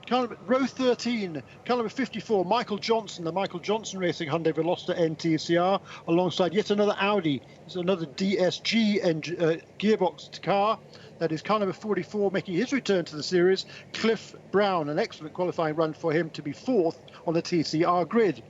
Row 13, car number 54, Michael Johnson, the Michael Johnson Racing Hyundai Veloster NTCR, alongside yet another Audi. It's another DSG gearbox car. That is car number 44, making his return to the series, Cliff Brown. An excellent qualifying run for him to be fourth on the TCR grid.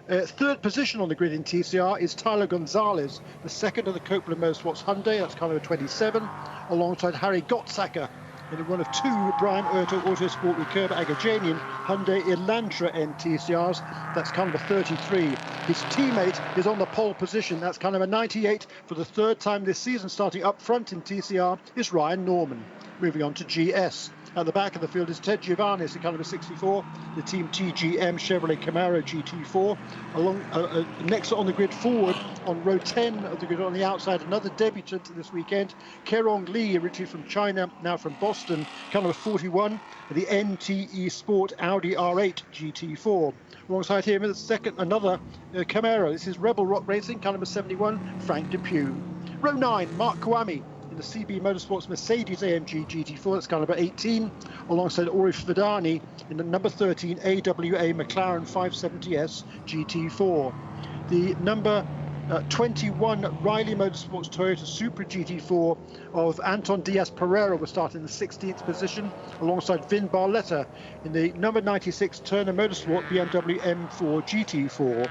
Third position on the grid in TCR is Tyler Gonzalez, the second of the Copeland Motorsports Hyundai. That's car number 27, alongside Harry Gottsacker in one of two Brian Erto Autosport with Curb Agajanian Hyundai Elantra NTCRs. That's car number 33. His teammate is on the pole position. That's car number 98 for the third time this season, starting up front in TCR, is Ryan Norman. Moving on to GS. At the back of the field is Ted Giovannis, the car number 64, the Team TGM Chevrolet Camaro GT4. Next on the grid forward, on row 10 of the grid on the outside, another debutant this weekend, Kerong Lee, originally from China, now from Boston, car number 41, the NTE Sport Audi R8 GT4. Alongside him is another Camaro. This is Rebel Rock Racing, car number 71, Frank Depew. Row 9, Mark Kawami, the CB Motorsports Mercedes AMG GT4, that's car number 18, alongside Orif Vidani in the number 13 AWA McLaren 570S GT4. The number 21 Riley Motorsports Toyota Supra GT4 of Anton Diaz Pereira was starting in the 16th position, alongside Vin Barletta in the number 96 Turner Motorsport BMW M4 GT4.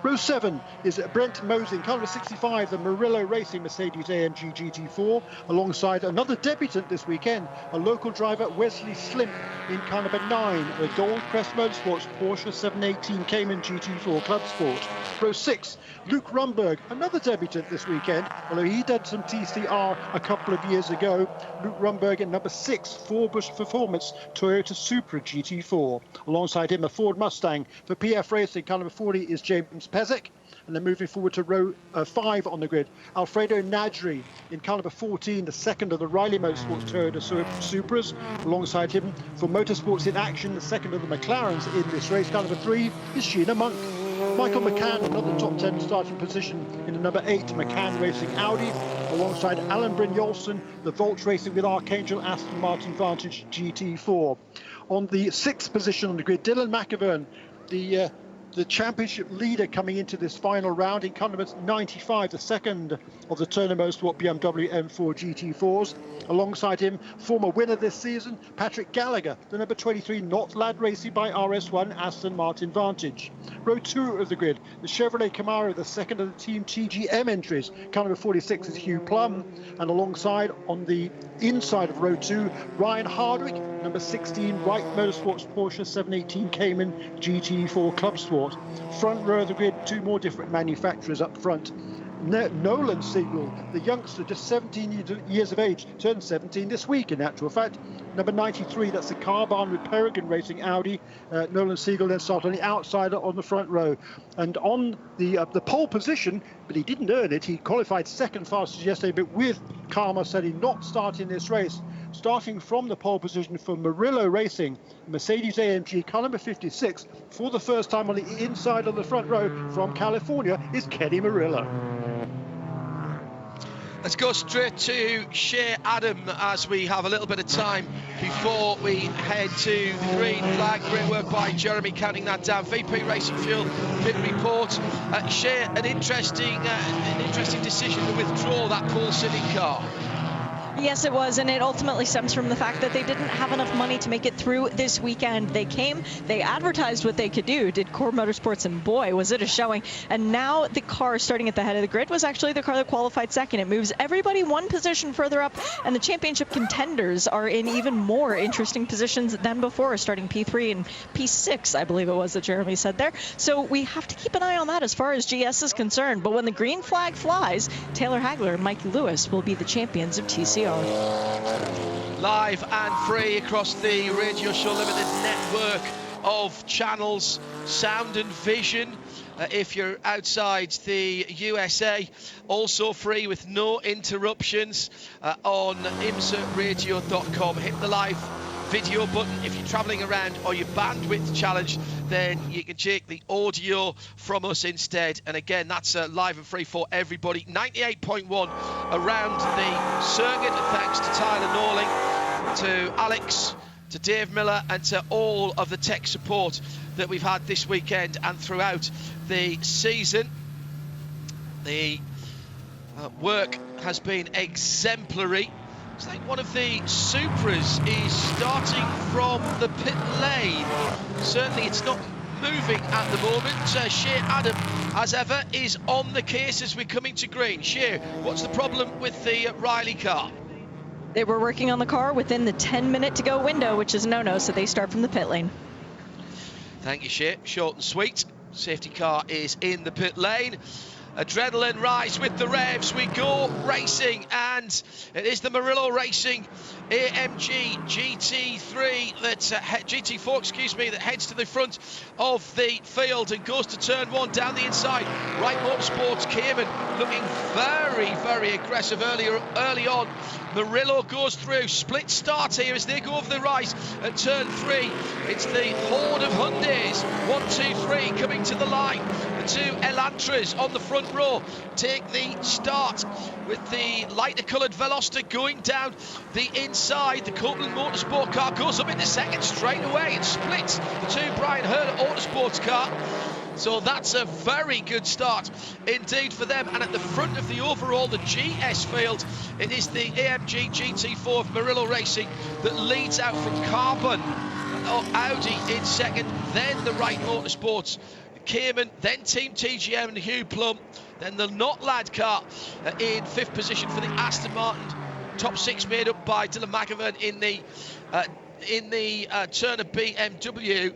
Row 7 is Brent Mosing, car number 65, the Murillo Racing Mercedes AMG GT4, alongside another debutant this weekend, a local driver, Wesley Slimp, in car number 9, the Goldcrest Motorsports Porsche 718 Cayman GT4 Club Sport. Row 6, Luke Rumberg, another debutant this weekend, although he did some TCR a couple of years ago. Luke Rumberg in number 6, Forbush Performance Toyota Supra GT4. Alongside him, a Ford Mustang for PF Racing, car number 40 is James Pezic. And then moving forward to row 5 on the grid, Alfredo Nadri in car number 14, the second of the Riley Motorsports Toyota Supras. Alongside him for Motorsports in Action, the second of the McLarens in this race, car number 3 is Sheena Monk. Michael McCann, another top 10 starting position in the number 8 McCann Racing Audi, alongside Alan Brynjolfsson, the Volt Racing with Archangel Aston Martin Vantage GT4. On the 6th position on the grid, Dylan McIvern, the championship leader coming into this final round in car number 95, the second of the Turner Motorsport BMW M4 GT4s. Alongside him, former winner this season, Patrick Gallagher, the number 23 Not Lad Racing by RS1 Aston Martin Vantage. Row 2 of the grid, the Chevrolet Camaro, the second of the Team TGM entries. Car number 46 is Hugh Plum. And alongside, on the inside of row 2, Ryan Hardwick, number 16 Wright Motorsports Porsche 718 Cayman GT4 Club Sport. Front row of the grid, two more different manufacturers up front. Nolan Siegel, the youngster, just 17 years of age, turned 17 this week in actual fact. Number 93, that's the Carbon with Peregrine Racing Audi. Nolan Siegel then started on the outside on the front row. And on the pole position, but he didn't earn it, he qualified second fastest yesterday, but with Karma said he's not starting this race. Starting from the pole position for Murillo Racing, Mercedes AMG car number 56, for the first time on the inside of the front row from California, is Kenny Murillo. Let's go straight to Shea Adam as we have a little bit of time before we head to the green flag. Great work by Jeremy counting that down. VP Racing Fuel pit report. Shea, an interesting decision to withdraw that Paul Sinic car. Yes, it was, and it ultimately stems from the fact that they didn't have enough money to make it through this weekend. They came, they advertised what they could do, did Core Motorsports, and boy, was it a showing. And now the car starting at the head of the grid was actually the car that qualified second. It moves everybody one position further up, and the championship contenders are in even more interesting positions than before, starting P3 and P6, I believe it was that Jeremy said there. So we have to keep an eye on that as far as GS is concerned. But when the green flag flies, Taylor Hagler and Mikey Lewis will be the champions of TCR. Live and free across the Radio Show Limited network of channels, sound and vision. If you're outside the USA, also free with no interruptions on IMSARadio.com. Hit the live video button. If you're traveling around or your bandwidth challenged, then you can take the audio from us instead. And again, that's live and free for everybody. 98.1 around the circuit. Thanks to Tyler Norling, to Alex, to Dave Miller and to all of the tech support that we've had this weekend and throughout the season. The work has been exemplary. It's like one of the Supras is starting from the pit lane. Certainly it's not moving at the moment. Shea Adam, as ever, is on the case as we're coming to green. Shea, what's the problem with the Riley car? They were working on the car within the 10-minute to go window, which is a no-no, so they start from the pit lane. Thank you, Shea. Short and sweet. Safety car is in the pit lane. Adrenaline rise with the revs. We go racing, and it is the Murillo Racing AMG GT3 GT4, excuse me, that heads to the front of the field and goes to turn one down the inside. Right Motorsports Cayman looking very, very aggressive early on. Murillo goes through, split start here as they go over the rise at turn 3. It's the horde of Hyundais, 1, 2, 3 coming to the line. The two Elantras on the front row take the start with the lighter coloured Veloster going down the inside. The Copeland Motorsport car goes up into second straight away and splits the two Brian Hurd Autosports car. So that's a very good start indeed for them. And at the front of the overall, the GS field, it is the AMG GT4 of Murillo Racing that leads out from Carbon. Audi in second, then the Wright Motorsports Cayman, then Team TGM and Hugh Plum, then the Not Lad car in 5th position for the Aston Martin. Top 6 made up by Dylan McAvern in the Turner BMW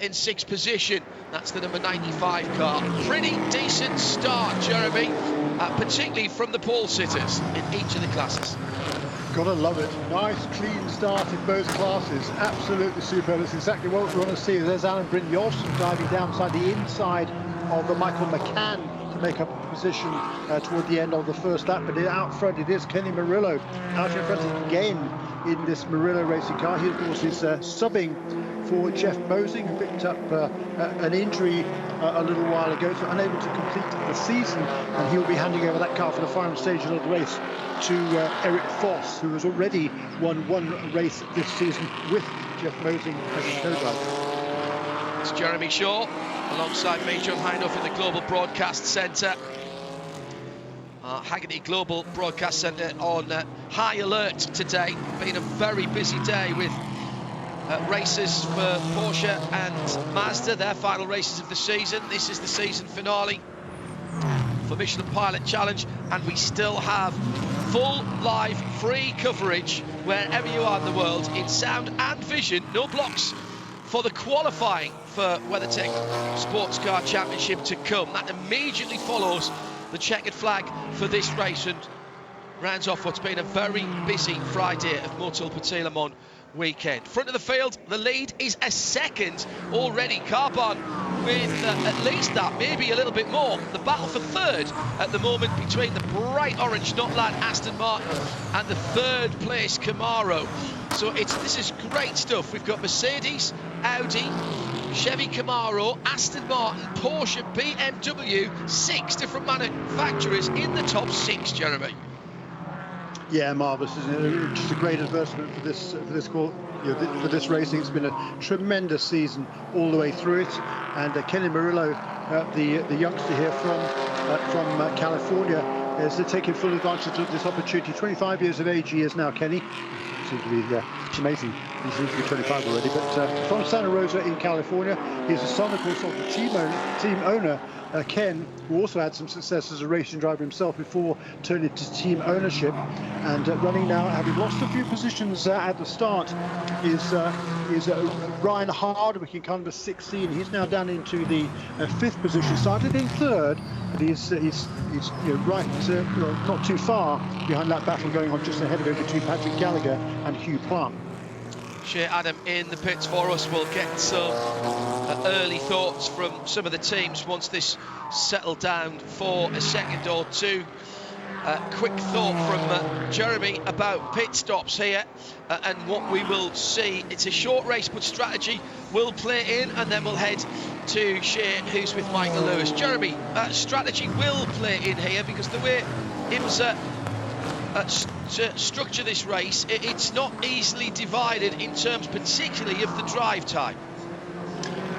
in 6th position. That's the number 95 car. Pretty decent start, Jeremy, particularly from the pole sitters in each of the classes. Gotta love it. Nice, clean start in both classes. Absolutely superb. That's exactly what we want to see. There's Alan Brynjolfsson driving down the inside of the Michael McCann to make up a position toward the end of the first lap. But out front, it is Kenny Murillo out in front again in this Murillo Racing car. He, of course, is subbing for Jeff Mosing, who picked up an injury a little while ago, so unable to complete the season, and he'll be handing over that car for the final stage of the race to Eric Foss, who has already won one race this season with Jeff Mosing as his co-driver. It's Jeremy Shaw alongside me, John Hindhoff in the Global Broadcast Centre. Haggerty Global Broadcast Centre on high alert today. Been a very busy day with races for Porsche and Mazda, their final races of the season. This is the season finale for Michelin Pilot Challenge, and we still have full live free coverage wherever you are in the world in sound and vision, no blocks, for the qualifying for WeatherTech Sports Car Championship to come. That immediately follows the checkered flag for this race and rounds off what's been a very busy Friday of Motul Patilamon weekend. Front of the field, the lead is a second already. Carbon with at least that, maybe a little bit more. The battle for third at the moment between the bright orange Not Lad Aston Martin and the third place Camaro. So this is great stuff. We've got Mercedes, Audi, Chevy Camaro, Aston Martin, Porsche, BMW, 6 different manufacturers in the top 6, Jeremy. Yeah, marvellous, isn't it? Just a great advertisement for this racing. It's been a tremendous season all the way through it. And Kenny Murillo, the youngster here from California, is taking full advantage of this opportunity. 25 years of age he is now, Kenny. Seems to be, it's amazing. He seems to be 25 already. But from Santa Rosa in California, he's a son, of course, of the team owner, Ken, who also had some success as a racing driver himself before turning to team ownership. And running now, having lost a few positions at the start, is Ryan Hardwick in car number 16. He's now down into the 5th position. Started in 3rd, but he's right, not too far behind that battle going on just ahead of him between Patrick Gallagher and Hugh Plum. Shea Adam in the pits for us. We'll get some early thoughts from some of the teams once this settled down for a second or two. Quick thought from Jeremy about pit stops here and what we will see. It's a short race, but strategy will play in, and then we'll head to Shea, who's with Michael Lewis. Jeremy, strategy will play in here because the way IMSA structure this race, it's not easily divided in terms particularly of the drive time.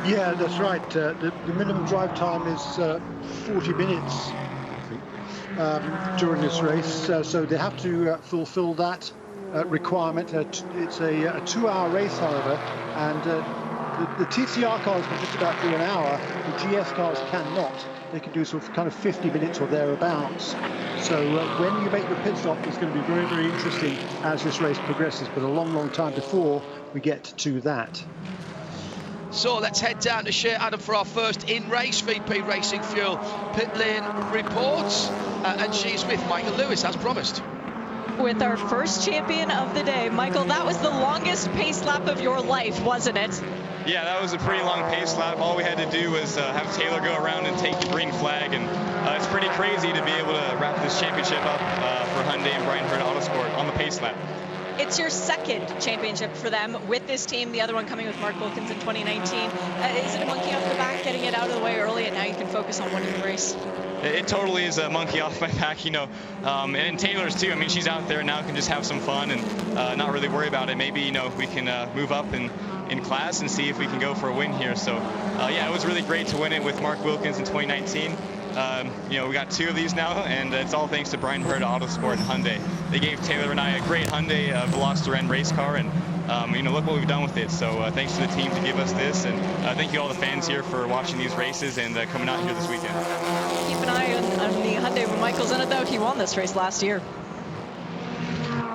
Yeah, that's right. The minimum drive time is 40 minutes, I think, during this race. So they have to fulfill that requirement. It's a 2-hour race, however, and the TCR cars can just about do an hour. The GS cars cannot. They can do sort of kind of 50 minutes or thereabouts. So when you make the pit stop, it's going to be very, very interesting as this race progresses, but a long, long time before we get to that. So let's head down to Shea Adam for our first in-race VP Racing Fuel pit lane reports, and she's with Michael Lewis as promised. With our first champion of the day. Michael, that was the longest pace lap of your life, wasn't it? Yeah, that was a pretty long pace lap. All we had to do was have Taylor go around and take the green flag, and it's pretty crazy to be able to wrap this championship up for Hyundai and Brian Hurd Autosport on the pace lap. It's your second championship for them with this team, the other one coming with Mark Wilkins in 2019. Is it a monkey off the back getting it out of the way early, and now you can focus on winning the race? It totally is a monkey off my back, you know, and Taylor's too. I mean, she's out there now, can just have some fun and not really worry about it. Maybe, you know, we can move up in class and see if we can go for a win here. So, yeah, it was really great to win it with Mark Wilkins in 2019. You know, we got 2 of these now, and it's all thanks to Brian Hurd Autosport and Hyundai. They gave Taylor and I a great Hyundai Veloster N race car, and you know, look what we've done with it. So thanks to the team to give us this, and thank you all the fans here for watching these races and coming out here this weekend. Keep an eye on the Hyundai when Michael's in it, though. He won this race last year.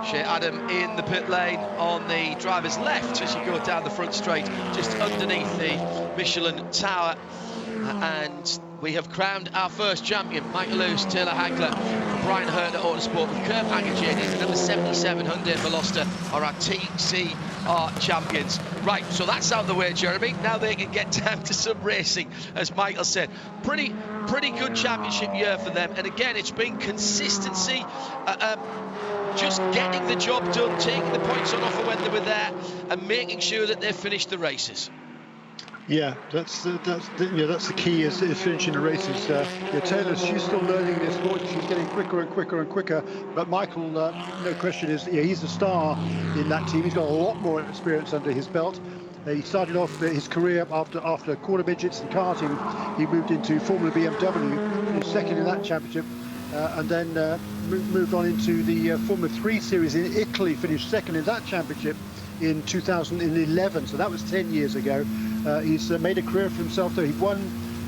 Shea Adam in the pit lane on the driver's left as you go down the front straight, just underneath the Michelin tower. And we have crowned our first champion. Michael Lewis, Taylor Hagler, Brian Hurd at Autosport with Kurt Agajanian, number 77 Hyundai Veloster are our TCR champions. Right, so that's out of the way, Jeremy. Now they can get down to some racing, as Michael said. Pretty good championship year for them. And again, it's been consistency, just getting the job done, taking the points on offer when they were there, and making sure that they finished the races. Yeah, that's the key is finishing the races. Yeah, Taylor, she's still learning this sport. She's getting quicker and quicker and quicker. But Michael, no question, he's a star in that team. He's got a lot more experience under his belt. He started off his career after quarter midgets and karting. He moved into Formula BMW, finished second in that championship, and then moved on into the Formula 3 series in Italy, finished second in that championship in 2011. So that was 10 years ago. He's made a career for himself, though. He won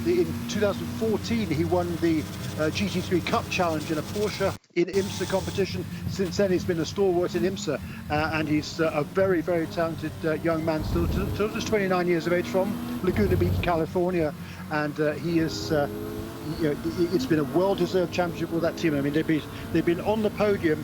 in 2014. He won the GT3 Cup Challenge in a Porsche in IMSA competition. Since then, he's been a stalwart in IMSA, and he's a very, very talented young man, still just 29 years of age, from Laguna Beach, California, and he is. You know, it's been a well-deserved championship with that team. I mean, they've been on the podium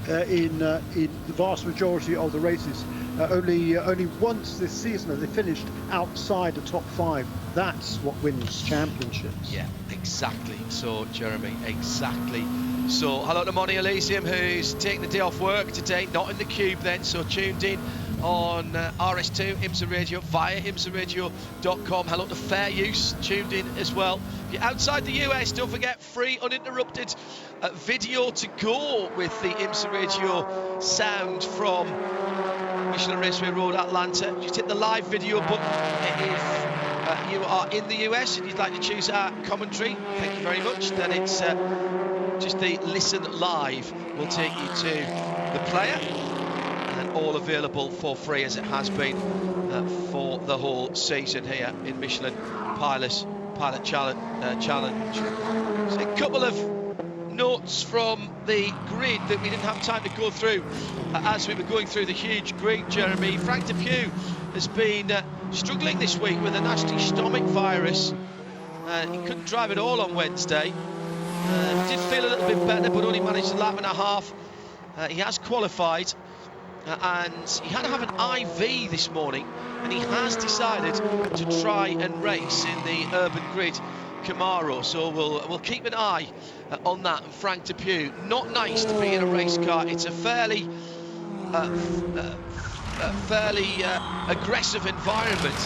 in the vast majority of the races. Only once this season have they finished outside the top 5. That's what wins championships. Yeah, exactly. So, Jeremy, exactly. So, hello to Moni Elysium, who's taking the day off work today, not in the Cube then, so tuned in on RS2, IMSA Radio, via IMSARadio.com. Hello to Fair Use, tuned in as well. If you're outside the US, don't forget, free, uninterrupted video to go with the IMSA Radio sound from Michelin Raceway Road Atlanta. Just hit the live video button if you are in the US and you'd like to choose our commentary. Thank you very much. Then it's just the listen live will take you to the player, and all available for free, as it has been for the whole season here in Michelin Pilot Challenge. So a couple of notes from the grid that we didn't have time to go through as we were going through the huge grid, Jeremy. Frank Depew has been struggling this week with a nasty stomach virus. He couldn't drive at all on Wednesday. Did feel a little bit better, but only managed a lap and a half. He has qualified, and he had to have an IV this morning, and he has decided to try and race in the Urban Grid Camaro, so we'll keep an eye on that. And Frank Depew, not nice to be in a race car. It's a fairly aggressive environment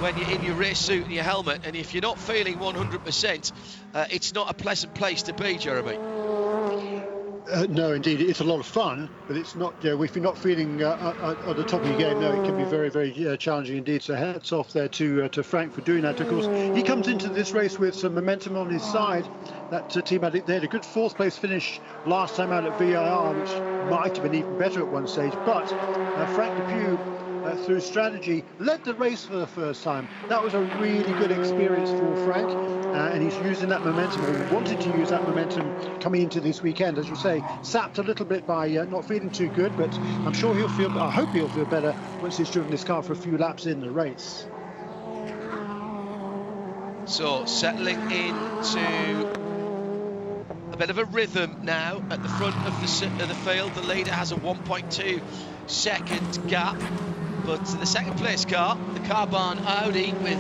when you're in your race suit and your helmet, and if you're not feeling 100%, it's not a pleasant place to be, Jeremy. No, indeed, it's a lot of fun, but it's not. If you're not feeling at the top of your game, no, it can be very, very challenging indeed. So hats off there to Frank for doing that. Of course, he comes into this race with some momentum on his side. That team they had a good fourth place finish last time out at VIR, which might have been even better at one stage. But Frank Depew, through strategy, led the race for the first time. That was a really good experience for Frank, and he's using that momentum, or wanted to use that momentum coming into this weekend. As you say, sapped a little bit by not feeling too good, but I'm sure I hope he'll feel better once he's driven this car for a few laps in the race. So settling into a bit of a rhythm now at the front of the field. The leader has a 1.2 second gap, but the second place car, the Carbahn Audi with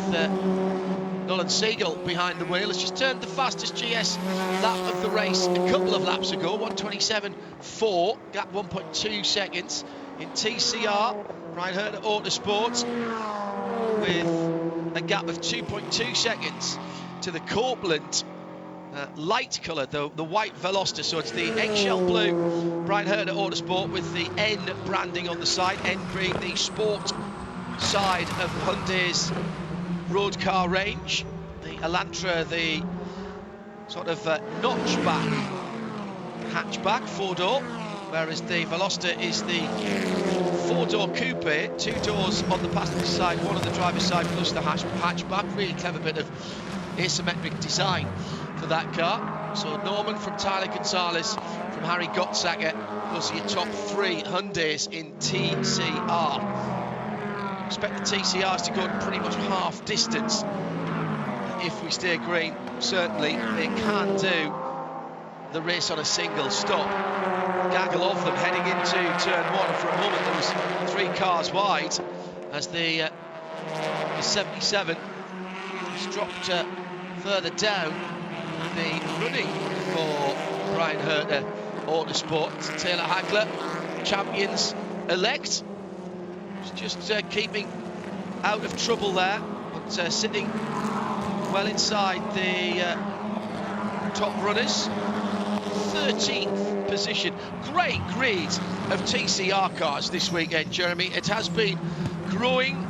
Nolan Siegel behind the wheel, has just turned the fastest GS lap of the race a couple of laps ago, 1:27.4, gap 1.2 seconds. In TCR, Brian Herter Autosport with a gap of 2.2 seconds to the Copeland light colour, the white Veloster, so it's the eggshell blue Brian Herter Autosport with the N branding on the side, N being the sport side of Hyundai's road car range. The Elantra, the sort of notchback hatchback, four-door, whereas the Veloster is the four-door coupe, two doors on the passenger side, one on the driver's side, plus the hatchback. Really clever bit of asymmetric design for that car. So Norman from Tyler Gonzalez, from Harry Gottsacker, those are your top three Hyundais in TCR. Expect the TCRs to go at pretty much half distance if we stay green. Certainly they can do the race on a single stop. Gaggle of them heading into turn one. For a moment there was three cars wide as the 77 has dropped further down the running for Brian Herter Autosport. Taylor Hagler, champions elect, just keeping out of trouble there, but sitting well inside the top runners. 13th position. Great grid of TCR cars this weekend, Jeremy. It has been growing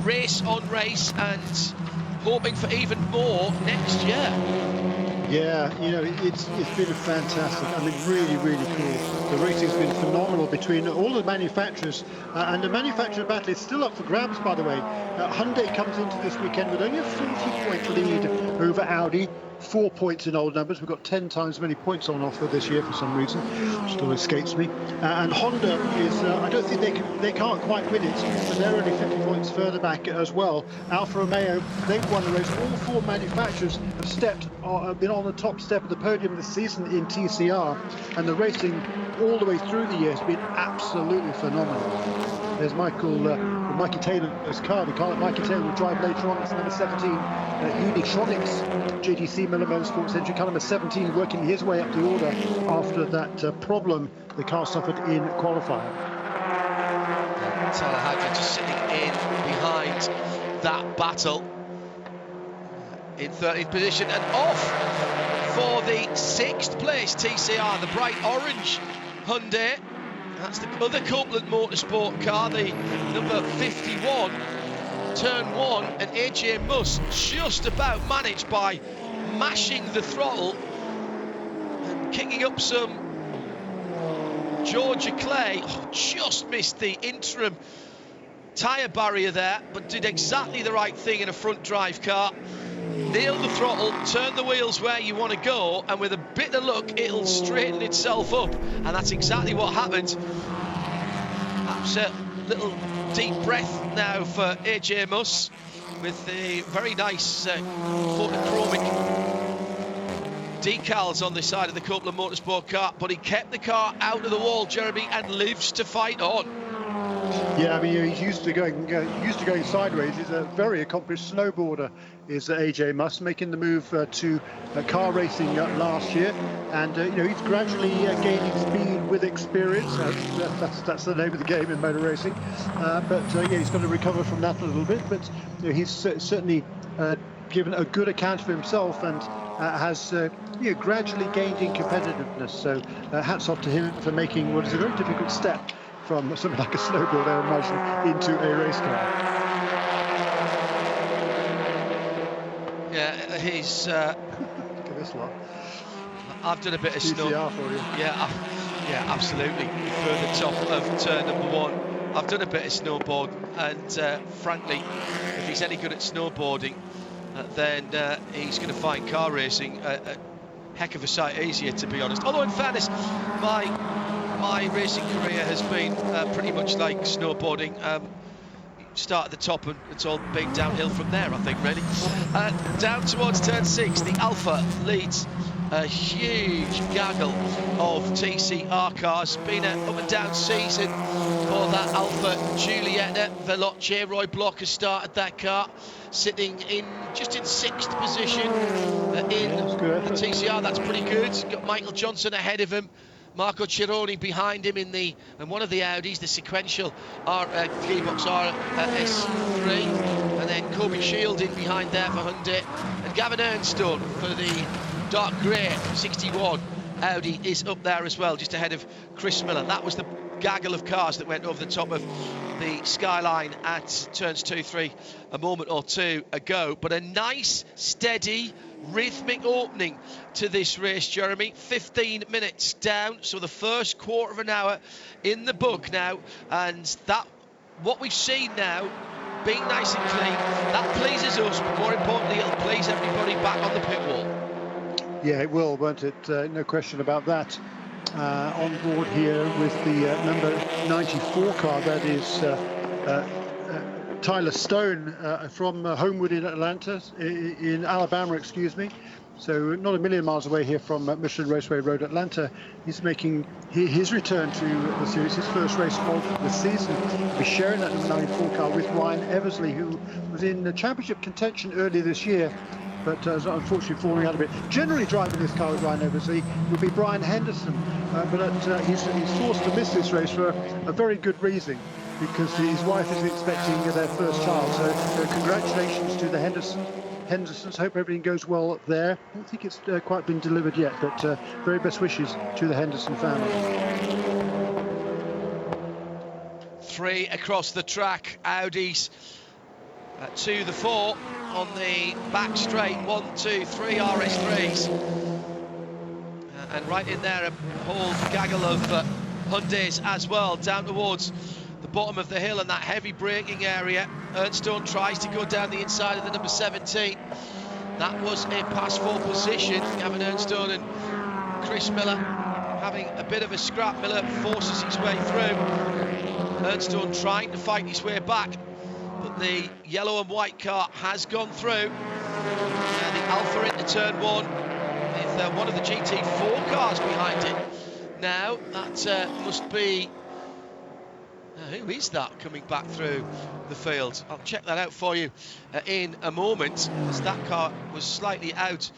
race on race and hoping for even more next year. Yeah, it's been fantastic. I mean, really, really cool. The racing's been phenomenal between all the manufacturers, and the manufacturer battle is still up for grabs, by the way. Hyundai comes into this weekend with only a 40-point lead over Audi. 4 points in old numbers. We've got 10 times as many points on offer this year for some reason. Still escapes me. And Honda is, I don't think they can't quite win it, but they're only 50 points further back as well. Alfa Romeo, they've won the race. All four manufacturers have been on the top step of the podium this season in TCR, and the racing all the way through the year has been absolutely phenomenal. There's Mikey Taylor's car. The car that Mikey Taylor will drive later on. It's number 17, Unitronics JDC Miller Motorsports engine car number 17, working his way up the order after that problem the car suffered in qualifying. Tyler Hagler just sitting in behind that battle in 13th position, and off for the 6th place TCR, the bright orange Hyundai. That's the other Copeland Motorsport car, the number 51, turn one, and AJ Muss just about managed by mashing the throttle and kicking up some Georgia clay. Just missed the interim tyre barrier there, but did exactly the right thing in a front drive car. Nail the throttle, turn the wheels where you want to go, and with a bit of luck it'll straighten itself up, and that's exactly what happened. Perhaps a little deep breath now for AJ Muss with the very nice photochromic decals on the side of the Copeland Motorsport car, but he kept the car out of the wall, Jeremy, and lives to fight on. Yeah, I mean, he's used to going sideways. He's a very accomplished snowboarder, is AJ Muss, making the move to car racing last year, and he's gradually gaining speed with experience. That's the name of the game in motor racing. But he's got to recover from that a little bit. But he's certainly given a good account of himself and has gradually gained in competitiveness. So hats off to him for making what is a very difficult step from something like a snowboard, I imagine, into a race car. Yeah, he's... Look at this lot. I've done a bit of TCR for you. Yeah, absolutely. Further top of turn number 1. I've done a bit of snowboard, and frankly, if he's any good at snowboarding, then he's going to find car racing a heck of a sight easier, to be honest. Although, in fairness, my racing career has been pretty much like snowboarding. Start at the top and it's all been downhill from there, I think, really. Down towards turn 6, the Alpha leads a huge gaggle of TCR cars. Been an up and down season for that Alpha. Giulietta Veloce, Roy Block has started that car, sitting just in 6th position in the TCR. That's pretty good. Got Michael Johnson ahead of him, Marco Cironi behind him in one of the Audis, the sequential gearbox RS3, and then Kobe Shield in behind there for Hyundai, and Gavin Ernstone for the dark grey 61 Audi is up there as well, just ahead of Chris Miller. That was the gaggle of cars that went over the top of the skyline at turns 2, 3 a moment or two ago. But a nice, steady, rhythmic opening to this race, Jeremy. 15 minutes down, so the first quarter of an hour in the book now, and that what we've seen now, being nice and clean, that pleases us, but more importantly, it'll please everybody back on the pit wall. Yeah, it will, won't it? No question about that. On board here with the number 94 car, that is Tyler Stone from Homewood in Atlanta, in Alabama, excuse me. So not a million miles away here from Michelin Raceway Road Atlanta. He's making his return to the series, his first race of the season. He'll be sharing that number 94 car with Ryan Eversley, who was in the championship contention earlier this year, but unfortunately falling out of it. Generally driving this car with Ryan Eversley would be Brian Henderson, but he's forced to miss this race for a very good reason, because his wife is expecting their first child. So congratulations to the Hendersons. Hope everything goes well there. I don't think it's quite been delivered yet, but very best wishes to the Henderson family. 3 across the track, Audis to the 4 on the back straight. 1, 2, 3 RS3s, and right in there a whole gaggle of Hyundais as well, down towards the bottom of the hill and that heavy braking area. Ernstone tries to go down the inside of the number 17. That was a pass for position. Gavin Ernstone and Chris Miller having a bit of a scrap. Miller forces his way through. Ernstone trying to fight his way back, but the yellow and white car has gone through. And the Alpha into turn 1 with one of the GT4 cars behind it. Now that must be... who is that coming back through the field? I'll check that out for you in a moment, as that car was slightly out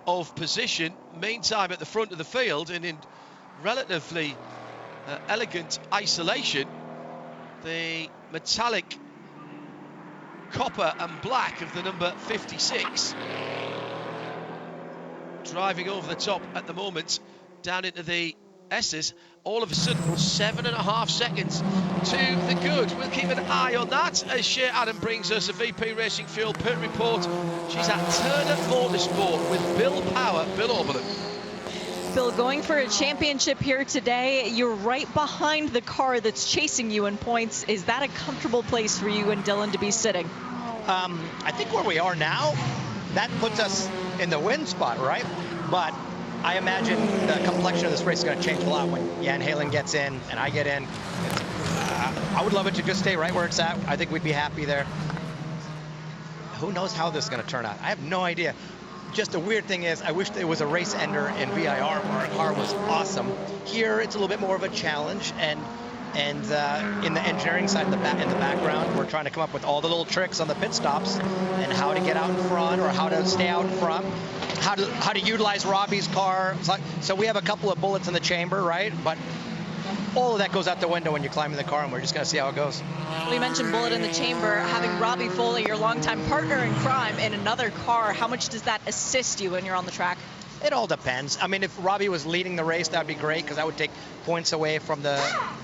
of position. Meantime, at the front of the field and in relatively elegant isolation, the metallic copper and black of the number 56 driving over the top at the moment down into the S's. All of a sudden 7.5 seconds to the good. We'll keep an eye on that as Shea Adam brings us a VP Racing Fuel pit report. She's at Turner Motorsport with Bill Power, Bill Oberlin. Bill, going for a championship here today. You're right behind the car that's chasing you in points. Is that a comfortable place for you and Dylan to be sitting? I think where we are now, that puts us in the win spot, right? But I imagine the complexion of this race is going to change a lot when Jan Halen gets in and I get in. I would love it to just stay right where it's at. I think we'd be happy there. Who knows how this is going to turn out? I have no idea. Just the weird thing is, I wish there was a race ender in VIR where our car was awesome. Here, it's a little bit more of a challenge, and in the engineering side in the background, we're trying to come up with all the little tricks on the pit stops and how to get out in front or how to stay out in front, how to utilize Robbie's car. So we have a couple of bullets in the chamber, right? But all of that goes out the window when you climb in the car, and we're just going to see how it goes. Well, you mentioned bullet in the chamber. Having Robbie Foley, your longtime partner in crime, in another car, how much does that assist you when you're on the track? It all depends. I mean, if Robbie was leading the race, that'd be great, because that would take points away from the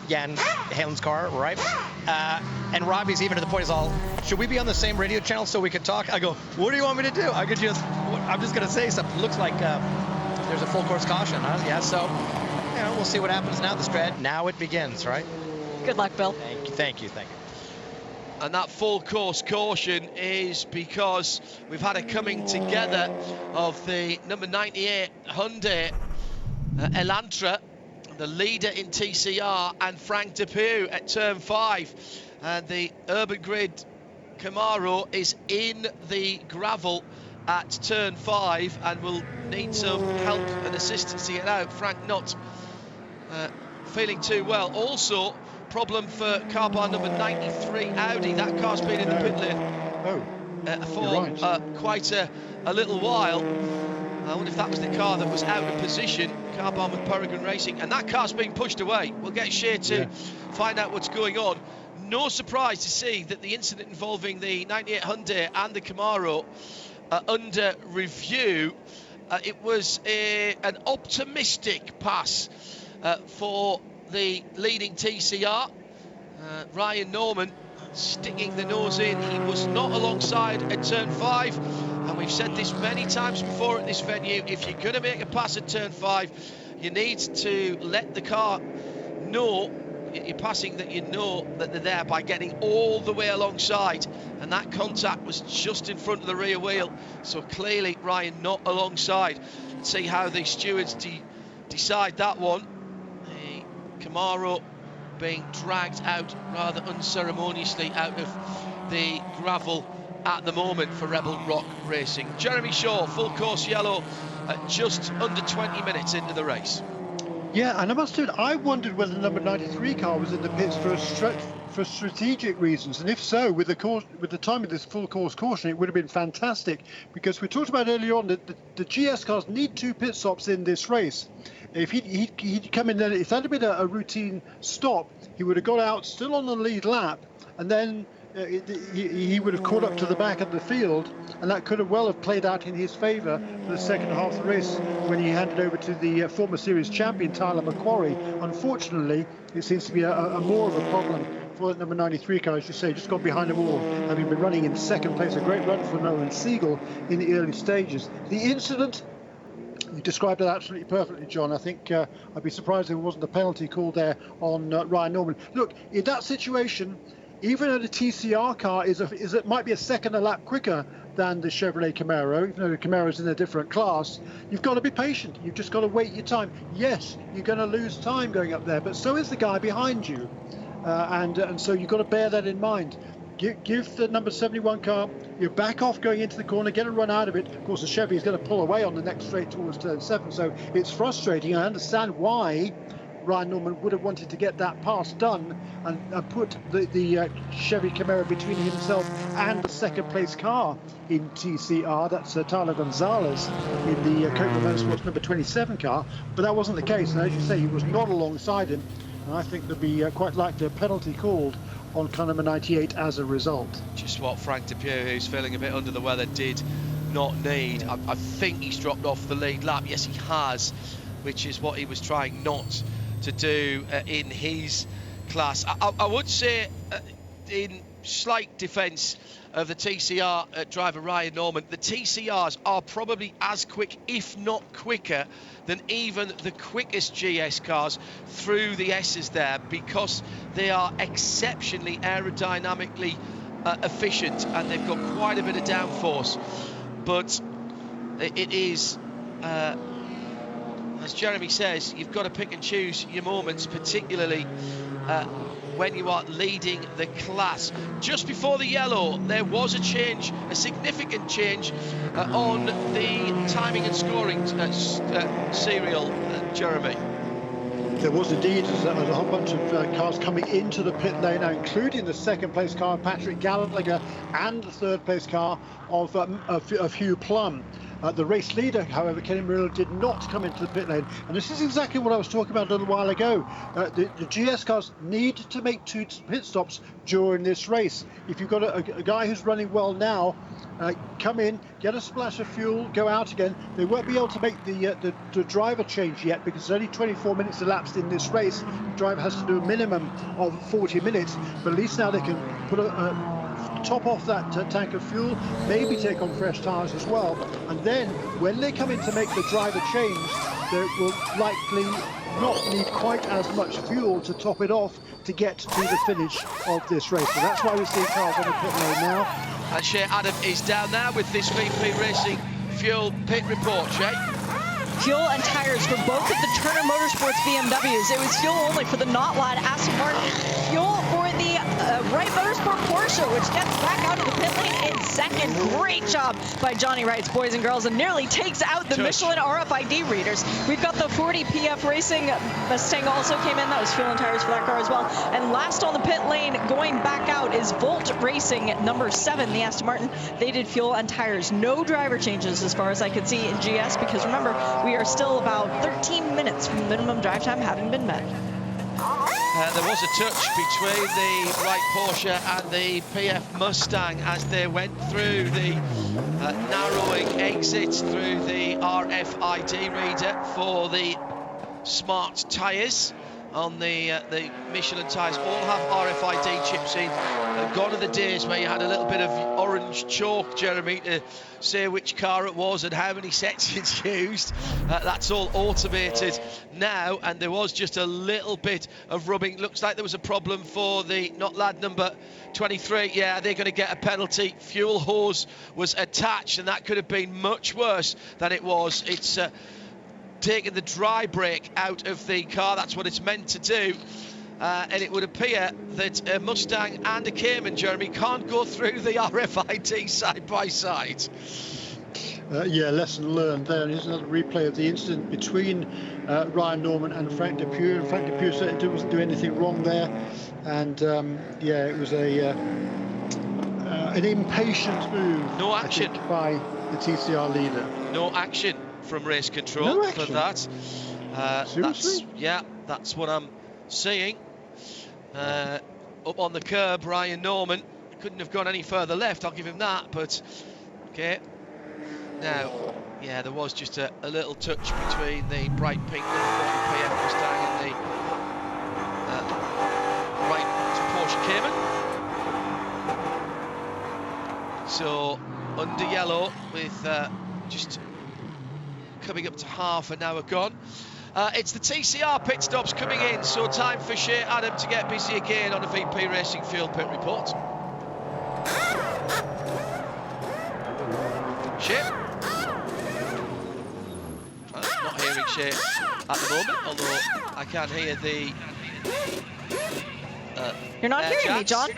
Jan Helen's car, right? And Robbie's even to the point, he's all, should we be on the same radio channel so we could talk? I go, what do you want me to do? I'm just going to say something. Looks like there's a full course caution, huh? Yeah, so, we'll see what happens now. The strat, now it begins, right? Good luck, Bill. Thank you. And that full course caution is because we've had a coming together of the number 98 Hyundai Elantra, the leader in TCR, and Frank Depew at turn 5. And the Urban Grid Camaro is in the gravel at turn 5 and will need some help and assistance to get out. Frank not feeling too well. Also, problem for car bar number 93 Audi. That car's been in the pit lane for quite a little while. I wonder if that was the car that was out of position. Car bar with Peregrine Racing, and that car's being pushed away. We'll get Shea to find out what's going on. No surprise to see that the incident involving the 98 Hyundai and the Camaro under review. It was an optimistic pass for the leading TCR. Ryan Norman sticking the nose in. He was not alongside at turn 5, and we've said this many times before at this venue. If you're going to make a pass at turn 5, you need to let the car know you're passing, that you know that they're there, by getting all the way alongside, and that contact was just in front of the rear wheel, so clearly Ryan not alongside. Let's see how the stewards decide that one. The Camaro being dragged out rather unceremoniously out of the gravel at the moment for Rebel Rock Racing. Jeremy Shaw, full course yellow, just under 20 minutes into the race. Yeah, and I must admit, I wondered whether the number 93 car was in the pits for strategic reasons, and if so, with the time of this full course caution, it would have been fantastic, because we talked about earlier on that the GS cars need 2 pit stops in this race. If he'd come in there, if that had been a routine stop, he would have got out still on the lead lap, and then he would have caught up to the back of the field, and that could have well have played out in his favour for the second half of the race when he handed over to the former series champion Tyler McQuarrie. Unfortunately, it seems to be a more of a problem for that number 93 car, as you say, just got behind the wall, having been running in second place. A great run for Nolan Siegel in the early stages. The incident, you described it absolutely perfectly, John. I think I'd be surprised if there wasn't a penalty called there on Ryan Norman. Look, in that situation, even though the TCR car it might be a second a lap quicker than the Chevrolet Camaro, even though the Camaro is in a different class, you've got to be patient. You've just got to wait your time. Yes, you're going to lose time going up there, but so is the guy behind you, and so you've got to bear that in mind. Give the number 71 car, you back off going into the corner, get a run out of it. Of course, the Chevy is going to pull away on the next straight towards turn 7, so it's frustrating. I understand why Ryan Norman would have wanted to get that pass done and put the Chevy Camaro between himself and the second place car in TCR. That's Tyler Gonzalez in the Cobra Motorsports number 27 car, but that wasn't the case, and as you say, he was not alongside him, and I think there'll be quite likely a penalty called on car number 98 as a result. Just what Frank Depew, who's feeling a bit under the weather, did not need. I think he's dropped off the lead lap. Yes, he has, which is what he was trying not to do in his class. I would say, in slight defence of the TCR driver Ryan Norman, the TCRs are probably as quick, if not quicker, than even the quickest GS cars through the S's there, because they are exceptionally aerodynamically efficient, and they've got quite a bit of downforce. But it is, as Jeremy says, you've got to pick and choose your moments, particularly when you are leading the class. Just before the yellow, there was a change, a significant change on the timing and scoring serial, Jeremy. There was indeed a whole bunch of cars coming into the pit lane now, including the second place car of Patrick Gallagher and the third place car of Hugh Plum. The race leader, however, Kenny Murillo, did not come into the pit lane. And this is exactly what I was talking about a little while ago. The GS cars need to make 2 pit stops during this race. If you've got a guy who's running well now, come in, get a splash of fuel, go out again. They won't be able to make the driver change yet because there's only 24 minutes elapsed in this race. The driver has to do a minimum of 40 minutes, but at least now they can put top off that tank of fuel, maybe take on fresh tyres as well, and then when they come in to make the driver change, they will likely not need quite as much fuel to top it off to get to the finish of this race. So that's why we're seeing cars on the pit lane now. And Shea Adam is down now with this VP Racing Fuel pit report. Shea? Fuel and tires for both of the Turner Motorsports BMWs. It was fuel only for the Notlad Aston Martin. Fuel for the Wright Motorsport Porsche, which gets back out of the pit lane in second. Great job by Johnny Wright's boys and girls, and nearly takes out the Michelin RFID readers. We've got the 40 PF Racing Mustang also came in. That was fuel and tires for that car as well. And last on the pit lane going back out is Volt Racing number 7, the Aston Martin. They did fuel and tires. No driver changes as far as I could see in GS, because remember, we are still about 13 minutes from minimum drive time having been met. There was a touch between the Wright Porsche and the PF Mustang as they went through the narrowing exit through the RFID reader for the smart tyres. On the Michelin tyres, all have RFID chips in. Gone are the days where you had a little bit of orange chalk, Jeremy, to say which car it was and how many sets it's used. That's all automated now, and there was just a little bit of rubbing. Looks like there was a problem for the Notlad number 23. Yeah, they're going to get a penalty. Fuel hose was attached, and that could have been much worse than it was. It's taking the dry brake out of the car. That's what it's meant to do. And it would appear that a Mustang and a Cayman, Jeremy, can't go through the RFID side by side. Yeah, lesson learned there. And here's another replay of the incident between Ryan Norman and Frank Depew. And Frank Depew certainly wasn't doing anything wrong there. And yeah, it was an impatient move. No action, I think, by the TCR leader. No action from race control for that. Seriously? That's what I'm seeing. Up on the curb, Ryan Norman couldn't have gone any further left, I'll give him that, but okay. Now, yeah, there was just a little touch between the bright pink number 40 PF Mustang and the Wright Porsche Cayman. So, under yellow with just coming up to half an hour gone. It's the TCR pit stops coming in, so time for Shea Adam to get busy again on a VP Racing Fuel pit report. Shea? Not hearing Shea at the moment, although I can hear the You're not hearing me, John?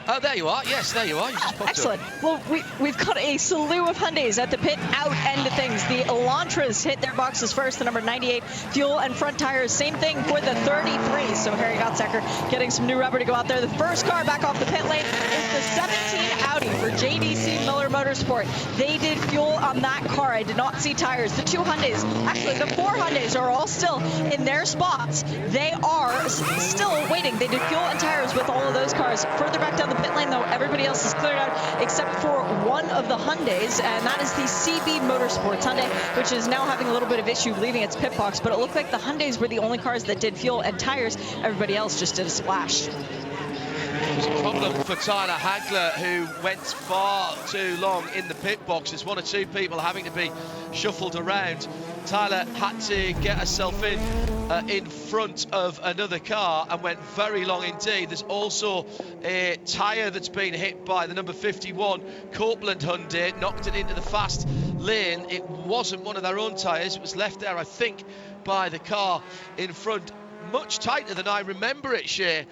Oh, there you are. Yes, there you are. You just popped Excellent. up. Well, we've got a slew of Hyundais at the pit out end of things. The Elantras hit their boxes first, the number 98 fuel and front tires. Same thing for the 33. So Harry Gottsacker getting some new rubber to go out there. The first car back off the pit lane is the 17 Audi for JDC Miller Motorsport. They did fuel on that car. I did not see tires. The 2 Hyundais, actually the 4 Hyundais are all still in their spots. They are still waiting. They did fuel and tires with all of those cars. Further back down the pit lane, though, everybody else is cleared out except for one of the Hyundais, and that is the CB Motorsports Hyundai, which is now having a little bit of issue leaving its pit box. But it looked like the Hyundais were the only cars that did fuel and tires. Everybody else just did a splash. It was a problem for Tyler Hagler, who went far too long in the pit box. There's 1 or 2 people having to be shuffled around. Tyler had to get herself in front of another car and went very long indeed. There's also a tyre that's been hit by the number 51 Copeland Hyundai, knocked it into the fast lane. It wasn't one of their own tyres. It was left there, I think, by the car in front. Much tighter than I remember it, Shea,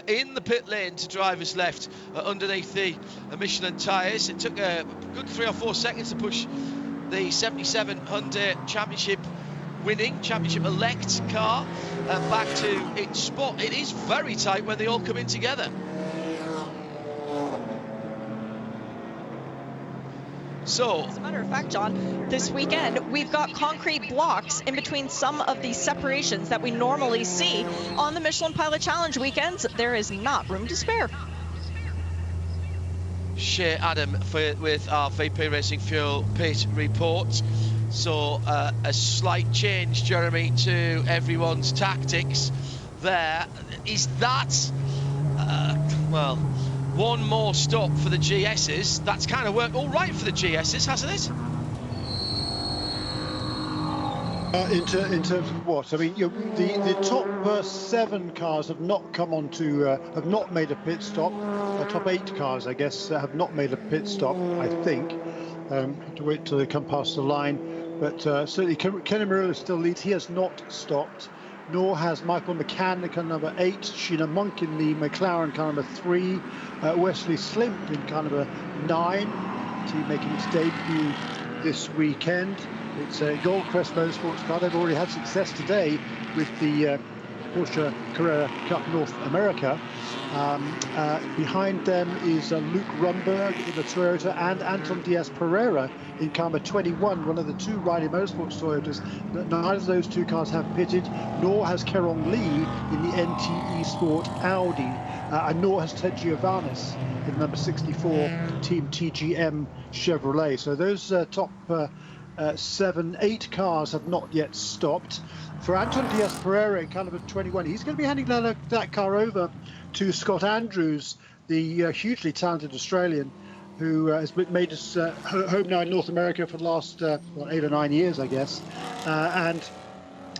in the pit lane to drivers left underneath the Michelin tyres. It took a good 3 or 4 seconds to push the 77 Hyundai Championship elect car back to its spot. It is very tight when they all come in together. So, as a matter of fact, John, this weekend we've got concrete blocks in between some of these separations that we normally see on the Michelin Pilot Challenge weekends. There is not room to spare. Shea Adam with our VP Racing Fuel pit report. So a slight change, Jeremy, to everyone's tactics there. Is that, well, one more stop for the GSs? That's kind of worked all right for the GSs, hasn't it? In terms of what? I mean, the top 7 cars have not come on to, have not made a pit stop. The top 8 cars, I guess, have not made a pit stop, I think. Have to wait till they come past the line. But certainly, Kenny Murillo still leads. He has not stopped, nor has Michael McCann in car number 8, Sheena Monk in the McLaren car number 3, Wesley Slimp in car number 9, team making its debut this weekend. It's a Goldcrest Motorsports car. They've already had success today with the Porsche Carrera Cup North America. Behind them is Luke Rumberg in the Toyota and Anton Diaz-Pereira in car number 21, one of the 2 Riley Motorsports Toyotas. Neither of those 2 cars have pitted, nor has Kerong Lee in the NTE Sport Audi, and nor has Ted Giovannis in number 64 Team TGM Chevrolet. So those top 7, 8 cars have not yet stopped. For Anton Diaz-Pereira in car number 21, he's going to be handing that car over to Scott Andrews, the hugely talented Australian who has made his home now in North America for the last 8 or 9 years, I guess. And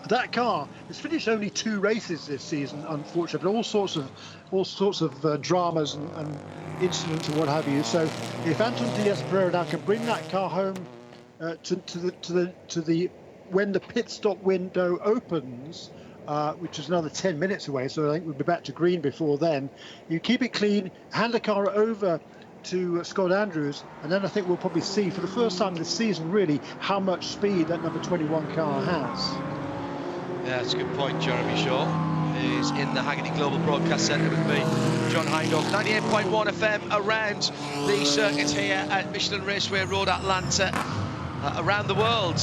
that car has finished only 2 races this season, unfortunately, but all sorts of dramas and incidents and what have you. So if Anton Diaz-Pereira now can bring that car home to the when the pit stop window opens, which is another 10 minutes away, so I think we'll be back to green before then. You keep it clean, hand the car over to Scott Andrews, and then I think we'll probably see for the first time this season really how much speed that number 21 car has. Yeah, that's a good point. Jeremy Shaw is in the Haggerty Global Broadcast Centre with me, John Hindhaugh. 98.1 FM around the circuit here at Michelin Raceway Road Atlanta, around the world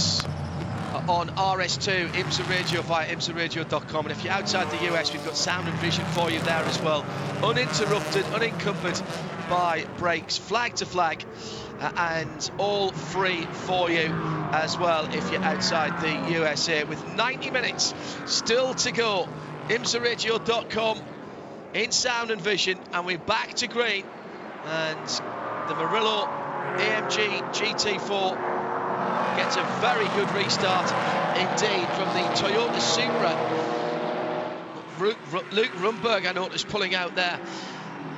on RS2, IMSA Radio via IMSARadio.com. And if you're outside the US, we've got sound and vision for you there as well. Uninterrupted, unencumbered by breaks, flag to flag, and all free for you as well if you're outside the USA. With 90 minutes still to go, IMSARadio.com in sound and vision, and we're back to green. And the Murillo AMG GT4 gets a very good restart indeed from the Toyota Supra. Luke Rumberg, I noticed, pulling out there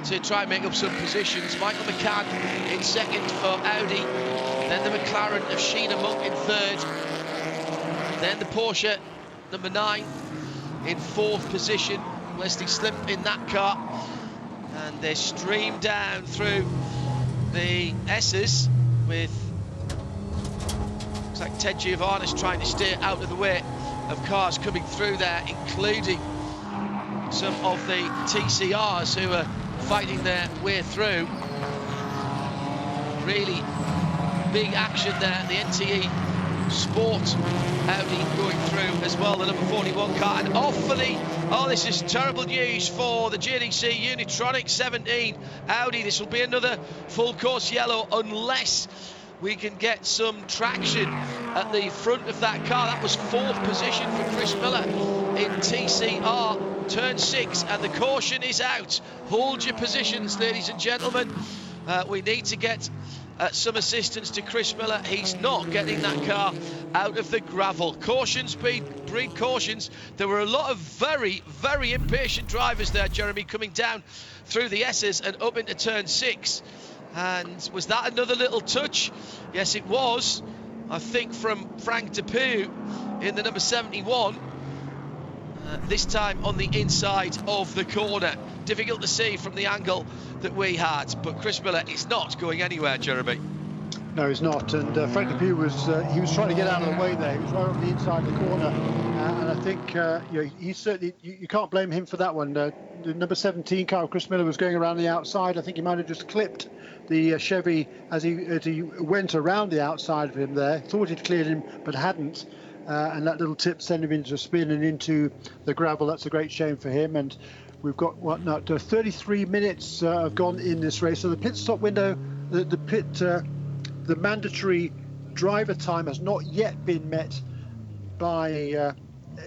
to try and make up some positions. Michael McCann in second for Audi, then the McLaren of Sheena Monk in third, then the Porsche number 9 in 4th position, Wesley Slimp in that car, and they stream down through the S's with, looks like Ted Giovannis trying to stay out of the way of cars coming through there, including some of the TCRs who are fighting their way through. Really big action there. The NTE Sport Audi going through as well, the number 41 car, and off for the, oh, this is terrible news for the JDC Unitronic 17 Audi. This will be another full course yellow unless we can get some traction at the front of that car. That was 4th position for Chris Miller in TCR turn 6, and the caution is out. Hold your positions, ladies and gentlemen. We need to get some assistance to Chris Miller. He's not getting that car out of the gravel. Cautions breed cautions. There were a lot of very, very impatient drivers there, Jeremy, coming down through the S's and up into turn 6. And was that another little touch? Yes, it was. I think from Frank Depew in the number 71. This time on the inside of the corner. Difficult to see from the angle that we had, but Chris Miller is not going anywhere, Jeremy. No, he's not. And Frank Depew was trying to get out of the way there. He was right on the inside of the corner, and I think he certainly you can't blame him for that one. The number 17 car, Chris Miller, was going around the outside. I think he might have just clipped the Chevy as he went around the outside of him there. Thought he'd cleared him, but hadn't. And that little tip sent him into a spin and into the gravel. That's a great shame for him. And we've got 33 minutes have gone in this race. So the pit stop window, the mandatory driver time has not yet been met by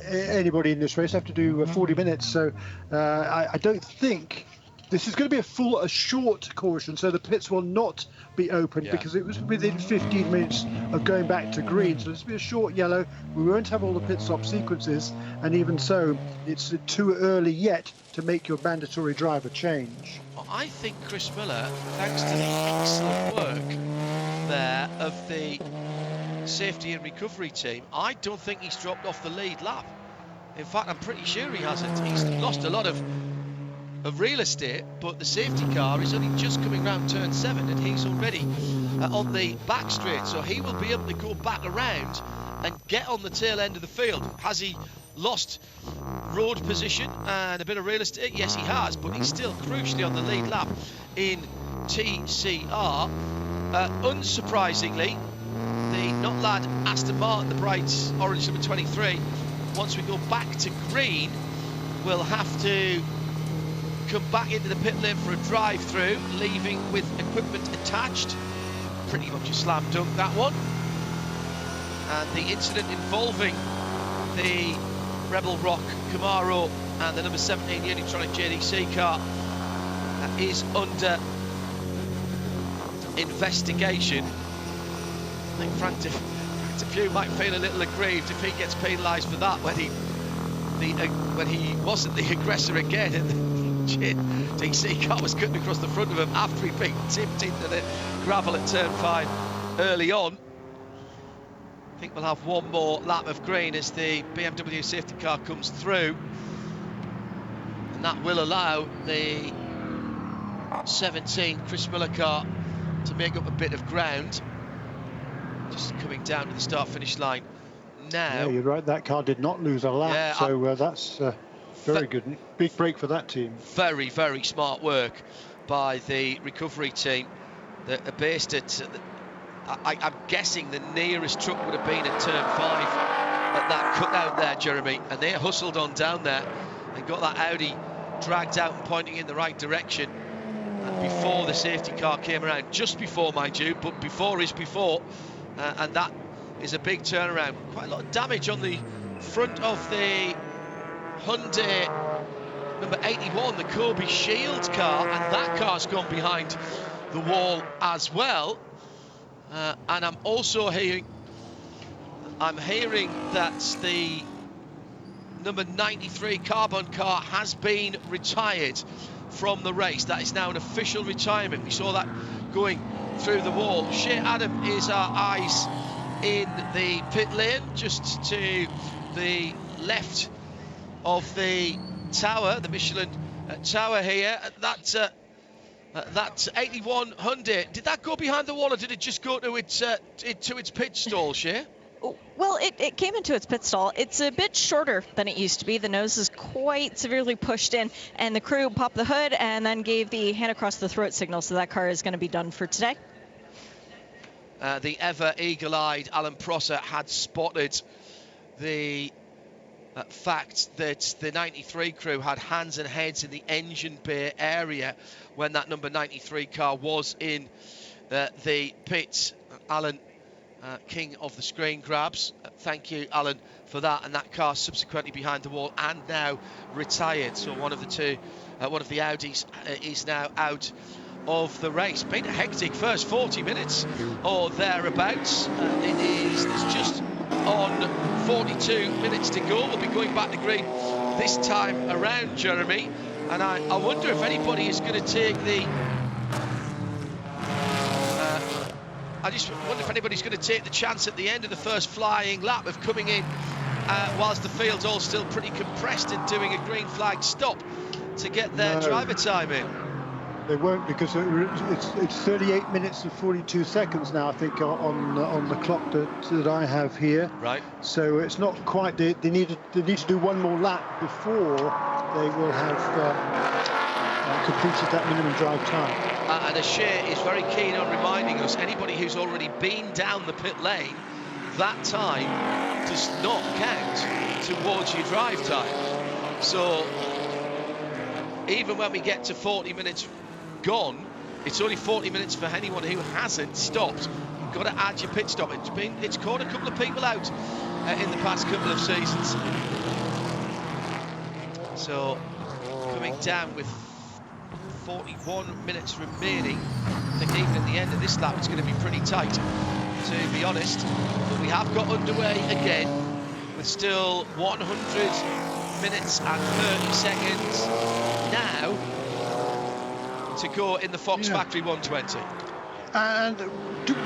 anybody in this race. They have to do 40 minutes. So I don't think this is going to be a short caution. So the pits will not be open because it was within 15 minutes of going back to green. So this will be a short yellow. We won't have all the pit stop sequences. And even so, it's too early yet to make your mandatory driver change. Well, I think Chris Miller, thanks to the excellent work there of the safety and recovery team, I don't think he's dropped off the lead lap. In fact, I'm pretty sure he hasn't. He's lost a lot of real estate, but the safety car is only just coming round turn 7 and he's already on the back straight, so he will be able to go back around and get on the tail end of the field. Has he lost road position and a bit of real estate? Yes, he has, but he's still crucially on the lead lap in TCR. Unsurprisingly, the not lad Aston Martin, the bright orange number 23, once we go back to green, will have to come back into the pit lane for a drive-through, leaving with equipment attached. Pretty much a slam dunk, that one. And the incident involving the Rebel Rock Camaro and the number 17 Unitronic JDC car is under investigation. I think Frank Depew might feel a little aggrieved if he gets penalised for that when he wasn't the aggressor again and the DC car was cutting across the front of him after he'd been tipped into the gravel at turn 5 early on. I think we'll have one more lap of green as the BMW safety car comes through, and that will allow the 17 Chris Miller car to make up a bit of ground. Just coming down to the start-finish line now. Yeah, you're right, that car did not lose a lap, so that's very good. Big break for that team. Very, very smart work by the recovery team that are based at, I'm guessing the nearest truck would have been at turn 5 at that cutout there, Jeremy, and they hustled on down there and got that Audi dragged out and pointing in the right direction before the safety car came around. Just before, mind you, but before is before. And that is a big turnaround. Quite a lot of damage on the front of the Hyundai number 81, the Kobe Shield car, and that car's gone behind the wall as well. And I'm also hearing that the number 93 carbon car has been retired from the race. That is now an official retirement. We saw that going through the wall. Shea Adam is our eyes in the pit lane, just to the left of the tower, the Michelin tower here. That 81 Hyundai, did that go behind the wall or did it just go to its pit stall, Shea? Well, it came into its pit stall. It's a bit shorter than it used to be. The nose is quite severely pushed in, and the crew popped the hood and then gave the hand across the throat signal, so that car is going to be done for today. The ever eagle-eyed Alan Prosser had spotted the fact that the 93 crew had hands and heads in the engine bay area when that number 93 car was in the pits. Alan, king of the screen grabs, thank you Alan for that, and that car subsequently behind the wall and now retired, so one of the Audis is now out of the race. Been a hectic first 40 minutes or thereabouts. It's just on 42 minutes to go. We'll be going back to green this time around, Jeremy, and I wonder if anybody is going to take the I just wonder if anybody's going to take the chance at the end of the first flying lap of coming in whilst the field's all still pretty compressed and doing a green flag stop to get their driver time in. They won't, because it's 38 minutes and 42 seconds now, I think, on the clock that I have here. Right. So it's not quite. They need to do one more lap before they will have completed that minimum drive time. And Ashir is very keen on reminding us, anybody who's already been down the pit lane, that time does not count towards your drive time. So even when we get to 40 minutes gone, it's only 40 minutes for anyone who hasn't stopped. You've got to add your pit stop. It's caught a couple of people out in the past couple of seasons. So coming down with 41 minutes remaining, I think even at the end of this lap it's going to be pretty tight, to be honest. But we have got underway again with still 100 minutes and 30 seconds now to go in the Fox Factory 120. And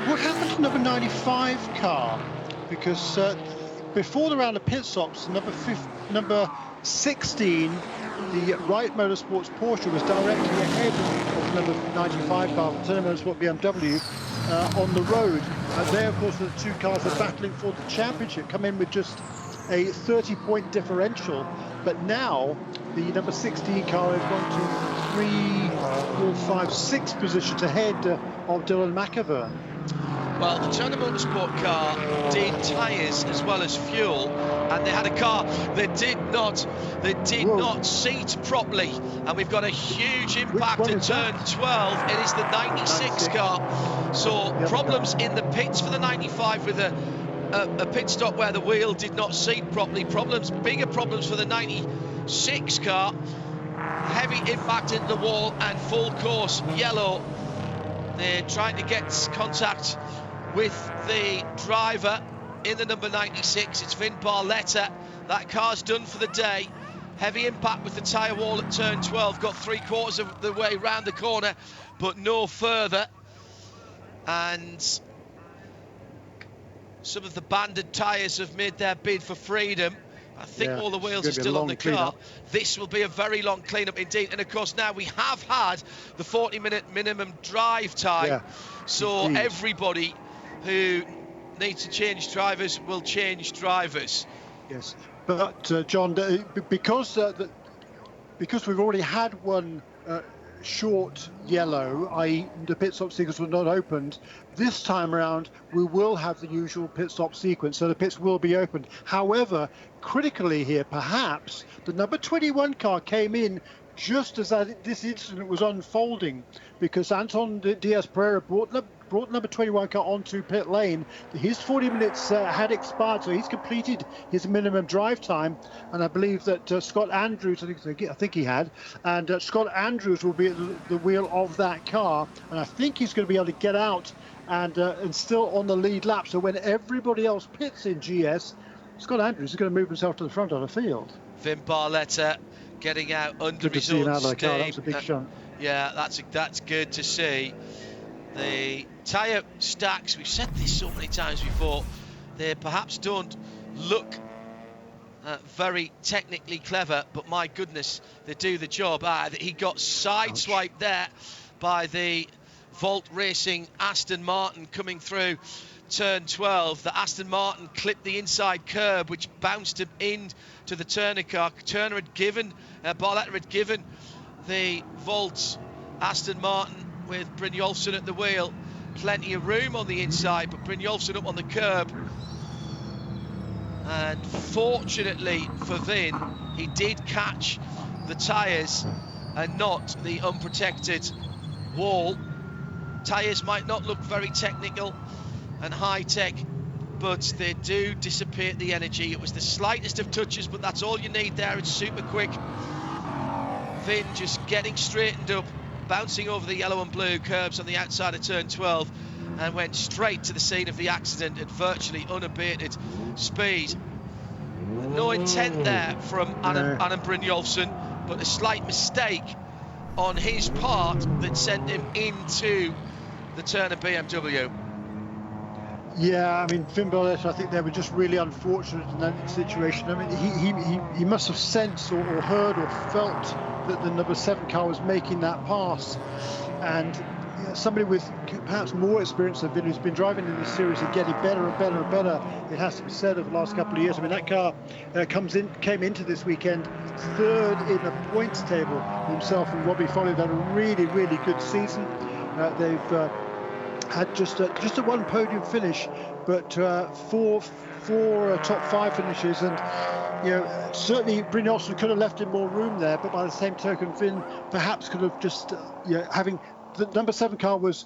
what happened to number 95 car? Because before the round of pit stops, number 16, the Wright Motorsports Porsche, was directly ahead of number 95 car, Turner Motorsport BMW, on the road. And they, of course, are the two cars that are battling for the championship, come in with just a 30-point differential. But now the number 16 car is 1, 2, 3, 4, 5, 6 positions ahead of Dylan McIver. Well, the Turner Motorsport car did tyres as well as fuel, and they had a car that did not seat properly, and we've got a huge impact at turn 12. It is the 96 car. So problems in the pits for the 95 with a pit stop where the wheel did not seat properly. Bigger problems for the 96 car. Heavy impact into the wall and full course yellow. They're trying to get contact with the driver in the number 96. It's Vin Barletta. That car's done for the day. Heavy impact with the tyre wall at turn 12. Got 3/4 of the way round the corner, but no further. And some of the banded tyres have made their bid for freedom. I think all the wheels are still on the car. This will be a very long clean-up indeed. And, of course, now we have had the 40-minute minimum drive time. Yeah, so everybody who needs to change drivers will change drivers. Yes, but, John, because we've already had one short yellow, i.e. the pit stop sequence was not opened, this time around we will have the usual pit stop sequence, so the pits will be opened. However, critically here, perhaps, the number 21 car came in just as this incident was unfolding, because Anton Diaz-Pereira brought number 21 car onto pit lane. His 40 minutes had expired, so he's completed his minimum drive time, and I believe that Scott Andrews, I think he had, and Scott Andrews will be at the wheel of that car, and I think he's going to be able to get out and still on the lead lap. So when everybody else pits in GS, Scott Andrews is going to move himself to the front of the field. Vin Barletta getting out under his own steam. That was a big shunt. Yeah, that's good to see. The tyre stacks, we've said this so many times before, they perhaps don't look very technically clever, but my goodness, they do the job. He got sideswiped there by the Volt Racing Aston Martin coming through turn 12. The Aston Martin clipped the inside curb, which bounced him into the Turner car. Turner had given, Barletta had given the Volt Aston Martin with Brynjolfsson at the wheel plenty of room on the inside, but Brynjolfsson up on the curb. And fortunately for Vin, he did catch the tyres and not the unprotected wall. Tyres might not look very technical and high-tech, but they do dissipate the energy. It was the slightest of touches, but that's all you need there. It's super quick. Vin just getting straightened up, bouncing over the yellow and blue curbs on the outside of turn 12, and went straight to the scene of the accident at virtually unabated speed. No intent there from Adam Brynjolfsson, but a slight mistake on his part that sent him into the Turner BMW. Yeah, I mean, Vin Barletta, I think they were just really unfortunate in that situation. I mean, he must have sensed or heard or felt that the number 7 car was making that pass. And somebody with perhaps more experience than Vin, who's been driving in this series and getting better and better and better, it has to be said, over the last couple of years. I mean, that car came into this weekend 3rd in the points table. Himself and Robbie Foley had a really, really good season. They've had just a 1 podium finish, but four top 5 finishes, and certainly Brynjolfsson could have left him more room there, but by the same token, Finn perhaps could have just having the number 7 car was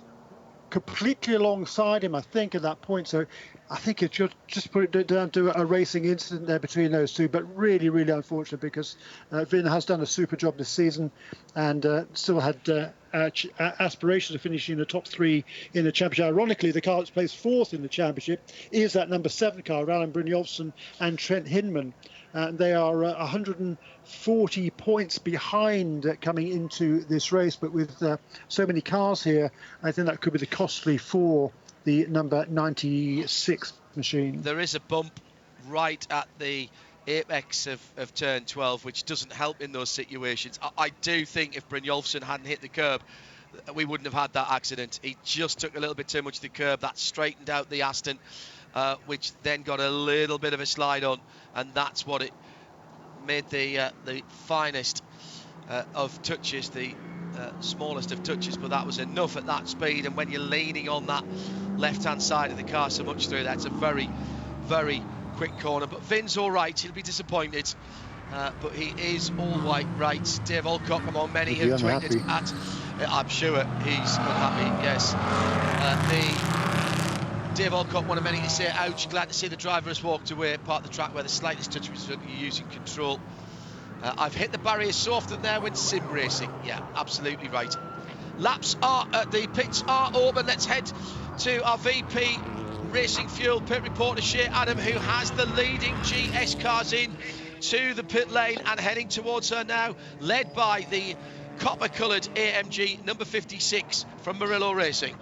completely alongside him, I think, at that point. So I think it should just put it down to a racing incident there between those two, but really, really unfortunate, because Vin has done a super job this season and still had aspirations of finishing in the top 3 in the championship. Ironically, the car that's placed 4th in the championship is that number 7 car, Alan Brynjolfsson and Trent Hinman. They are 140 points behind coming into this race, but with so many cars here, I think that could be the costly for the number 96 machine. There is a bump right at the apex of turn 12, which doesn't help in those situations. I do think if Brynjolfsson hadn't hit the curb, we wouldn't have had that accident. He just took a little bit too much to the curb. That straightened out the Aston, which then got a little bit of a slide on, and that's what it made the finest of touches, the smallest of touches, but that was enough at that speed. And when you're leaning on that left-hand side of the car so much through, that's a very, very quick corner. But Vin's all right. He'll be disappointed, but he is all right. Dave Alcock, among many, have tweeted at. I'm sure he's unhappy. Yes, Dave Alcock, one of many to say, ouch, glad to see the driver has walked away, part of the track where the slightest touch was using control. I've hit the barrier so often there when sim racing. Yeah, absolutely right. Laps are, the pits are open. Let's head to our VP Racing Fuel pit reporter, Shea Adam, who has the leading GS cars in to the pit lane and heading towards her now, led by the copper-coloured AMG number 56 from Murillo Racing.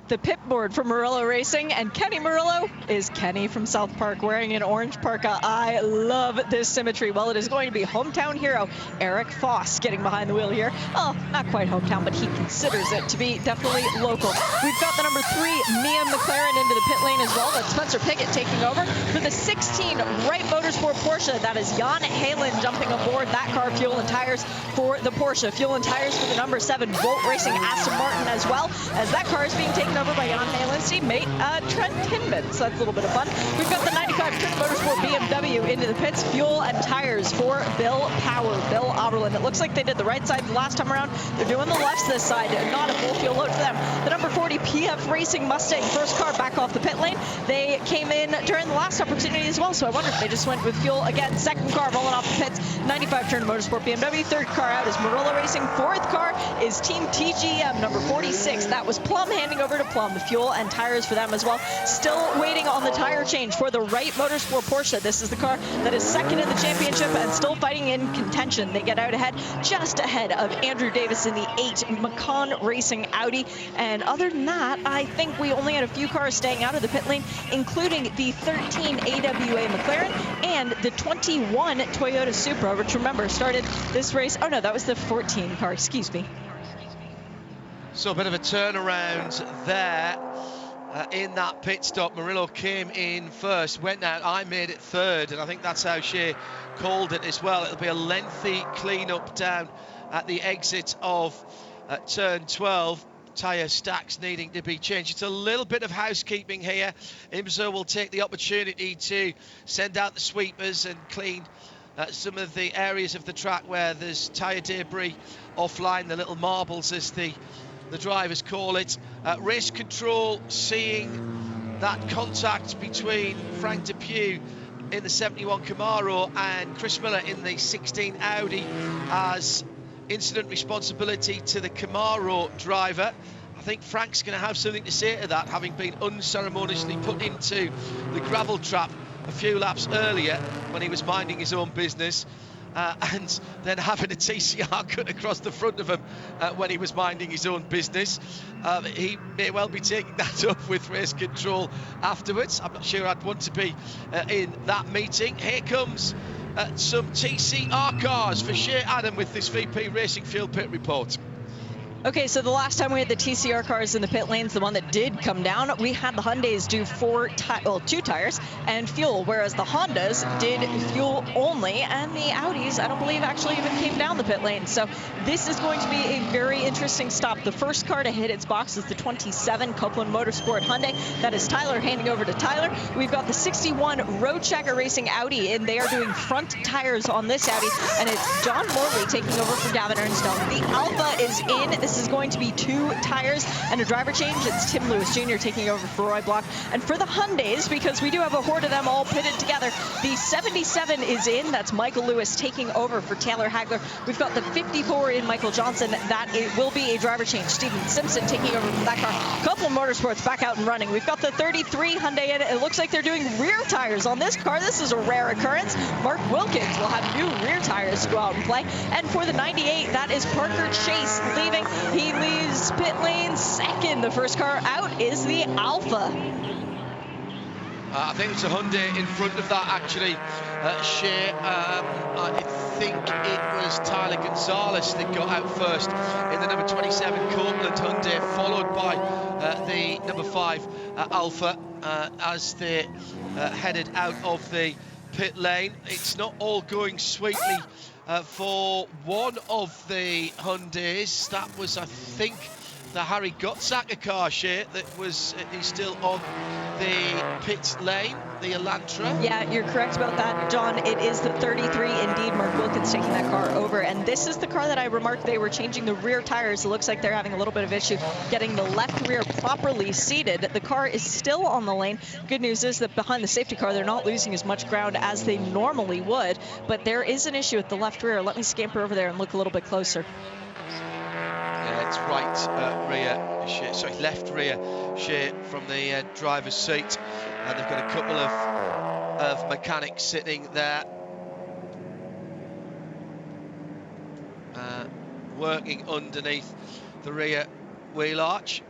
The pit board from Murillo Racing, and Kenny Murillo is Kenny from South Park, wearing an orange parka. I love this symmetry. Well, it is going to be hometown hero Eric Foss getting behind the wheel here. Oh, not quite hometown, but he considers it to be definitely local. We've got the number 3 Mia McLaren into the pit lane as well. That's Spencer Piggott taking over for the 16 Wright Motorsport Porsche. That is Jan Halen jumping aboard that car. Fuel and tires for the Porsche. Fuel and tires for the number 7 Volt Racing Aston Martin, as well as that car is being taken over by Jan Halen's teammate Trent Hinman. So that's a little bit of fun. We've got the 95 Trent Motorsport BMW into the pits. Fuel and tires for Bill Oberlin. It looks like they did the right side the last time around. They're doing the left this side. Not a full fuel load for them. The number 40 PF Racing Mustang, first car back off the pit lane. They came in during the last opportunity as well, so I wonder if they just went with fuel again. Second car rolling off the pits, 95 Trent Motorsport BMW. Third car out is Murillo Racing. Fourth car is Team TGM, number 46. That was Plum handing over to Plum. The fuel and tires for them as well. Still waiting on the tire change for the Wright Motorsport Porsche. This is the car that is second in the championship and still fighting in contention. They get out ahead, just ahead of Andrew Davis in the 8 Macon Racing Audi. And other than that, I think we only had a few cars staying out of the pit lane, including the 13 AWA McLaren and the 21 Toyota Supra, which, remember, started this race. Oh no, that was the 14 car, excuse me. So a bit of a turnaround there in that pit stop. Murillo came in first, went out, I made it third, and I think that's how Shea called it as well. It'll be a lengthy clean-up down at the exit of turn 12. Tyre stacks needing to be changed. It's a little bit of housekeeping here. IMSA will take the opportunity to send out the sweepers and clean some of the areas of the track where there's tyre debris offline, the little marbles as the drivers call it. Race control seeing that contact between Frank Depew in the 71 Camaro and Chris Miller in the 16 Audi as incident responsibility to the Camaro driver. I think Frank's going to have something to say to that, having been unceremoniously put into the gravel trap a few laps earlier when he was minding his own business. And then having a TCR cut across the front of him when he was minding his own business. He may well be taking that up with race control afterwards. I'm not sure I'd want to be in that meeting. Here comes at some TCR cars for Shea Adam with this VP Racing Fuel Pit Report. Okay, so the last time we had the TCR cars in the pit lanes, the one that did come down, we had the Hyundais do 2 tires and fuel, whereas the Hondas did fuel only, and the Audis, I don't believe, actually even came down the pit lane. So this is going to be a very interesting stop. The first car to hit its box is the 27 Copeland Motorsport Hyundai. That is Tyler handing over to Tyler. We've got the 61 Road Checker Racing Audi, and they are doing front tires on this Audi, and it's John Morley taking over for Gavin Ernstone. The Alpha is in. This is going to be 2 tires and a driver change. It's Tim Lewis Jr. taking over for Roy Block. And for the Hyundais, because we do have a horde of them all pitted together, the 77 is in. That's Michael Lewis taking over for Taylor Hagler. We've got the 54 in Michael Johnson. That it will be a driver change. Steven Simpson taking over for that car. Copeland Motorsports back out and running. We've got the 33 Hyundai in. It looks like they're doing rear tires on this car. This is a rare occurrence. Mark Wilkins will have new rear tires to go out and play. And for the 98, that is Parker Chase leaving. He leaves pit lane second. The first car out is the Alpha. I think it's a Hyundai in front of that, actually, Shea. I think it was Tyler Gonzalez that got out first in the number 27 Copeland Hyundai, followed by the number 5 Alpha as they headed out of the pit lane. It's not all going sweetly for one of the Hyundais. That was, I think, the Harry Gottsacker car, Shea, that was he's still on the pit lane, the Elantra. Yeah, you're correct about that, John. It is the 33, indeed. Mark Wilkins taking that car over. And this is the car that I remarked they were changing the rear tires. It looks like they're having a little bit of issue getting the left rear properly seated. The car is still on the lane. Good news is that behind the safety car, they're not losing as much ground as they normally would. But there is an issue with the left rear. Let me scamper over there and look a little bit closer. Yeah, it's right rear, Shea, sorry, left rear, Shea, from the driver's seat. And they've got a couple of mechanics sitting there working underneath the rear wheel arch.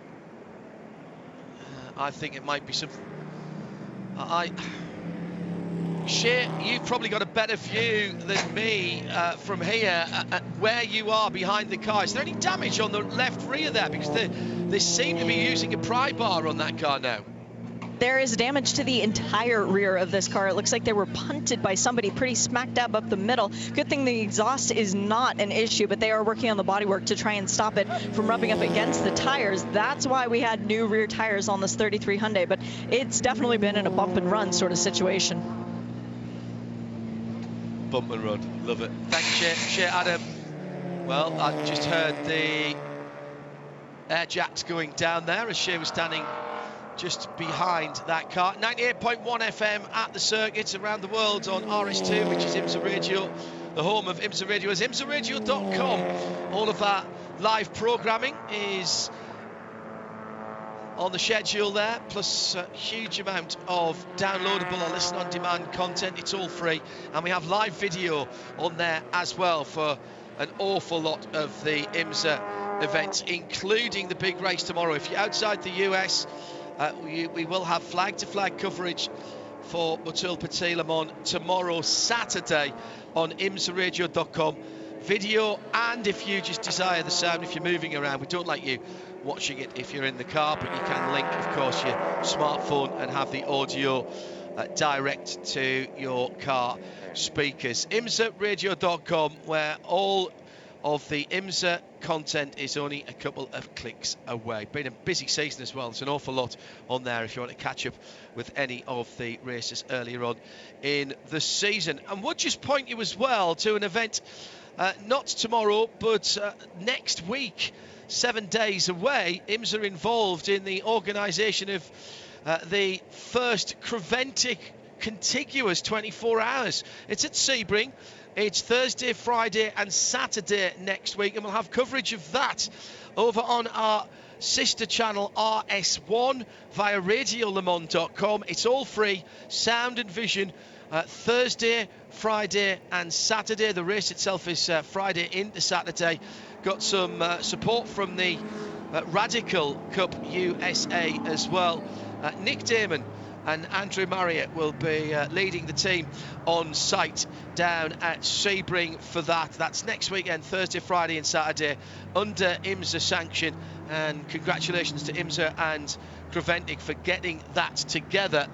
I think it might be some... Shea, you've probably got a better view than me from here at where you are behind the car. Is there any damage on the left rear there? Because they seem to be using a pry bar on that car now. There is damage to the entire rear of this car. It looks like they were punted by somebody pretty smack dab up the middle. Good thing the exhaust is not an issue, but they are working on the bodywork to try and stop it from rubbing up against the tires. That's why we had new rear tires on this 33 Hyundai, but it's definitely been in a bump and run sort of situation. Bump and run, love it. Thank you, Shea Adam. Well, I just heard the air jacks going down there as Shea was standing just behind that car. 98.1 FM at the circuits around the world on RS2, which is IMSA Radio. The home of IMSA Radio is imsaradio.com. All of that live programming is on the schedule there, plus a huge amount of downloadable or listen on demand content. It's all free, and we have live video on there as well for an awful lot of the IMSA events, including the big race tomorrow. If you're outside the US, we will have flag-to-flag coverage for Motul Petit Le Mans tomorrow, Saturday, on imsaradio.com. Video, and if you just desire the sound, if you're moving around, we don't like you watching it if you're in the car, but you can link, of course, your smartphone and have the audio direct to your car speakers. imsaradio.com, where all of the IMSA content is only a couple of clicks away. Been a busy season as well. There's an awful lot on there if you want to catch up with any of the races earlier on in the season. And would just point you as well to an event not tomorrow, but next week, 7 days away. IMSA involved in the organisation of the first Creventic contiguous 24 hours. It's at Sebring. It's Thursday, Friday and Saturday next week, and we'll have coverage of that over on our sister channel RS1 via radiolemans.com. It's all free, sound and vision, Thursday, Friday and Saturday. The race itself is Friday into Saturday. Got some support from the Radical Cup USA as well. Nick Damon and Andrew Marriott will be leading the team on site down at Sebring for that. That's next weekend, Thursday, Friday and Saturday, under IMSA sanction. And congratulations to IMSA and Creventic for getting that together.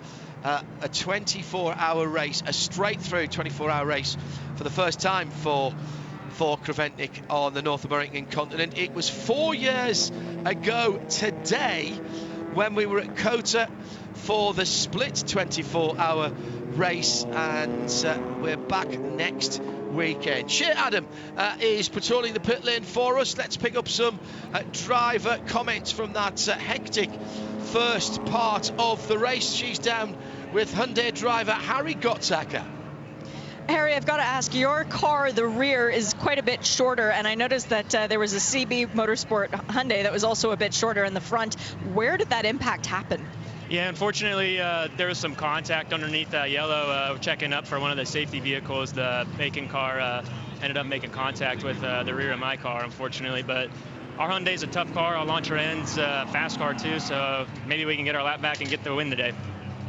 A 24-hour race, a straight-through 24-hour race for the first time for Creventic on the North American continent. It was 4 years ago today when we were at COTA for the split 24-hour race, and we're back next weekend. Shea Adam is patrolling the pit lane for us. Let's pick up some driver comments from that hectic first part of the race. She's down with Hyundai driver Harry Gottsacker. Harry, I've got to ask, your car, the rear, is quite a bit shorter, and I noticed that there was a CB Motorsport Hyundai that was also a bit shorter in the front. Where did that impact happen? Yeah, unfortunately, there was some contact underneath that yellow. Checking up for one of the safety vehicles, the Bacon car ended up making contact with the rear of my car, unfortunately. But our Hyundai's a tough car. Our launcher ends, fast car too, so maybe we can get our lap back and get the win today.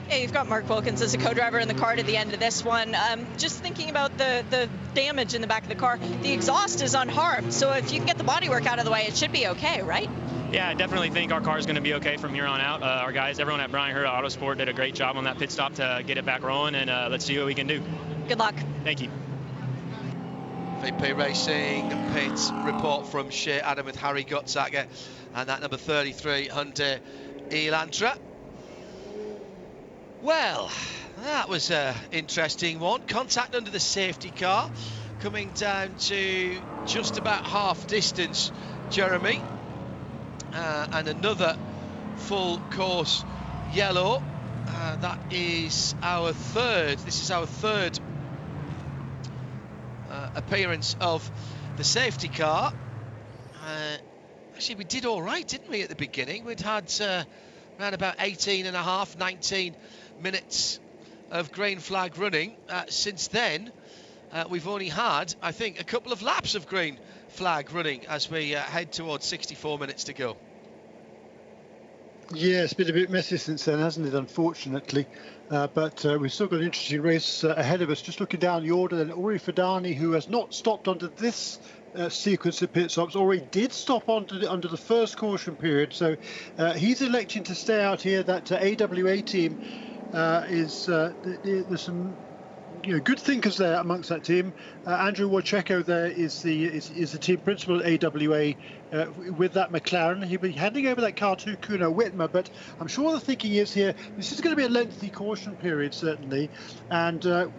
Yeah, you've got Mark Wilkins as a co-driver in the car to the end of this one. Just thinking about the damage in the back of the car, the exhaust is unharmed, so if you can get the bodywork out of the way, it should be okay, right? Yeah, I definitely think our car is going to be okay from here on out. Our guys, everyone at Brian Hurta Autosport did a great job on that pit stop to get it back rolling, and let's see what we can do. Good luck. Thank you. VP Racing pit report from Shea Adam with Harry Gottsacker and that number 33 Hyundai Elantra. Well, that was an interesting one. Contact under the safety car, coming down to just about half distance, Jeremy. And another full course yellow. That is our third. This is our third appearance of the safety car. Actually, we did all right, didn't we, at the beginning? We'd had around about 18 and a half, 19 minutes of green flag running. Since then, we've only had, I think, a couple of laps of green flag running as we head towards 64 minutes to go. Yeah, it's been a bit messy since then, hasn't it, unfortunately? But we've still got an interesting race ahead of us. Just looking down the order, then Uri Fadani, who has not stopped under this sequence of pit stops, already did stop under the first caution period. So he's electing to stay out here. That AWA team there's some good thinkers there amongst that team. Andrew Wojcicki there is the team principal at AWA with that McLaren. He'll be handing over that car to Kuno Whitmer, but I'm sure the thinking is here, this is going to be a lengthy caution period, certainly, and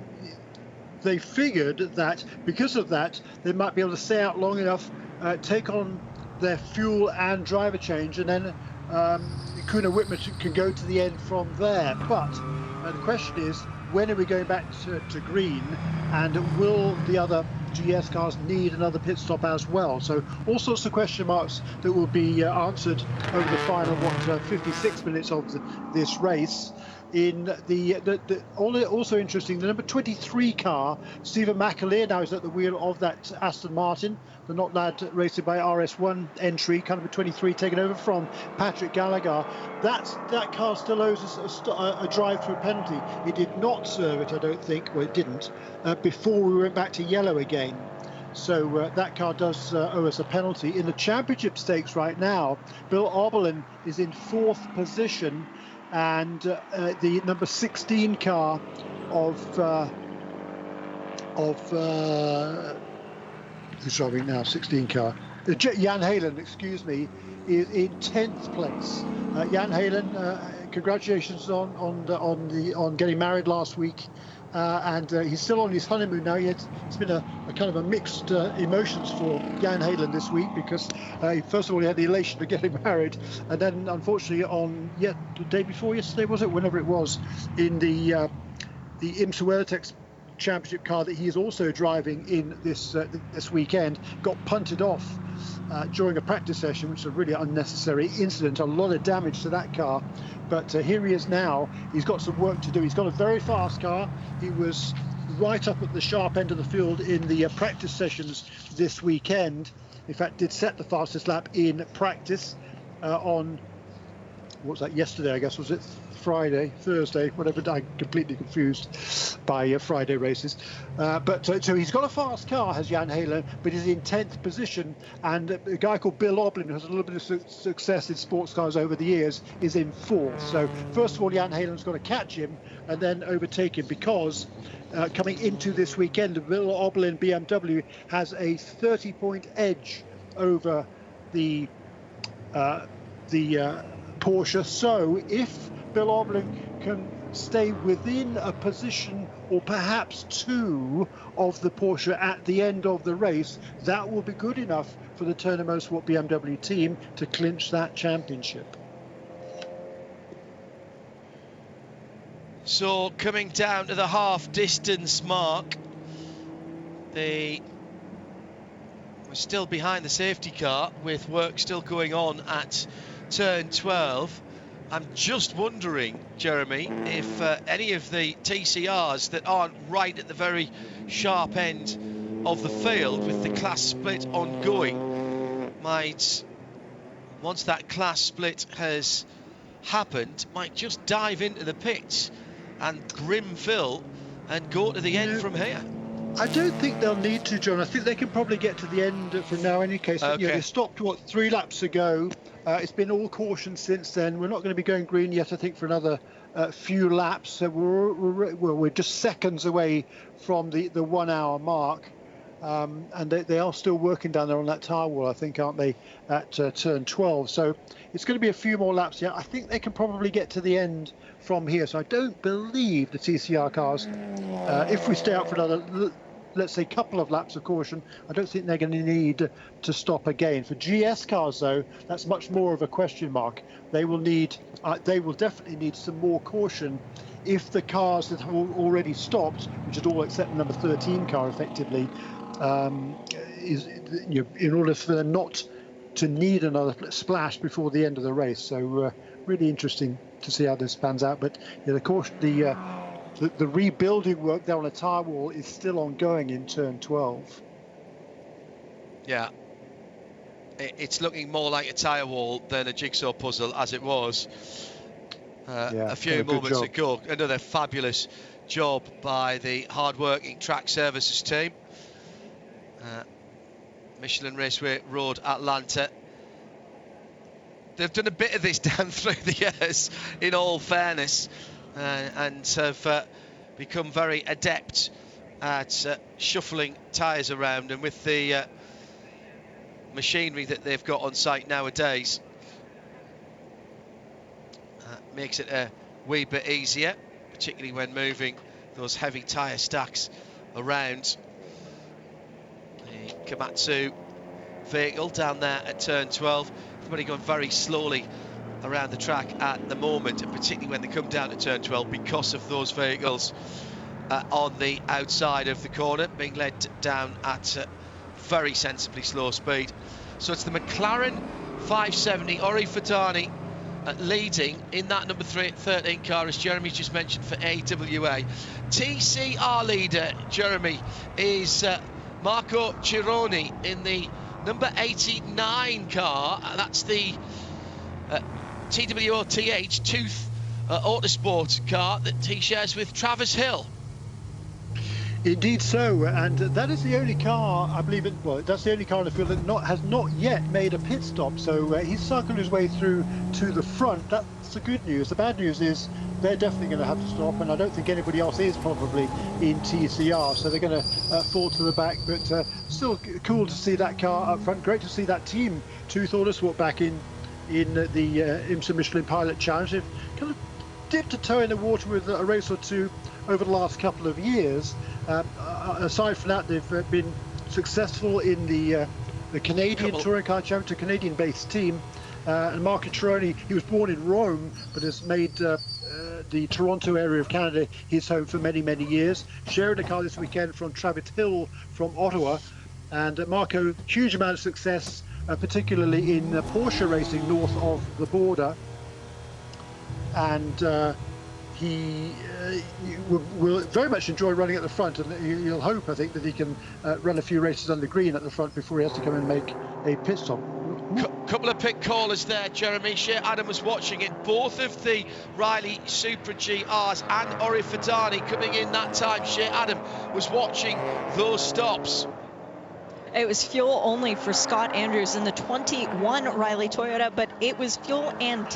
they figured that because of that, they might be able to stay out long enough, take on their fuel and driver change, and then Kuno Whitmer can go to the end from there. But the question is, when are we going back to green, and will the other GS cars need another pit stop as well? So all sorts of question marks that will be answered over the final 56 minutes of this race. In also interesting, the number 23 car, Stephen McAleer, now is at the wheel of that Aston Martin, the Not Lad raced by RS1 entry, car number 23, taken over from Patrick Gallagher. That car still owes us a drive-through penalty. It did not serve it, I don't think, well, it didn't, before we went back to yellow again. So that car does owe us a penalty. In the championship stakes right now, Bill Oberlin is in 4th position, and the number 16 car of who's driving now? 16 car. Jan Halen, excuse me, is in 10th place. Jan Halen, congratulations on getting married last week. And he's still on his honeymoon now. It's been a kind of a mixed emotions for Jan Halen this week, because first of all he had the elation of getting married, and then unfortunately on the day before yesterday, was it, whenever it was, in the IMSA WeatherTech Championship car that he is also driving in this weekend, got punted off during a practice session, which is a really unnecessary incident. A lot of damage to that car, but here he is now. He's got some work to do. He's got a very fast car. He was right up at the sharp end of the field in the practice sessions this weekend. In fact, did set the fastest lap in practice on what's that, yesterday, I guess, was it Friday, Thursday, whatever, I'm completely confused by Friday races. So he's got a fast car, has Jan Heylen, but he's in 10th position, and a guy called Bill Oblin, who has a little bit of success in sports cars over the years, is in 4th. So first of all, Jan Heylen's got to catch him and then overtake him, because coming into this weekend, Bill Oblin BMW has a 30-point edge over the Porsche. So if Bill Oblin can stay within a position or perhaps 2 of the Porsche at the end of the race, that will be good enough for the Turner Motorsport BMW team to clinch that championship. So coming down to the half distance mark, we're still behind the safety car with work still going on at turn 12. I'm just wondering, Jeremy, if any of the TCRs that aren't right at the very sharp end of the field with the class split ongoing might, once that class split has happened, might just dive into the pits and grim Phil and go to the end from here. I don't think they'll need to, John. I think they can probably get to the end from now in any case. Okay. They stopped, 3 laps ago. It's been all caution since then. We're not going to be going green yet, I think, for another few laps. So we're just seconds away from the 1 hour mark. And they are still working down there on that tire wall, I think, aren't they, at turn 12. So it's going to be a few more laps yet. I think they can probably get to the end from here. So I don't believe the TCR cars, if we stay out for another, let's say, couple of laps of caution, I don't think they're going to need to stop again. For GS cars, though, that's much more of a question mark. They will definitely need some more caution if the cars that have already stopped, which is all except the number 13 car, effectively, in order for them not to need another splash before the end of the race. So really interesting to see how this pans out. But of course, the rebuilding work there on the tyre wall is still ongoing in turn 12. Yeah, it's looking more like a tyre wall than a jigsaw puzzle, as it was a few moments ago. Another fabulous job by the hard-working track services team. Michelin Raceway Road Atlanta. They've done a bit of this down through the years, in all fairness, and have become very adept at shuffling tyres around, and with the machinery that they've got on site nowadays, makes it a wee bit easier, particularly when moving those heavy tyre stacks around. The Komatsu vehicle down there at turn 12, everybody going very slowly around the track at the moment, and particularly when they come down to turn 12 because of those vehicles on the outside of the corner being led down at very sensibly slow speed. So it's the McLaren 570 Ori Fadani leading in that number 13 car, as Jeremy's just mentioned, for AWA. TCR leader, Jeremy, is Marco Cironi in the number 89 car. That's the TWO-TH Tooth Autosport car that he shares with Travis Hill. Indeed so, and that is the only car, I believe, that's the only car in the field that has not yet made a pit stop. So he's circled his way through to the front. That's the good news. The bad news is they're definitely going to have to stop, and I don't think anybody else is probably in TCR, so they're going to fall to the back. But still cool to see that car up front. Great to see that team, Tooth Autosport, back in the IMSA Michelin Pilot Challenge. They've kind of dipped a toe in the water with a race or two over the last couple of years. Aside from that, they've been successful in the Canadian Touring Car Championship, a Canadian-based team. And Marco Cironi, he was born in Rome, but has made the Toronto area of Canada his home for many, many years. Sharing a car this weekend from Travis Hill from Ottawa. And Marco, huge amount of success, particularly in Porsche racing north of the border. And he will very much enjoy running at the front, and you'll hope, I think, that he can run a few races under green at the front before he has to come and make a pit stop. Couple of pit callers there, Jeremy. Shea Adam was watching it. Both of the Riley Super GRs and Ori Fadani coming in that time. Shea Adam was watching those stops. It was fuel only for Scott Andrews in the 21 Riley Toyota, but it was fuel and,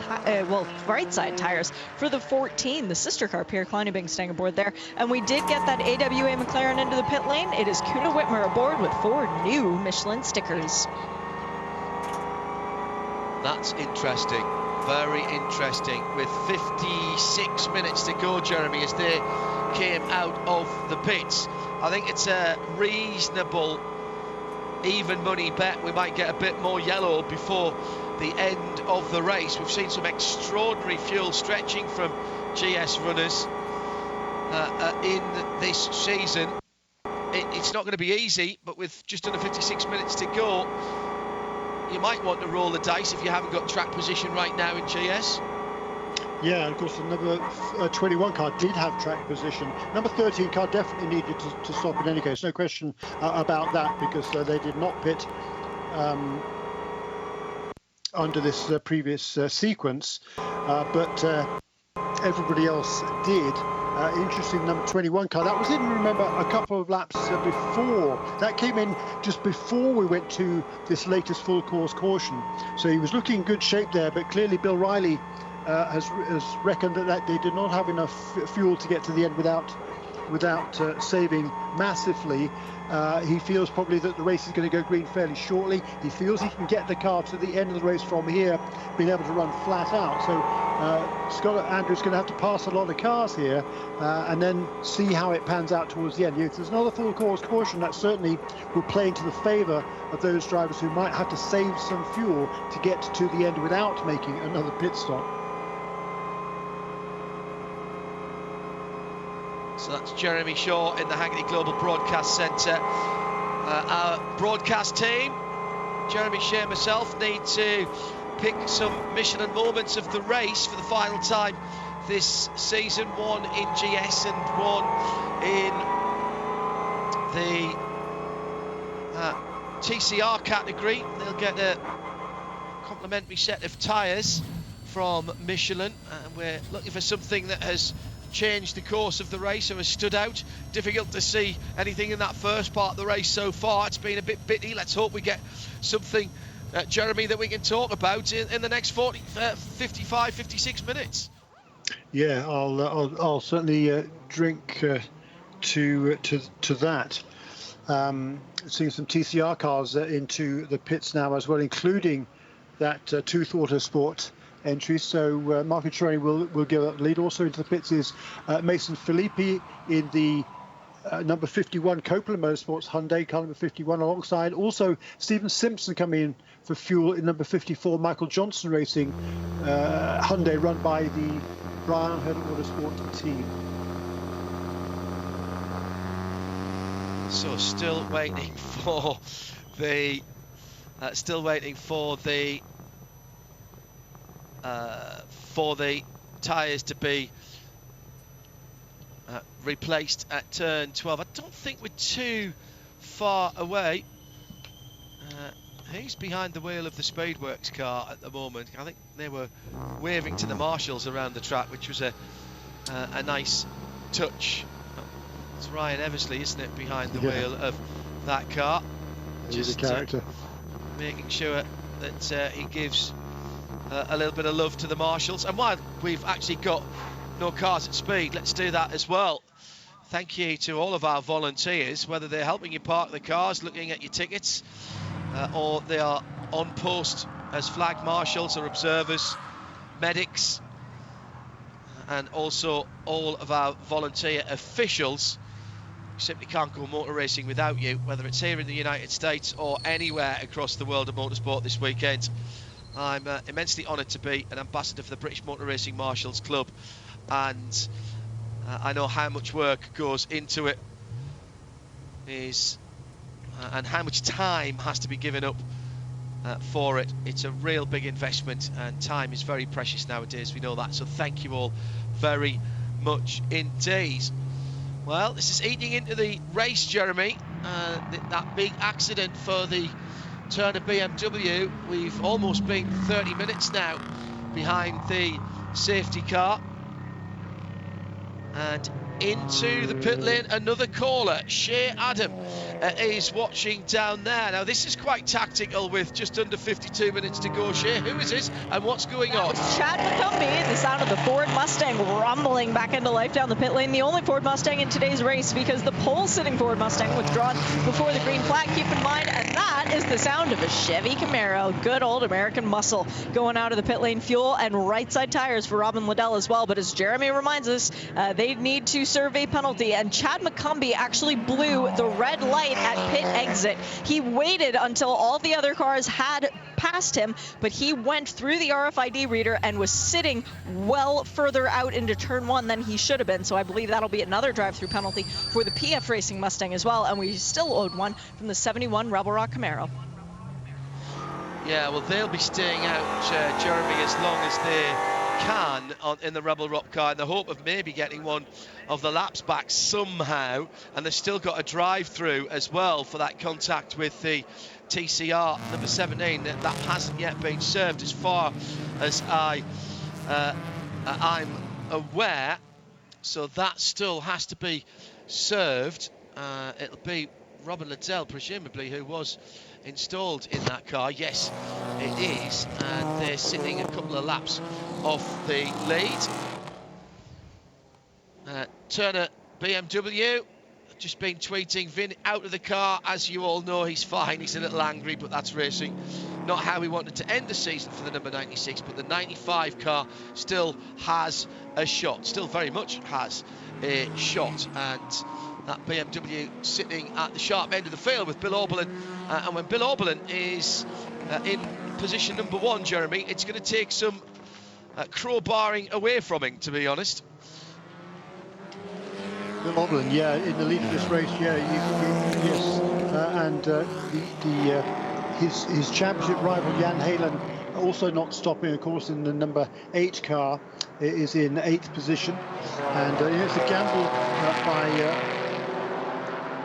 right side tires for the 14, the sister car. Pierre Kleinebing staying aboard there. And we did get that AWA McLaren into the pit lane. It is Kuda Whitmer aboard with 4 new Michelin stickers. That's interesting. Very interesting. With 56 minutes to go, Jeremy, as they came out of the pits. I think it's a reasonable even money bet. We might get a bit more yellow before the end of the race. We've seen some extraordinary fuel stretching from GS runners in this season. It's not going to be easy, but with just under 56 minutes to go, you might want to roll the dice if you haven't got track position right now in GS. Yeah, and of course the number 21 car did have track position. Number 13 car definitely needed to stop in any case, no question about that, because they did not pit under this previous sequence, but everybody else did. Interesting, number 21 car. That was in, remember, a couple of laps before. That came in just before we went to this latest full course caution. So he was looking in good shape there, but clearly Bill Riley has reckoned that they did not have enough fuel to get to the end without saving massively. He feels probably that the race is going to go green fairly shortly. He feels he can get the car to the end of the race from here, being able to run flat out. So Scott Andrews is going to have to pass a lot of cars here and then see how it pans out towards the end. If there's another full course caution, that certainly will play into the favour of those drivers who might have to save some fuel to get to the end without making another pit stop. So that's Jeremy Shaw in the Hagerty Global Broadcast Centre. Our broadcast team, Jeremy Shea, myself, need to pick some Michelin moments of the race for the final time this season. One in GS and one in the TCR category. They'll get a complimentary set of tyres from Michelin. We're looking for something that has changed the course of the race or has stood out. Difficult to see anything in that first part of the race so far. It's been a bit bitty. Let's hope we get something, Jeremy, that we can talk about in the next 55, 56 minutes. Yeah, I'll certainly drink to that. Seeing some TCR cars into the pits now as well, including that Tooth Autosport entry. So Marco Tironi will give up the lead. Also into the pits is Mason Filippi in the number 51 Copeland Motorsports Hyundai car number 51, alongside also Stephen Simpson coming in for fuel in number 54 Michael Johnson Racing Hyundai, run by the Brian Head Autosport team. So still waiting for the tyres to be replaced at turn 12. I don't think we're too far away. He's behind the wheel of the Speedworks car at the moment. I think they were waving to the marshals around the track, which was a nice touch. It's Ryan Eversley, isn't it, behind the wheel of that car? He's a character. Making sure that he gives a little bit of love to the marshals. And while we've actually got no cars at speed, let's do that as well. Thank you to all of our volunteers, whether they're helping you park the cars, looking at your tickets, or they are on post as flag marshals or observers, medics, and also all of our volunteer officials. We simply can't go motor racing without you, whether it's here in the United States or anywhere across the world of motorsport this weekend. I'm immensely honoured to be an ambassador for the British Motor Racing Marshals Club, and I know how much work goes into it, and how much time has to be given up for it. It's a real big investment, and time is very precious nowadays, we know that, so thank you all very much indeed. Well, this is eating into the race, Jeremy. That big accident for the Turner BMW. We've almost been 30 minutes now behind the safety car. And into the pit lane, another caller. Shea Adam is watching down there. Now, this is quite tactical with just under 52 minutes to go. Shea, who is this and what's going on? It's Chad McCumbee, the sound of the Ford Mustang rumbling back into life down the pit lane. The only Ford Mustang in today's race, because the pole-sitting Ford Mustang withdrawn before the green flag. Keep in mind, and that is the sound of a Chevy Camaro. Good old American muscle going out of the pit lane. Fuel and right-side tires for Robin Liddell as well. But as Jeremy reminds us, they need to serve a penalty, and Chad McCumbee actually blew the red light at pit exit. He waited until all the other cars had passed him, but he went through the RFID reader and was sitting well further out into turn 1 than he should have been. So I believe that'll be another drive-through penalty for the PF Racing Mustang as well, and we still owed one from the 71 Rebel Rock Camaro. Yeah, well, they'll be staying out, Jeremy, as long as they can in the Rebel Rock car, in the hope of maybe getting one of the laps back somehow. And they've still got a drive-through as well for that contact with the TCR number 17 that hasn't yet been served, as far as I'm aware. So that still has to be served. It'll be Robin Liddell, presumably, who was installed in that car. Yes, it is, and they're sitting a couple of laps off the lead. Turner BMW just been tweeting Vin out of the car. As you all know, he's fine. He's a little angry, but that's racing. Not how we wanted to end the season for the number 96, but the 95 car still has a shot, still very much has a shot. And that BMW sitting at the sharp end of the field with Bill Oberlin. And when Bill Oberlin is in position number 1, Jeremy, it's going to take some crowbarring away from him, to be honest. Bill Oberlin, yeah, in the lead of this race, yeah, yes. And his championship rival, Jan Halen, also not stopping, of course, in the number 8 car, is in 8th position. And it's a gamble by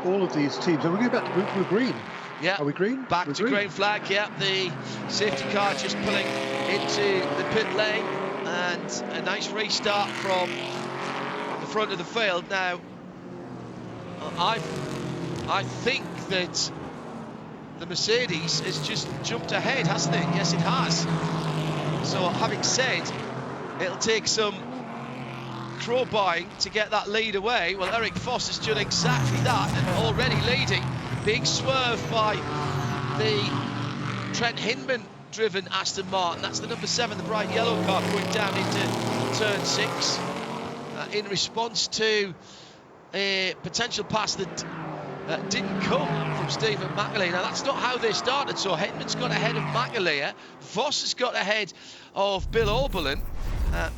all of these teams. And we're going back to we're green. Yeah. Are we green? Back to green flag. Yeah. The safety car just pulling into the pit lane, and a nice restart from the front of the field. Now, I think that the Mercedes has just jumped ahead, hasn't it? Yes, it has. So, having said, it'll take some crowbarring to get that lead away. Well, Eric Foss has done exactly that and already leading. Big swerve by the Trent Hinman driven Aston Martin. That's the number 7, the bright yellow car, going down into turn 6 in response to a potential pass that didn't come from Stephen McAleer. Now, that's not how they started. So Hinman's got ahead of McAleer. Voss has got ahead of Bill Oberlin.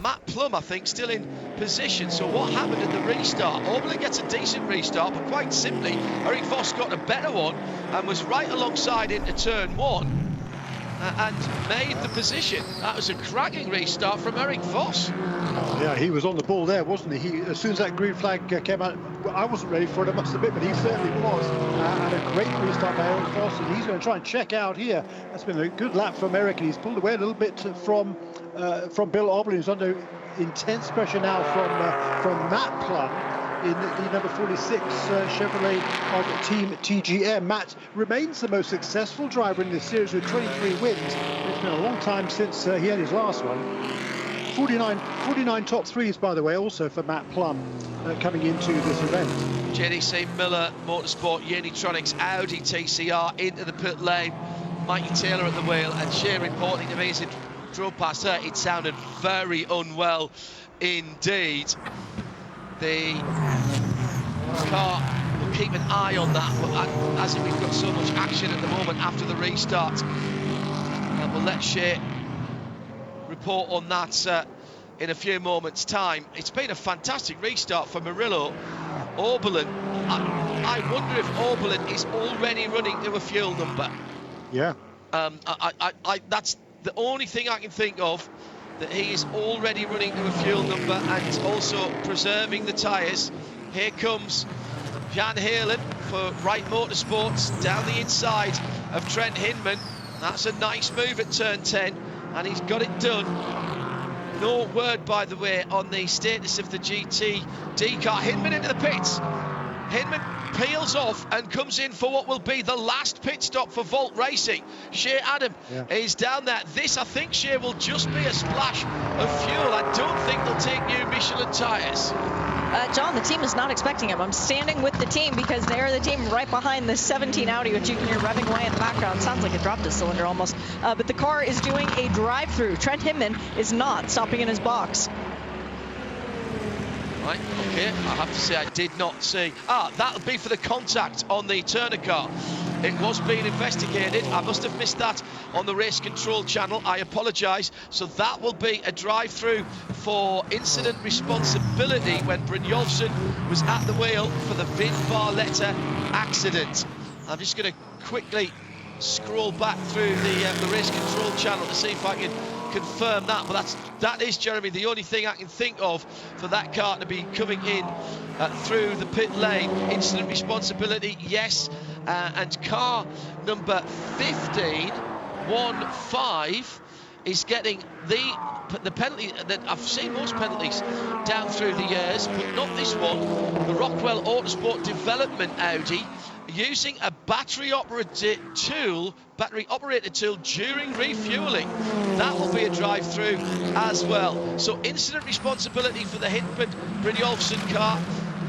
Matt Plum, I think, still in position. So what happened at the restart? Oberlin gets a decent restart, but quite simply, Eric Voss got a better one and was right alongside into turn 1 and made the position. That was a cracking restart from Eric Voss. Yeah, he was on the ball there, wasn't he? As soon as that green flag came out, I wasn't ready for it, I must admit, but he certainly was. And a great restart by Eric Voss, and he's going to try and check out here. That's been a good lap from Eric, and he's pulled away a little bit from Bill Oberlin, who's under intense pressure now from Matt Plum in the number 46 Chevrolet of Team TGM. Matt remains the most successful driver in this series with 23 wins. It's been a long time since he had his last one. 49 top threes, by the way, also for Matt Plum coming into this event. JDC Miller Motorsport Unitronics Audi TCR into the pit lane. Mikey Taylor at the wheel, and Shea reporting to me as it drove past her, it sounded very unwell indeed. The car will keep an eye on that, but as we've got so much action at the moment after the restart, we'll let Shea report on that in a few moments' time. It's been a fantastic restart for Murillo. Oberlin, I wonder if Oberlin is already running to a fuel number. Yeah. That's the only thing I can think of, that he is already running to a fuel number and also preserving the tyres. Here comes Jan Heerlen for Wright Motorsports down the inside of Trent Hinman. That's a nice move at turn 10, and he's got it done. No word, by the way, on the status of the GTD car. Hinman into the pits. Hinman peels off and comes in for what will be the last pit stop for Volt Racing. Shea Adam is down there. This, I think, Shea, will just be a splash of fuel. I don't think they'll take new Michelin tyres. John, the team is not expecting him. I'm standing with the team because they're the team right behind the 17 Audi, which you can hear revving away in the background. Sounds like it dropped a cylinder almost. But the car is doing a drive-through. Trent Hinman is not stopping in his box. Right, okay, I have to say I did not see. That'll be for the contact on the Turner car. It was being investigated. I must have missed that on the race control channel. I apologise. So that will be a drive-through for incident responsibility when Brynjolfsson was at the wheel for the Vin Barletta accident. I'm just going to quickly scroll back through the race control channel to see if I can confirm that, but that is, Jeremy, the only thing I can think of for that car to be coming in through the pit lane. Incident responsibility, yes, and car number 15 is getting the penalty that I've seen most penalties down through the years, but not this one. The Rockwell Autosport Development Audi using a battery-operated tool during refueling. That will be a drive-through as well. So incident responsibility for the Hinman Brynjolfsson car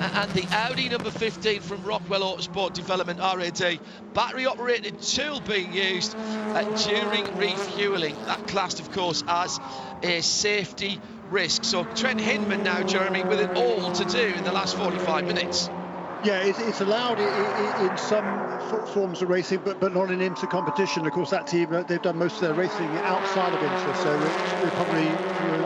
and the Audi number 15 from Rockwell Autosport Development RAD. Battery-operated tool being used during refueling. That classed, of course, as a safety risk. So Trent Hinman now, Jeremy, with it all to do in the last 45 minutes. Yeah, it's allowed in some forms of racing, but not in IMSA competition. Of course, that team, they've done most of their racing outside of IMSA, so they probably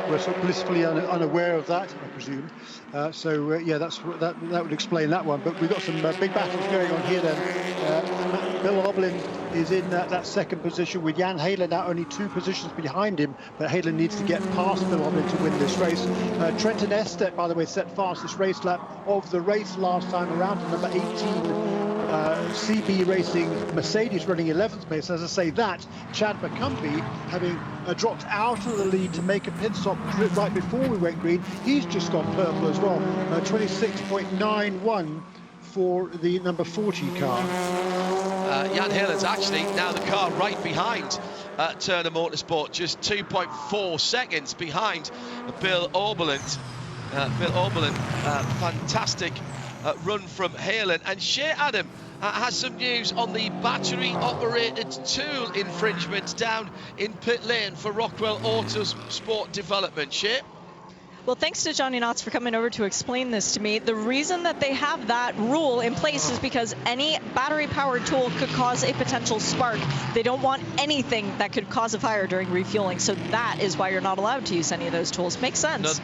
were sort of blissfully unaware of that, I presume. Yeah, that would explain that one. But we've got some big battles going on here then. Bill Oberlin is in that second position with Jan Heerlen now only 2 positions behind him, but Heerlen needs to get past Bill Oberlin to win this race. Trenton Estep, by the way, set fastest race lap of the race last time around, to number 18 CB Racing Mercedes running 11th place. As I say that, Chad McCumbee, having dropped out of the lead to make a pit stop right before we went green, he's just gone purple as well. 26.91 for the number 40 car. Jan Heerlen's actually now the car right behind Turner Motorsport, just 2.4 seconds behind Bill Oberlin. Fantastic run from Heerlen. And Shea Adam has some news on the battery-operated tool infringement down in pit lane for Rockwell Autosport Development. Shea? Well, thanks to Johnny Knotts for coming over to explain this to me. The reason that they have that rule in place is because any battery-powered tool could cause a potential spark. They don't want anything that could cause a fire during refueling, so that is why you're not allowed to use any of those tools. Makes sense.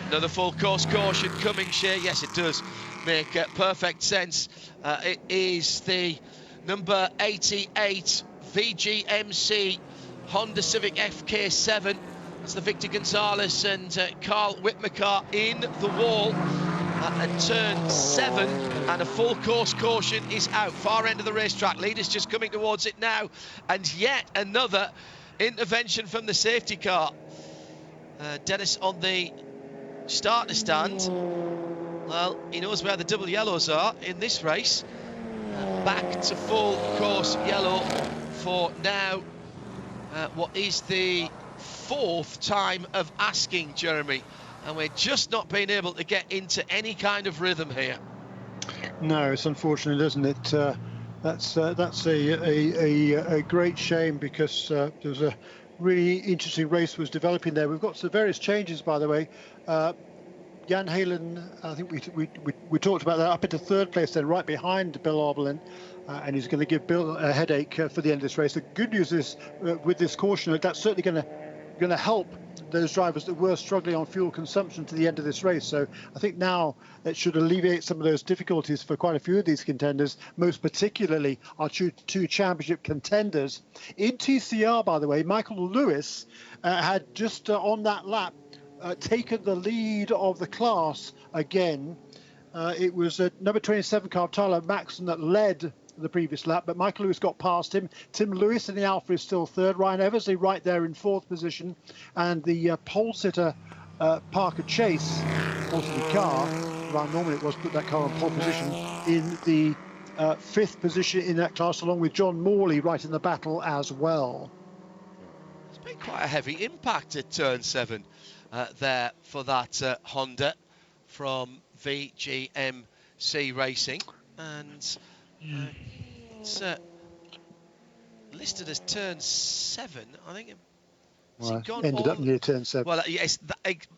Another full course caution coming, Shea. Yes, it does make perfect sense. It is the number 88 VGMC Honda Civic FK7. That's the Victor Gonzalez and Carl Whitmer car in the wall at turn 7, and a full course caution is out. Far end of the racetrack. Leader's just coming towards it now, and yet another intervention from the safety car. Dennis on the starter stand. Well, he knows where the double yellows are in this race. Back to full course yellow for now. What is the 4th time of asking, Jeremy, and we're just not being able to get into any kind of rhythm here. No, it's unfortunate, isn't it? That's a great shame, because there was a really interesting race was developing there. We've got some various changes, by the way. Jan Heerlen, I think we talked about that, up into 3rd place then, right behind Bill Oberlin. And he's going to give Bill a headache for the end of this race. The good news is, with this caution, that's certainly going to help those drivers that were struggling on fuel consumption to the end of this race. So I think now it should alleviate some of those difficulties for quite a few of these contenders, most particularly our two championship contenders. In TCR, by the way, Michael Lewis had just on that lap taken the lead of the class again. It was number 27 car, Tyler Maxson, that led the previous lap, but Michael Lewis got past him. Tim Lewis in the Alpha is still third. Ryan Eversley right there in fourth position. And the pole sitter, Parker Chase, also the car, Ryan Norman it was, put that car on pole position in the fifth position in that class, along with John Morley right in the battle as well. It's been quite a heavy impact at turn 7 there for that Honda from VGMC Racing. And it's listed as turn 7. I think it ended up near turn 7. Well, yes,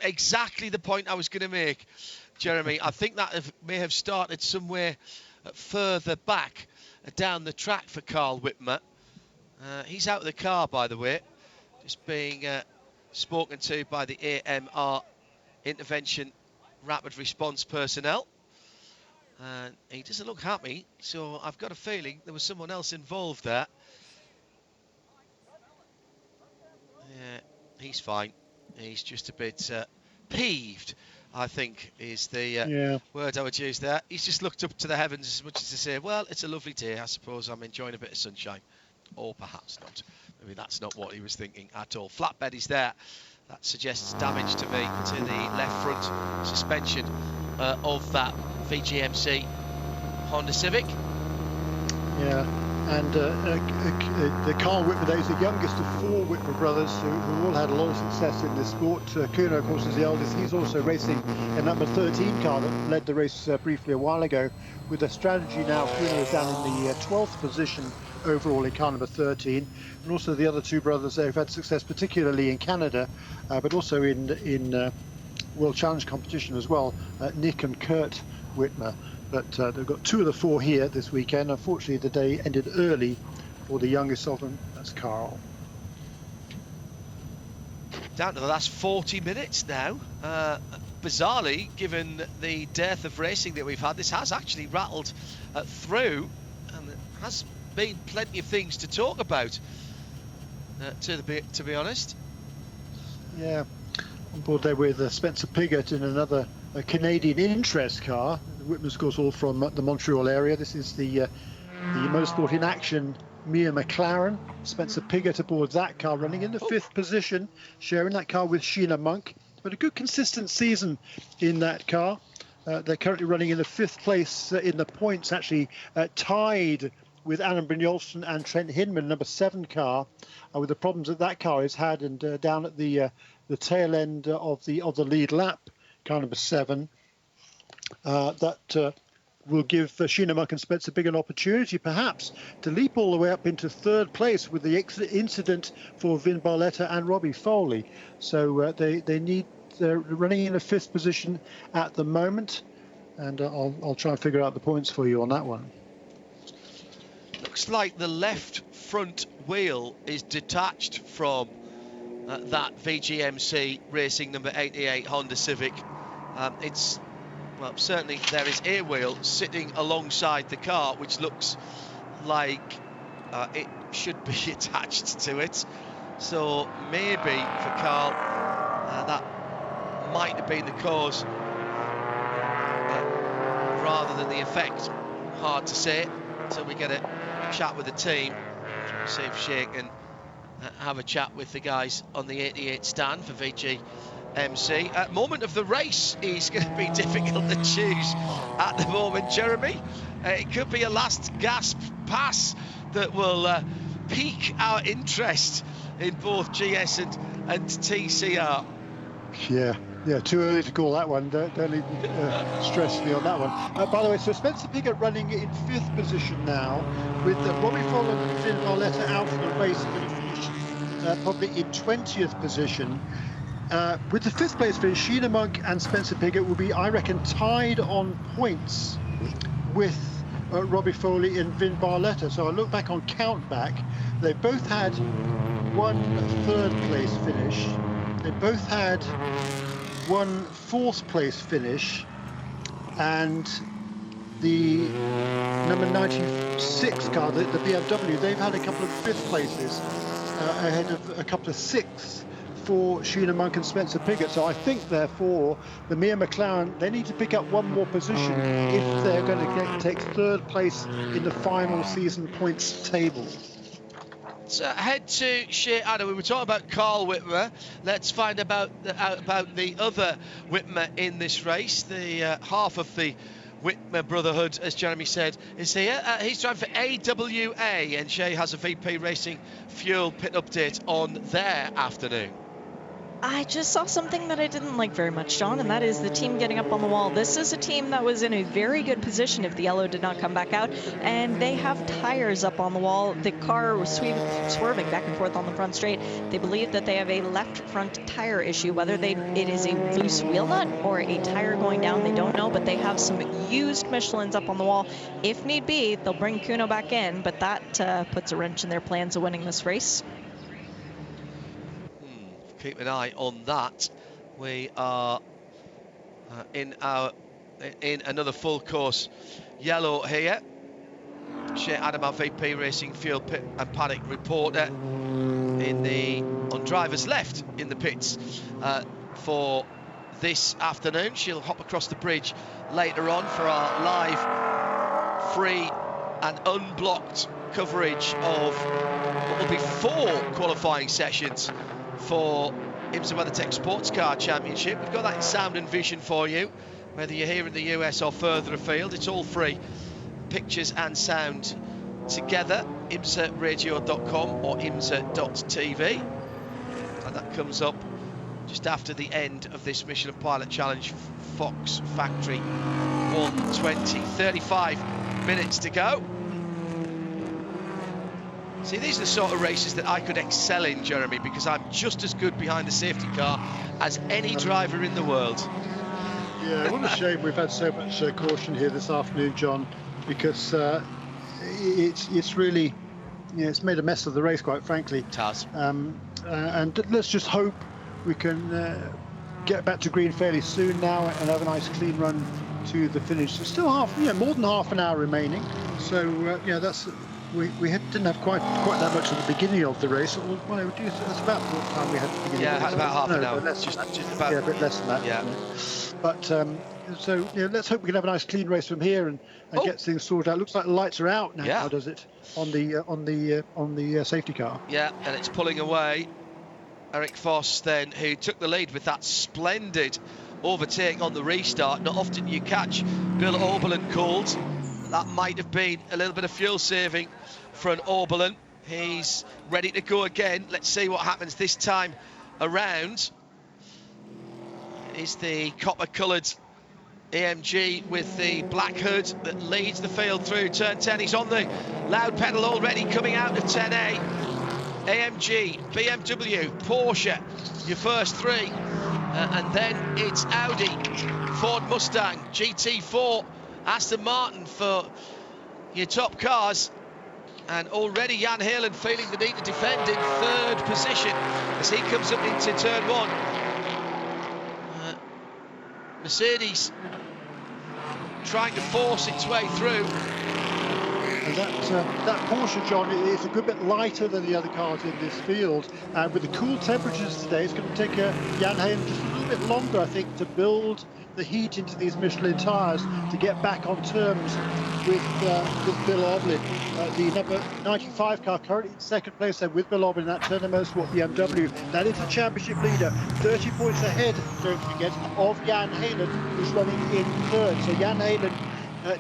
exactly the point I was going to make, Jeremy. I think that may have started somewhere further back down the track for Carl Whitmer. He's out of the car, by the way, just being spoken to by the AMR intervention rapid response personnel. He doesn't look happy, so I've got a feeling there was someone else involved there. Yeah, he's fine. He's just a bit peeved, I think, is the word I would use there. He's just looked up to the heavens as much as to say, well, it's a lovely day, I suppose I'm enjoying a bit of sunshine. Or perhaps not. Maybe that's not what he was thinking at all. Flatbed is there. That suggests damage to me to the left front suspension of that VGMC Honda Civic. Yeah, and the Carl Whitmer is the youngest of 4 Whitmer brothers who all had a lot of success in this sport. Kuno, of course, is the eldest. He's also racing a number 13 car that led the race briefly a while ago. With a strategy now, Kuno is down in the 12th position overall in car number 13, and also the other 2 brothers there have had success, particularly in Canada, but also in World Challenge competition as well, Nick and Kurt Whitmer. But they've got 2 of the 4 here this weekend. Unfortunately, the day ended early for the youngest of them. That's Carl. Down to the last 40 minutes now. Bizarrely, given the dearth of racing that we've had, this has actually rattled through, and there has been plenty of things to talk about, to be honest. Yeah, on board there with Spencer Piggott in another Canadian interest car. Whitman's, of course, all from the Montreal area. This is the Motorsport in Action Mia McLaren. Spencer Piggott aboard that car, running in the 5th position, sharing that car with Sheena Monk. But a good consistent season in that car. They're currently running in the 5th place in the points, actually tied with Alan Brynjolfsson and Trent Hinman, number 7 car, with the problems that car has had, and down at the tail end of the lead lap, car number 7, that will give Sheena Monk and Spencer Big an opportunity, perhaps, to leap all the way up into 3rd place with the incident for Vin Barletta and Robbie Foley. So they're running in the 5th position at the moment, and I'll try and figure out the points for you on that one. Looks like the left front wheel is detached from that VGMC Racing number 88 Honda Civic. Well, certainly there is a wheel sitting alongside the car, which looks like it should be attached to it. So maybe for Carl, that might have been the cause rather than the effect. Hard to say until we get a chat with the team. See if Shea can have a chat with the guys on the 88 stand for VGMC. Moment of the race is going to be difficult to choose at the moment, Jeremy. It could be a last gasp pass that will pique our interest in both GS and TCR. Yeah, too early to call that one. Don't even stress me on that one. By the way, so Spencer Piggott running in 5th position now, with Robbie Foley and Vin Barletta out for the race, going to finish probably in 20th position. With the 5th place finish, Sheena Monk and Spencer Piggott will be, I reckon, tied on points with Robbie Foley and Vin Barletta. So I look back on Countback. They both had 1 3rd place finish. They both had 1 4th place finish, and the number 96 car, the BMW, they've had a couple of 5th places ahead of a couple of 6th for Sheena Monk and Spencer Piggott. So I think, therefore, the Mia McLaren, they need to pick up one more position if they're going to take third place in the final season points table. Let's head to Shea Adam. We were talking about Carl Whitmer. Let's find out about the other Whitmer in this race. The half of the Whitmer Brotherhood, as Jeremy said, is here. He's driving for AWA, and Shea has a VP Racing Fuel pit update on their afternoon. I just saw something that I didn't like very much, John, and that is the team getting up on the wall. This is a team that was in a very good position if the yellow did not come back out, and they have tires up on the wall. The car was swerving back and forth on the front straight. They believe that they have a left front tire issue. Whether it is a loose wheel nut or a tire going down, they don't know, but they have some used Michelins up on the wall. If need be, they'll bring Kuno back in, but that puts a wrench in their plans of winning this race. Keep an eye on that. We are in another full course yellow here. Shea Adam, our VP Racing Fuel Pit and Paddock reporter, on driver's left in the pits for this afternoon. She'll hop across the bridge later on for our live, free and unblocked coverage of what will be 4 qualifying sessions for IMSA WeatherTech Sports Car Championship. We've got that in sound and vision for you, whether you're here in the US or further afield. It's all free, pictures and sound together. IMSARadio.com or IMSA.tv, and that comes up just after the end of this Michelin Pilot Challenge Fox Factory 120. 35 minutes to go. See, these are the sort of races that I could excel in, Jeremy, because I'm just as good behind the safety car as any driver in the world. Yeah, what a shame we've had so much caution here this afternoon, John, because it's really, it's made a mess of the race, quite frankly. It has. And let's just hope we can get back to green fairly soon now and have a nice clean run to the finish. There's still more than half an hour remaining, so that's. We didn't have quite that much at the beginning of the race. Well, it's about what time we had at the beginning. Yeah, of the race. about half an hour. Just about, a bit less than that. Yeah. But so let's hope we can have a nice clean race from here and get things sorted out. Looks like the lights are out now. Yeah. How does it on the safety car? Yeah, and it's pulling away. Eric Voss then, who took the lead with that splendid overtake on the restart. Not often you catch Bill Oberlin called. That might have been a little bit of fuel saving for an Oberlin. He's ready to go again. Let's see what happens this time around. Is the copper-coloured AMG with the black hood that leads the field through turn 10. He's on the loud pedal already, coming out of 10A. AMG, BMW, Porsche, your first 3. And then it's Audi, Ford Mustang, GT4, Aston Martin for your top cars. And already Jan Heylen feeling the need to defend in 3rd position as he comes up into turn 1. Mercedes trying to force its way through. And that Porsche, John, is a good bit lighter than the other cars in this field. And with the cool temperatures today, it's going to take Jan Heylen just a little bit longer, I think, to build the heat into these Michelin tyres to get back on terms with Bill Oberlin. The number 95 car currently in 2nd place there with Bill Oberlin, that Turner Motorsport BMW. That is the championship leader, 30 points ahead, don't forget, of Jan Heylen, who's running in 3rd. So Jan Heylen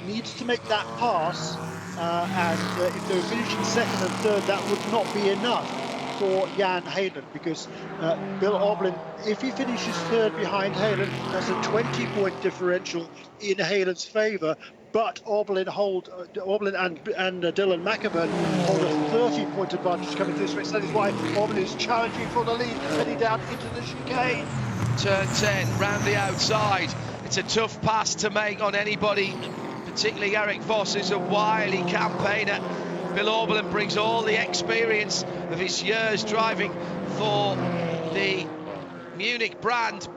needs to make that pass, and if they were finishing 2nd and 3rd, that would not be enough for Jan Heylen, because Bill Oberlin, if he finishes 3rd behind Heylen, that's a 20-point differential in Heylen's favour. But Oberlin and Dylan McAvan hold a 30-point advantage coming to this race. That is why Oberlin is challenging for the lead, heading down into the chicane. Turn 10, round the outside. It's a tough pass to make on anybody, particularly Eric Voss, who's a wily campaigner. Bill Oberlin brings all the experience of his years driving for the Munich brand.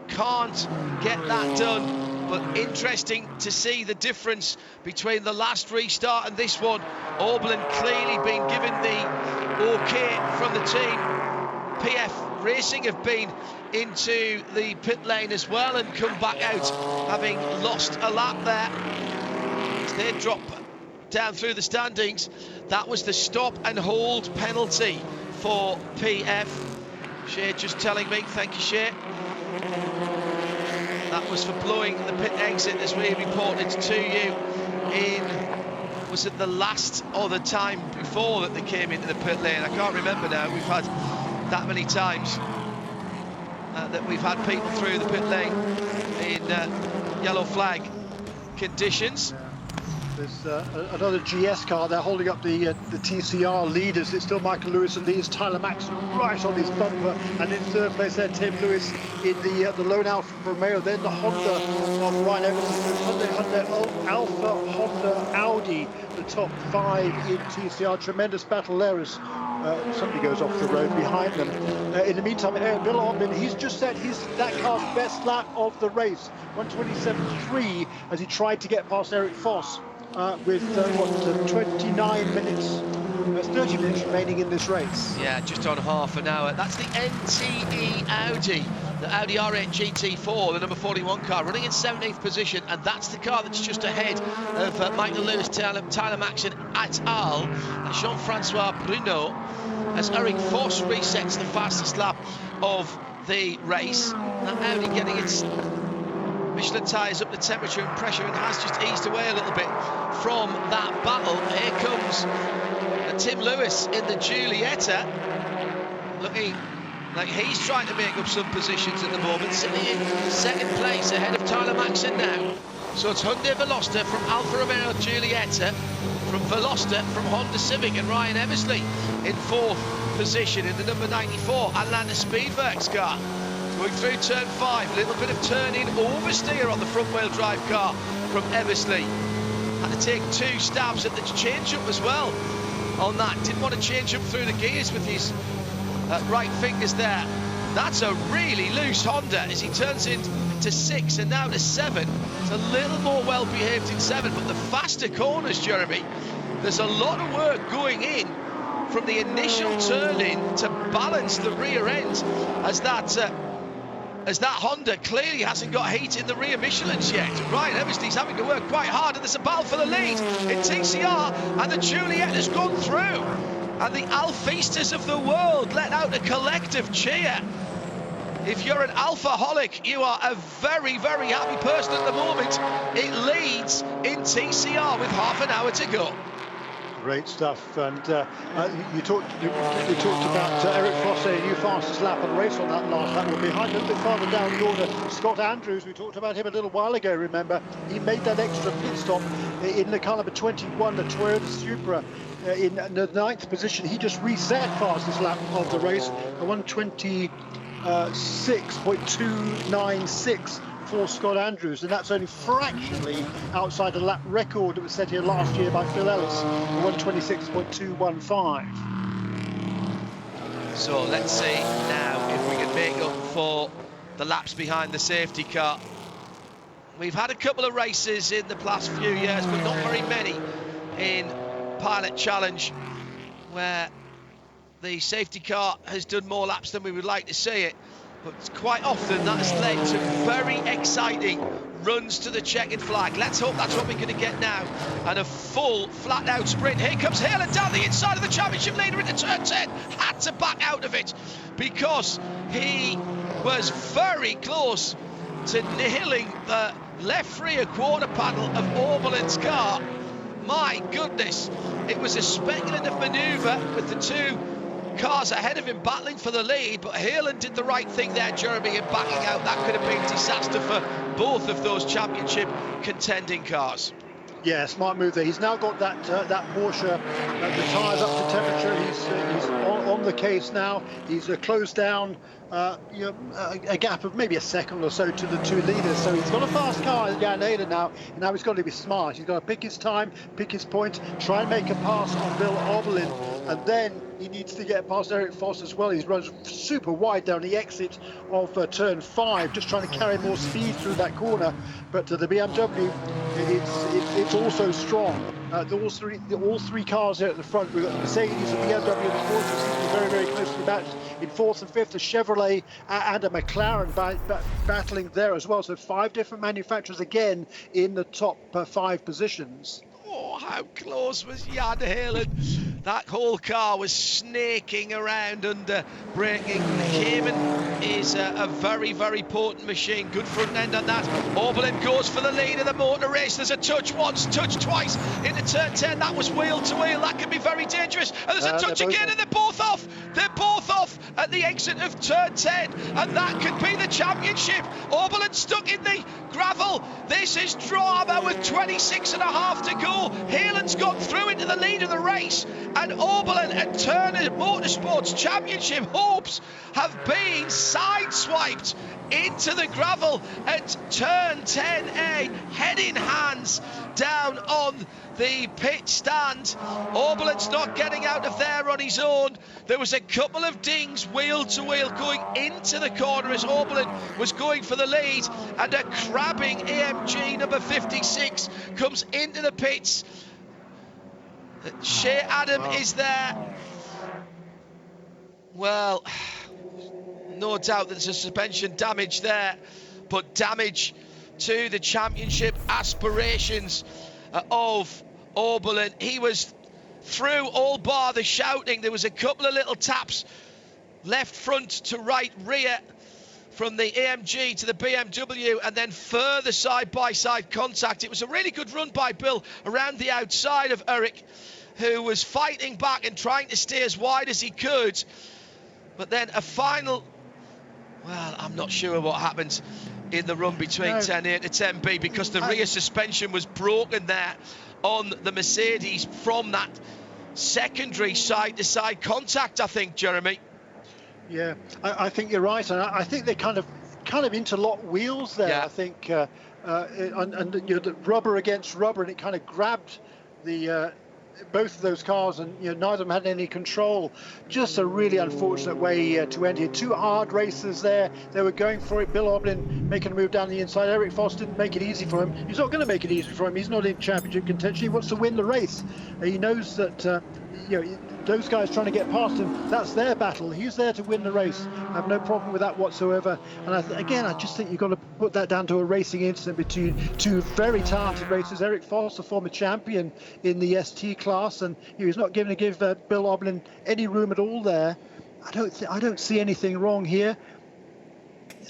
Can't get that done. But interesting to see the difference between the last restart and this one. Oberlin clearly been given the okay from the team PF Racing have been into the pit lane as well and come back out having lost a lap there. As they drop down through the standings, that was the stop and hold penalty for PF. Shea just telling me, thank you Shea. That was for blowing the pit exit, as we reported to you was it the last or the time before that they came into the pit lane? I can't remember now. We've had that many times that we've had people through the pit lane in yellow flag conditions. There's another GS car. They're holding up the TCR leaders. It's still Michael Lewis and leads. Tyler Maxson right on his bumper, and in third place there, Tim Lewis in the lone Alfa Romeo. Then the Honda of Ryan Evans, Honda Alfa, Honda Audi, the top 5 in TCR. Tremendous battle there as somebody goes off the road behind them. In the meantime, Bill Oblin, he's just set that car's best lap of the race, 1:27.3, as he tried to get past Eric Foss. With 29 minutes, 30 minutes remaining in this race. Yeah, just on half an hour. That's the NTE Audi, the Audi R8 GT4, the number 41 car, running in 17th position, and that's the car that's just ahead of Michael Lewis, Tyler Maxson et al. Jean-Francois Bruno, as Eric Foss resets the fastest lap of the race. That Audi getting its Michelin tyres up the temperature and pressure, and has just eased away a little bit from that battle. Here comes Tim Lewis in the Giulietta, looking like he's trying to make up some positions at the moment, sitting in second place ahead of Tyler Maxson now. So it's Hyundai Veloster from Alfa Romeo Giulietta, from Veloster from Honda Civic, and Ryan Eversley in fourth position in the number 94 Atlanta Speedworks car. Going through turn 5, a little bit of turn-in oversteer on the front-wheel drive car from Eversley. Had to take 2 stabs at the change-up as well on that. Didn't want to change up through the gears with his right fingers there. That's a really loose Honda as he turns into 6 and now to 7. It's a little more well-behaved in 7, but the faster corners, Jeremy, there's a lot of work going in from the initial turn-in to balance the rear end as that Honda clearly hasn't got heat in the rear Michelins yet. Ryan Eversley's having to work quite hard, and there's a battle for the lead in TCR, and the Juliet has gone through, and the Alfistas of the world let out a collective cheer. If you're an Alfaholic, you are a very, very happy person at the moment. It leads in TCR with half an hour to go. Great stuff, and we talked about Eric Foss, a new fastest lap of the race on that last lap. We're behind a little bit farther down the order. Scott Andrews, we talked about him a little while ago, remember? He made that extra pit stop in the car number 21, the Toyota Supra, in the 9th position. He just reset fastest lap of the race, 1:26.296 for Scott Andrews, and that's only fractionally outside the lap record that was set here last year by Phil Ellis, 1:26.215. So let's see now if we can make up for the laps behind the safety car. We've had a couple of races in the past few years, but not very many in Pilot Challenge, where the safety car has done more laps than we would like to see it. But quite often that has led to very exciting runs to the checkered flag. Let's hope that's what we're going to get now. And a full flat-out sprint. Here comes Halen down the inside of the championship leader into turn 10. Had to back out of it because he was very close to nailing the left rear quarter panel of Orbelin's car. My goodness, it was a speculative manoeuvre with the 2 cars ahead of him battling for the lead, but Halen did the right thing there, Jeremy, in backing out. That could have been disaster for both of those championship contending cars. Yeah, smart move there. He's now got that Porsche, the tyres up to temperature. He's on the case now. He's closed down a gap of maybe a second or so to the 2 leaders. So he's got a fast car, Jan Halen now, and now he's got to be smart. He's got to pick his time, pick his point, try and make a pass on Bill Oberlin, and then he needs to get past Eric Foss as well. He's run super wide down the exit of turn 5, just trying to carry more speed through that corner. But the BMW, it's also strong. All three cars here at the front. We've got the Mercedes, the BMW, and the Porsche seem to be very, very closely matched. In fourth and fifth, a Chevrolet and a McLaren battling there as well. So 5 different manufacturers again in the top 5 positions. Oh, how close was Jan Helen? That whole car was snaking around under braking. Cayman is a very, very potent machine. Good front end on that. Oberlin goes for the lead of the motor race. There's a touch once, touch twice into turn 10. That was wheel to wheel. That could be very dangerous. And there's a touch again, and they're both off. They're both off at the exit of turn 10. And that could be the championship. Oberlin stuck in the gravel. This is drama with 26 and a half to go. Helen's got through into the lead of the race, and Oberlin and Turner Motorsports Championship hopes have been sideswiped into the gravel at turn 10A, head in hands down on the pit stand. Oberlin's not getting out of there on his own. There was a couple of dings wheel to wheel going into the corner as Oberlin was going for the lead, and a crabbing AMG number 56 comes into the pits. Shea Adam is there. Well, no doubt there's a suspension damage there, but damage to the championship aspirations of Oberlin. He was through all bar the shouting. There was a couple of little taps left front to right rear from the AMG to the BMW, and then further side-by-side contact. It was a really good run by Bill around the outside of Eric, who was fighting back and trying to stay as wide as he could. But then a final, well, I'm not sure what happened in the run between 10A to 10B, because the rear suspension was broken there on the Mercedes from that secondary side-to-side contact, I think, Jeremy. Yeah, I think you're right, and I think they kind of interlock wheels there. Yeah. I think, and the rubber against rubber, and it kind of grabbed the both of those cars, and neither of them had any control. Just a really unfortunate way to end here. 2 hard races there. They were going for it. Bill Oberlin making a move down the inside. Eric Foss didn't make it easy for him. He's not going to make it easy for him. He's not in championship contention. He wants to win the race. He knows that those guys trying to get past him, that's their battle. He's there to win the race. I have no problem with that whatsoever. And I just think you've got to put that down to a racing incident between 2 very talented racers. Eric Foss, a former champion in the ST class, and he's not going to give Bill Oberlin any room at all there. I don't see anything wrong here.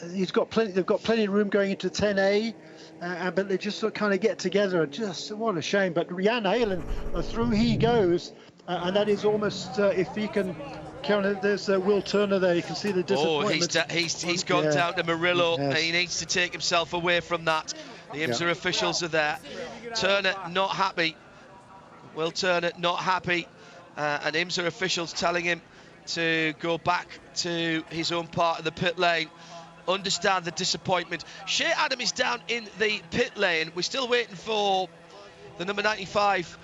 They've got plenty of room going into 10A. But they just sort of kind of get together. Just what a shame. But Jan Helen, through he goes. And that is almost, if he can count it, there's Will Turner there. You can see the disappointment. Oh, he's gone down to Murillo. Yes. He needs to take himself away from that. The IMSA officials are there. Turner not happy. Will Turner not happy. And IMSA officials telling him to go back to his own part of the pit lane. Understand the disappointment. Shea Adam is down in the pit lane. We're still waiting for the number 95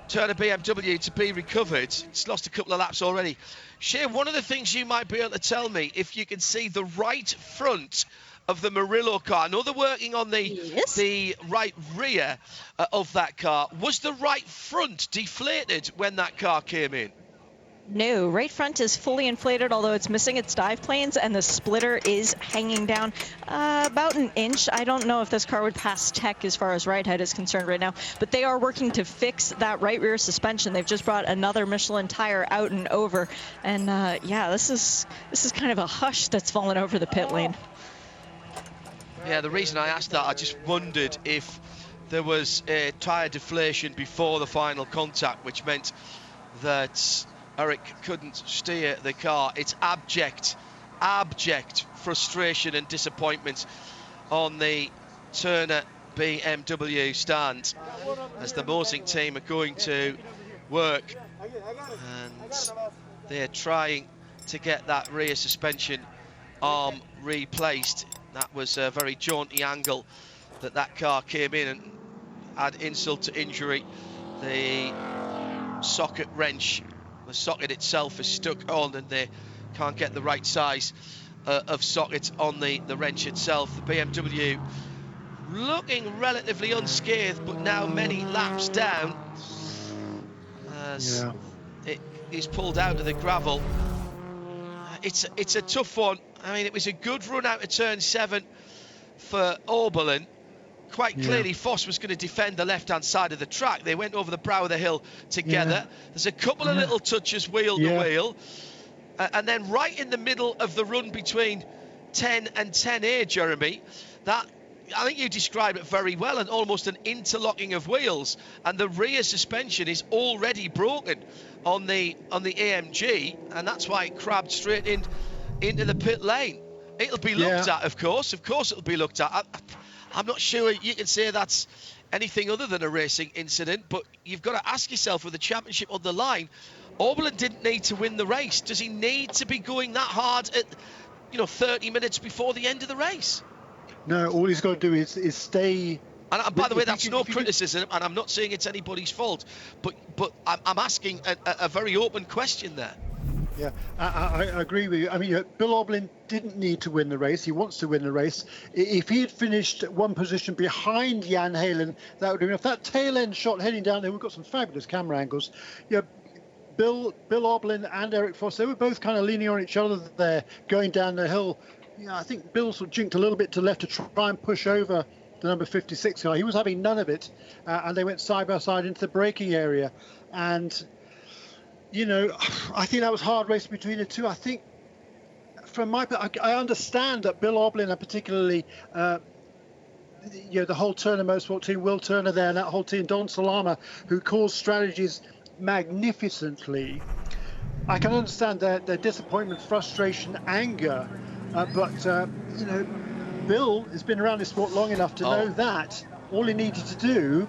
Turner BMW to be recovered. It's lost a couple of laps already. Shea, one of the things you might be able to tell me, if you can see the right front of the Murillo car. I know they're working on the right rear of that car. Was the right front deflated when that car came in? No, right front is fully inflated, although it's missing its dive planes, and the splitter is hanging down about an inch. I don't know if this car would pass tech as far as ride height is concerned right now, but they are working to fix that right rear suspension. They've just brought another Michelin tire out and over, and yeah, this is kind of a hush that's fallen over the pit lane. Yeah, the reason I asked that, I just wondered if there was a tire deflation before the final contact, which meant that Eric couldn't steer the car. It's abject frustration and disappointment on the Turner BMW stand as the Mosing team are going to work, and they're trying to get that rear suspension arm replaced. That was a very jaunty angle that car came in, and add insult to injury, the socket wrench, the socket itself is stuck on, and they can't get the right size of socket on the wrench itself. The BMW looking relatively unscathed, but now many laps down as it is pulled out of the gravel. it's a tough one. I mean, it was a good run out of turn 7 for Oberlin. Quite clearly, Foss was going to defend the left-hand side of the track. They went over the brow of the hill together. There's a couple of little touches wheel to wheel. And then right in the middle of the run between 10 and 10A, Jeremy, that, I think you described it very well, and almost an interlocking of wheels, and the rear suspension is already broken on the AMG, and that's why it crabbed straight into the pit lane. It'll be looked at, of course it'll be looked at. I'm not sure you can say that's anything other than a racing incident, but you've got to ask yourself, with the championship on the line, Oberlin didn't need to win the race. Does he need to be going that hard at 30 minutes before the end of the race? No, all he's got to do is stay. And by the way, that's no criticism, and I'm not saying it's anybody's fault, but I'm asking a very open question there. Yeah, I agree with you. I mean, Bill Oberlin didn't need to win the race. He wants to win the race. If he had finished one position behind Jan Halen, that would have been enough. That tail end shot heading down there, we've got some fabulous camera angles. Yeah, Bill Oberlin and Eric Foss, they were both kind of leaning on each other there, going down the hill. Yeah, I think Bill sort of jinked a little bit to left to try and push over the number 56 car. He was having none of it, and they went side by side into the braking area. And I think that was hard race between the two. I think, from my point, I understand that Bill Oberlin, and particularly, the whole Turner Motorsport team, Will Turner there, and that whole team, Don Salama, who calls strategies magnificently. I can understand their disappointment, frustration, anger, but Bill has been around this sport long enough to know that all he needed to do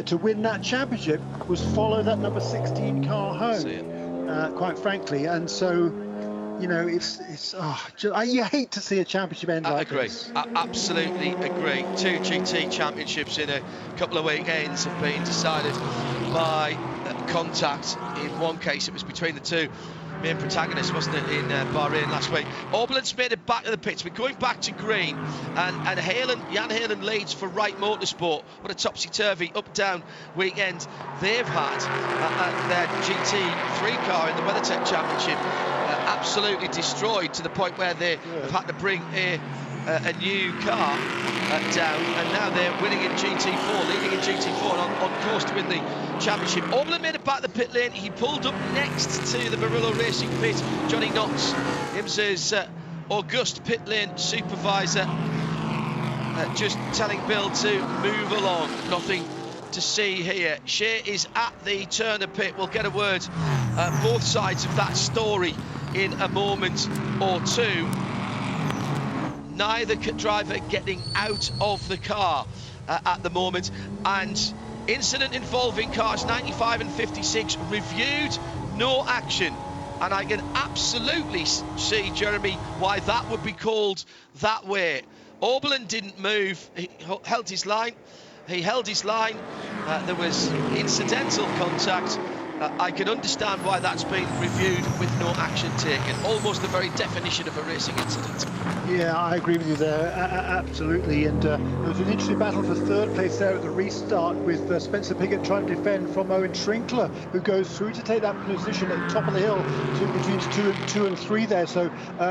to win that championship was follow that number 16 car home, quite frankly. And so, you hate to see a championship end like this. I absolutely agree. 2 GT championships in a couple of weekends have been decided by contact. In one case, it was between the two main protagonists, wasn't it, in Bahrain last week. Oberlin's made it back to the pits. We're going back to green, and Jan Halen leads for Wright Motorsport. What a topsy-turvy up-down weekend they've had. Their GT3 car in the WeatherTech Championship absolutely destroyed, to the point where they have had to bring a new car down, and now they're winning in GT4, leading in GT4, and on course to win the championship. Oberlin made it back the pit lane. He pulled up next to the Murillo Racing pit. Johnny Knotts, IMSA's august pit lane supervisor, just telling Bill to move along. Nothing to see here. Shea is at the Turner pit. We'll get a word both sides of that story in a moment or two. Neither driver getting out of the car at the moment, and incident involving cars 95 and 56 reviewed, no action. And I can absolutely see, Jeremy, why that would be called that way. Oberlin didn't move. He held his line. There was incidental contact. I can understand why that's been reviewed with no action taken. Almost the very definition of a racing incident. Yeah, I agree with you there, absolutely. And there was an interesting battle for third place there at the restart, with Spencer Piggott trying to defend from Owen Trinkler, who goes through to take that position at the top of the hill between two and 3 there. So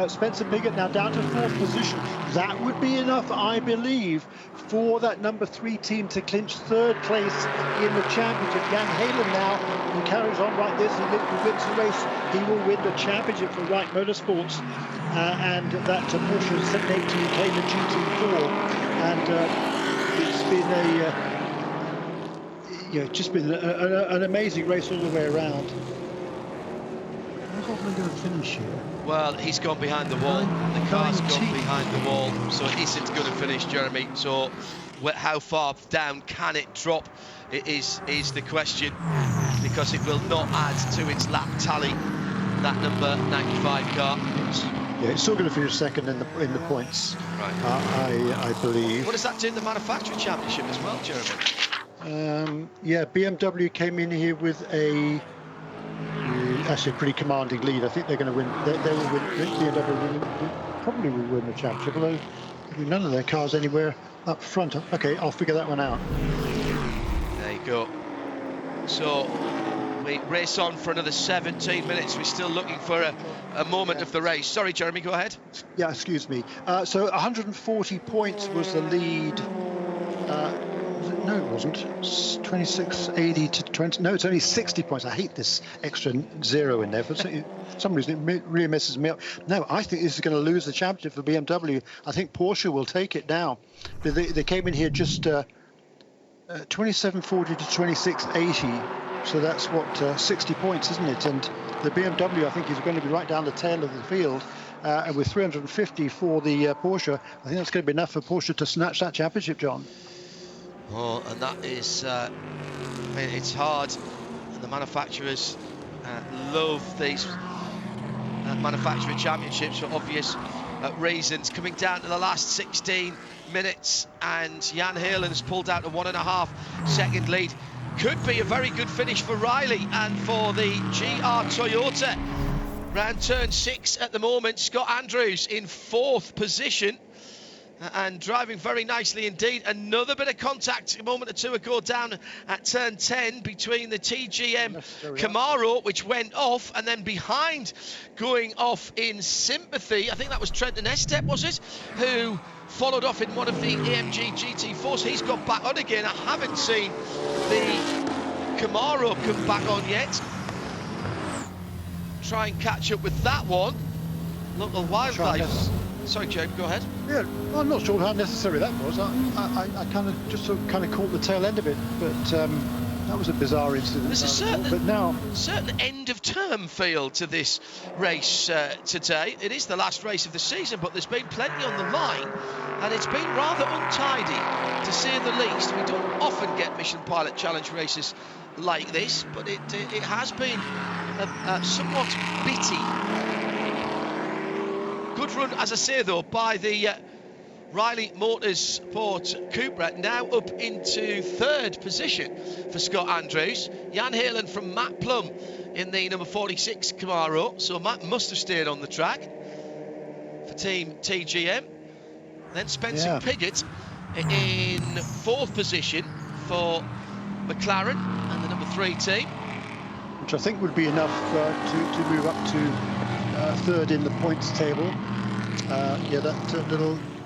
Spencer Piggott now down to 4th position. That would be enough, I believe, for that number 3 team to clinch 3rd place in the championship. Jan Halen now, he carries on like this, he wins the race, he will win the championship for Wright Motorsports, and that Porsche 718 came in GT4, and it's been an amazing race all the way around. Where's Oberlin going to finish here? Well, he's gone behind the wall. The car's gone behind the wall, so it isn't going to finish, Jeremy. So how far down can it drop is the question, because it will not add to its lap tally, that number 95 car. Yeah, it's still going to finish 2nd in the points, right? I believe. What does that do in the manufacturing championship as well, Jeremy? Yeah, BMW came in here with actually a pretty commanding lead. I think they're going to win. They will win. BMW probably will win the championship, although none of their cars anywhere up front. Okay, I'll figure that one out. There you go. So We race on for another 17 minutes. We're still looking for a moment of the race. Sorry, Jeremy, go ahead. Yeah, excuse me. So 140 points was the lead. No, it wasn't. It's 26.80 to 20. No, it's only 60 points. I hate this extra zero in there. For some reason, it really messes me up. No, I think this is going to lose the championship for BMW. I think Porsche will take it now. They came in here just 27.40 to 26.80. So that's what 60 points, isn't it? And the BMW, I think, is going to be right down the tail of the field. And with 350 for the Porsche, I think that's going to be enough for Porsche to snatch that championship, John. Oh, and that is, I mean, it's hard. And the manufacturers love these manufacturer championships for obvious reasons. Coming down to the last 16 minutes, and Jan Heerlen has pulled out a 1.5 second lead. Could be a very good finish for Riley and for the GR Toyota. Round turn 6 at the moment. Scott Andrews in 4th position. And driving very nicely indeed. Another bit of contact a moment or two ago down at turn 10 between the TGM Camaro, which went off, and then behind, going off in sympathy, I think that was Trenton Estep, was it, who followed off in one of the AMG GT4s. He's got back on again. I haven't seen the Camaro come back on yet. Try and catch up with that one. Local wildlife. Sorry, Joe, go ahead. Yeah, well, I'm not sure how necessary that was. I kind of just kind of caught the tail end of it, but that was a bizarre incident. There's a certain, certain end of term feel to this race today. It is the last race of the season, but there's been plenty on the line, and it's been rather untidy, to say the least. We don't often get Michelin Pilot Challenge races like this, but it has been somewhat bitty. Good run, as I say, though, by the Riley Motorsport Cupra, now up into 3rd position for Scott Andrews. Jan Heerlen from Matt Plum in the number 46 Camaro, so Matt must have stayed on the track for Team TGM. Then Spencer Piggott in 4th position for McLaren and the number 3 team. Which I think would be enough to move up to 3rd in the points table.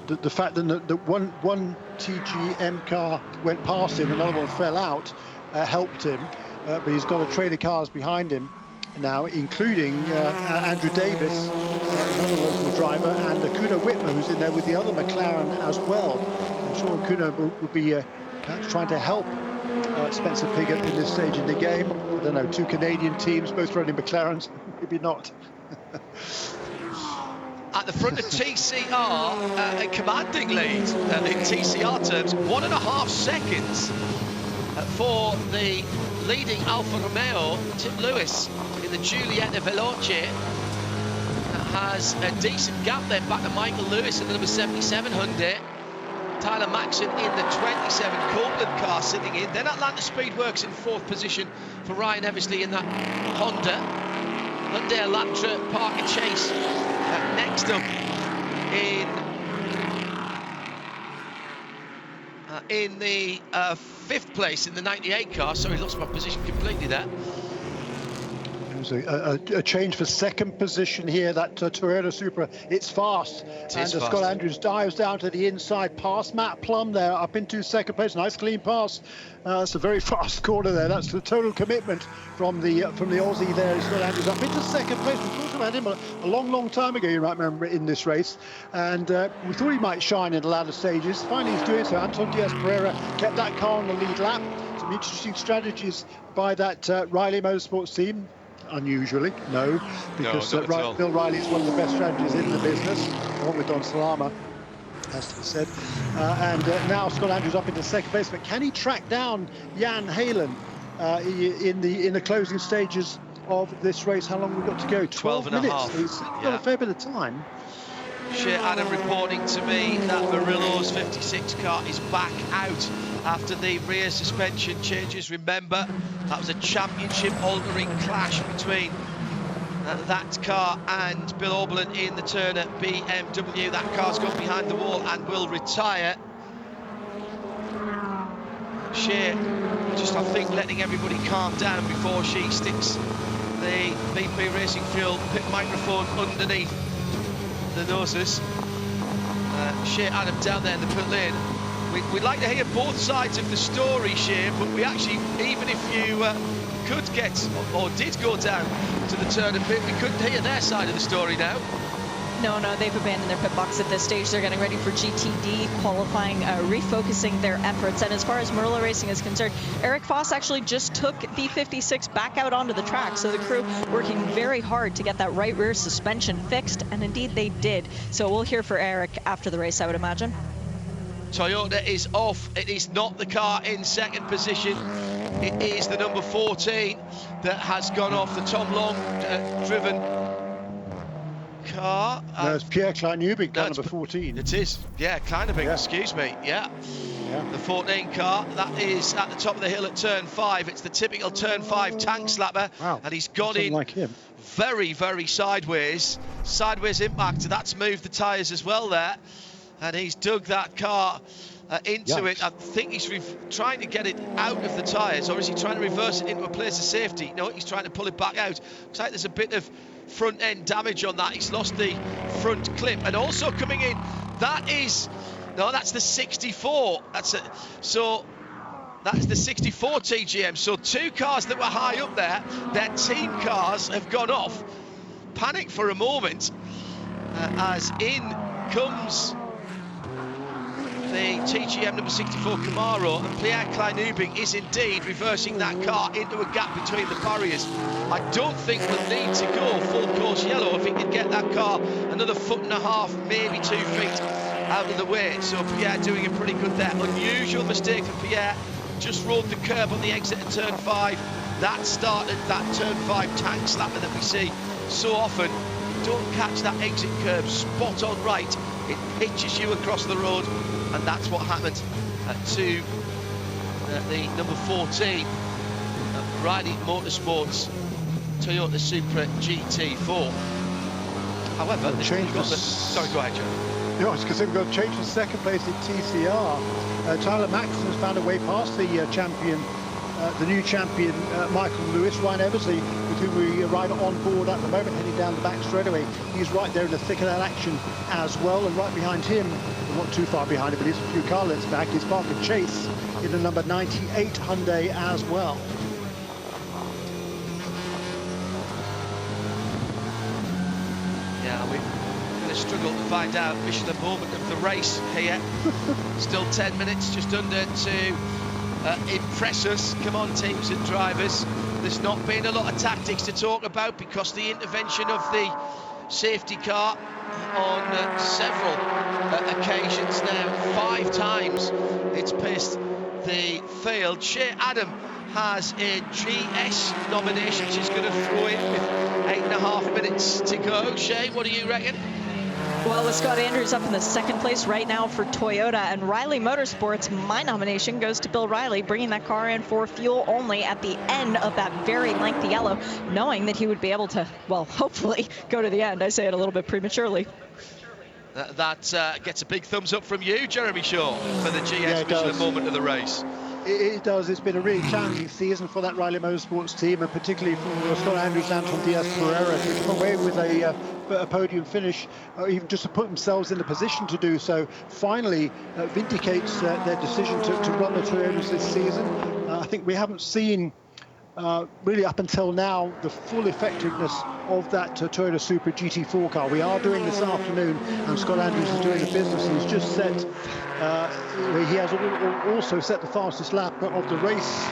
The fact that one TGM car went past him, another one fell out, helped him. But he's got a train of cars behind him now, including Andrew Davis, another local driver, and Kuna Whitmer, who's in there with the other McLaren as well. I'm sure Kuna will be trying to help Spencer Piggott in this stage in the game. I don't know, 2 Canadian teams, both running McLarens, maybe not. At the front of TCR, a commanding lead in TCR terms, 1.5 seconds for the leading Alfa Romeo. Tim Lewis in the Giulietta Veloce has a decent gap then back to Michael Lewis in the number 77 Hyundai. Tyler Maxson in the 27 Copeland car sitting in. Then Atlanta Speedworks in 4th position for Ryan Eversley in that Honda. Hyundai Elantra, Parker Chase next up in the 5th place in the 98 car. Sorry, lost my position completely there. A change for 2nd position here, that Toyota Supra. It's fast. Scott Andrews dives down to the inside, past Matt Plum there, up into 2nd place. Nice clean pass. It's a very fast corner there. That's the total commitment from the Aussie there. Scott Andrews up into 2nd place. We talked about him a long time ago, you might remember, in this race. And we thought he might shine in the latter stages. Finally, he's doing so. Anton Diaz-Pereira kept that car on the lead lap. Some interesting strategies by that Riley Motorsports team. Unusually, no, because Bill Riley is one of the best strategists in the business, along with Don Salama, has to be said. And now Scott Andrews up into 2nd place, but can he track down Jan Heerlen in the closing stages of this race? How long we've got to go? 12 minutes. He's got a fair bit of time. Shea Adam reporting to me that Murillo's 56 car is back out after the rear suspension changes. Remember, that was a championship-altering clash between that car and Bill Oberlin in the Turner BMW. That car's gone behind the wall and will retire. Shea Just, I think, letting everybody calm down before she sticks the BP Racing Fuel pit microphone underneath the noses. Shea Adam down there in the pit lane. We'd like to hear both sides of the story, Shea, but we actually, even if you could get or did go down to the turn and pit, we couldn't hear their side of the story now. No, they've abandoned their pit box at this stage. They're getting ready for GTD qualifying, refocusing their efforts. And as far as Merla Racing is concerned, Eric Foss actually just took the 56 back out onto the track. So the crew working very hard to get that right rear suspension fixed, and indeed they did. So we'll hear for Eric after the race, I would imagine. Toyota is off. It is not the car in second position. It is the number 14 that has gone off, the Tom Long driven car. No, it's Pierre Kleinubig, number 14. It is, yeah, Kleinubig, yeah. Excuse me, yeah. The 14 car, that is at the top of the hill at turn 5. It's the typical turn 5 tank slapper. Wow. And he's gone in like him. very, very sideways impact. That's moved the tyres as well there. And he's dug that car into it. I think he's trying to get it out of the tyres, or is he trying to reverse it into a place of safety? No, he's trying to pull it back out. Looks like there's a bit of front end damage on that. He's lost the front clip. And also coming in, that's the 64. So that's the 64 TGM. So two cars that were high up there, their team cars have gone off. Panic for a moment, as in comes the TGM number 64 Camaro, and Pierre Kleinubig is indeed reversing that car into a gap between the barriers. I don't think we'll need to go full course yellow if he can get that car another 1.5 foot, maybe 2 feet out of the way. So Pierre doing it pretty good there. Unusual mistake for Pierre. Just rolled the curb on the exit at turn 5. That started that turn 5 tank slapper that we see so often. Don't catch that exit curb spot on right. It pitches you across the road, and that's what happened to the number 14 Riley Motorsports Toyota Supra GT4. However, sorry, go ahead, Joe. No, I was going to say we've got to change to second place in TCR. Tyler Maxson has found a way past the champion, the new champion, Michael Lewis. Ryan Eversley, with whom we ride on board at the moment, heading down the back straightaway. He's right there in the thick of that action as well. And right behind him, well, not too far behind him, but he's a few car lengths back, is Parker Chase in the number 98 Hyundai as well. Yeah, we're going to struggle to find out Michelin moment of the race here. Still 10 minutes, just under to impress us. Come on, teams and drivers. There's not been a lot of tactics to talk about because the intervention of the safety car on several occasions now. 5 times it's pissed the field. Shea Adam has a GS nomination she's going to throw in with 8.5 minutes to go. Shea, what do you reckon? Well, with Scott Andrews up in the second place right now for Toyota, and Riley Motorsports, my nomination goes to Bill Riley, bringing that car in for fuel only at the end of that very lengthy yellow, knowing that he would be able to, well, hopefully go to the end. I say it a little bit prematurely. That gets a big thumbs up from you, Jeremy Shaw, for the GS Michelin moment of the race. It does. It's been a really challenging season for that Riley Motorsports team, and particularly for Scott Andrews and Anton Diaz-Pereira to come away with a podium finish, or even just to put themselves in the position to do so, finally vindicates their decision to run the Toyotas this season. I think we haven't seen really up until now the full effectiveness of that Toyota Supra GT4 car. We are doing this afternoon, and Scott Andrews is doing the business. He's just set he has also set the fastest lap of the race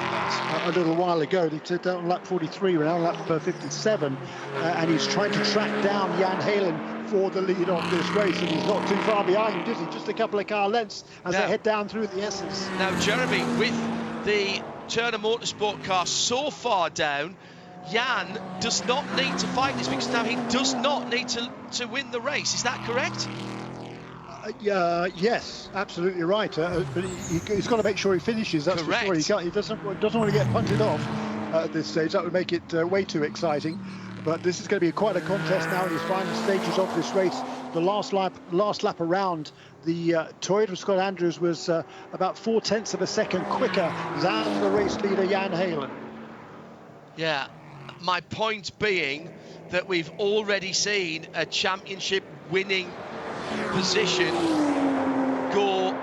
a little while ago. They took down lap 43, we're now on lap 57, and he's trying to track down Jan Halen for the lead of this race, and he's not too far behind, is he? Just a couple of car lengths as they head down through the S's. Now, Jeremy, with the Turner Motorsport car so far down, Jan does not need to fight this because now he does not need to win the race. Is that correct? Yes, absolutely right. But he's got to make sure he finishes. That's correct. For sure. He doesn't want to get punted off at this stage. That would make it way too exciting. But this is going to be quite a contest now in his final stages of this race. The last lap around the Toyota Scott Andrews was about 0.4 of a second quicker than the race leader Jan Heylen. Yeah, my point being that we've already seen a championship winning position go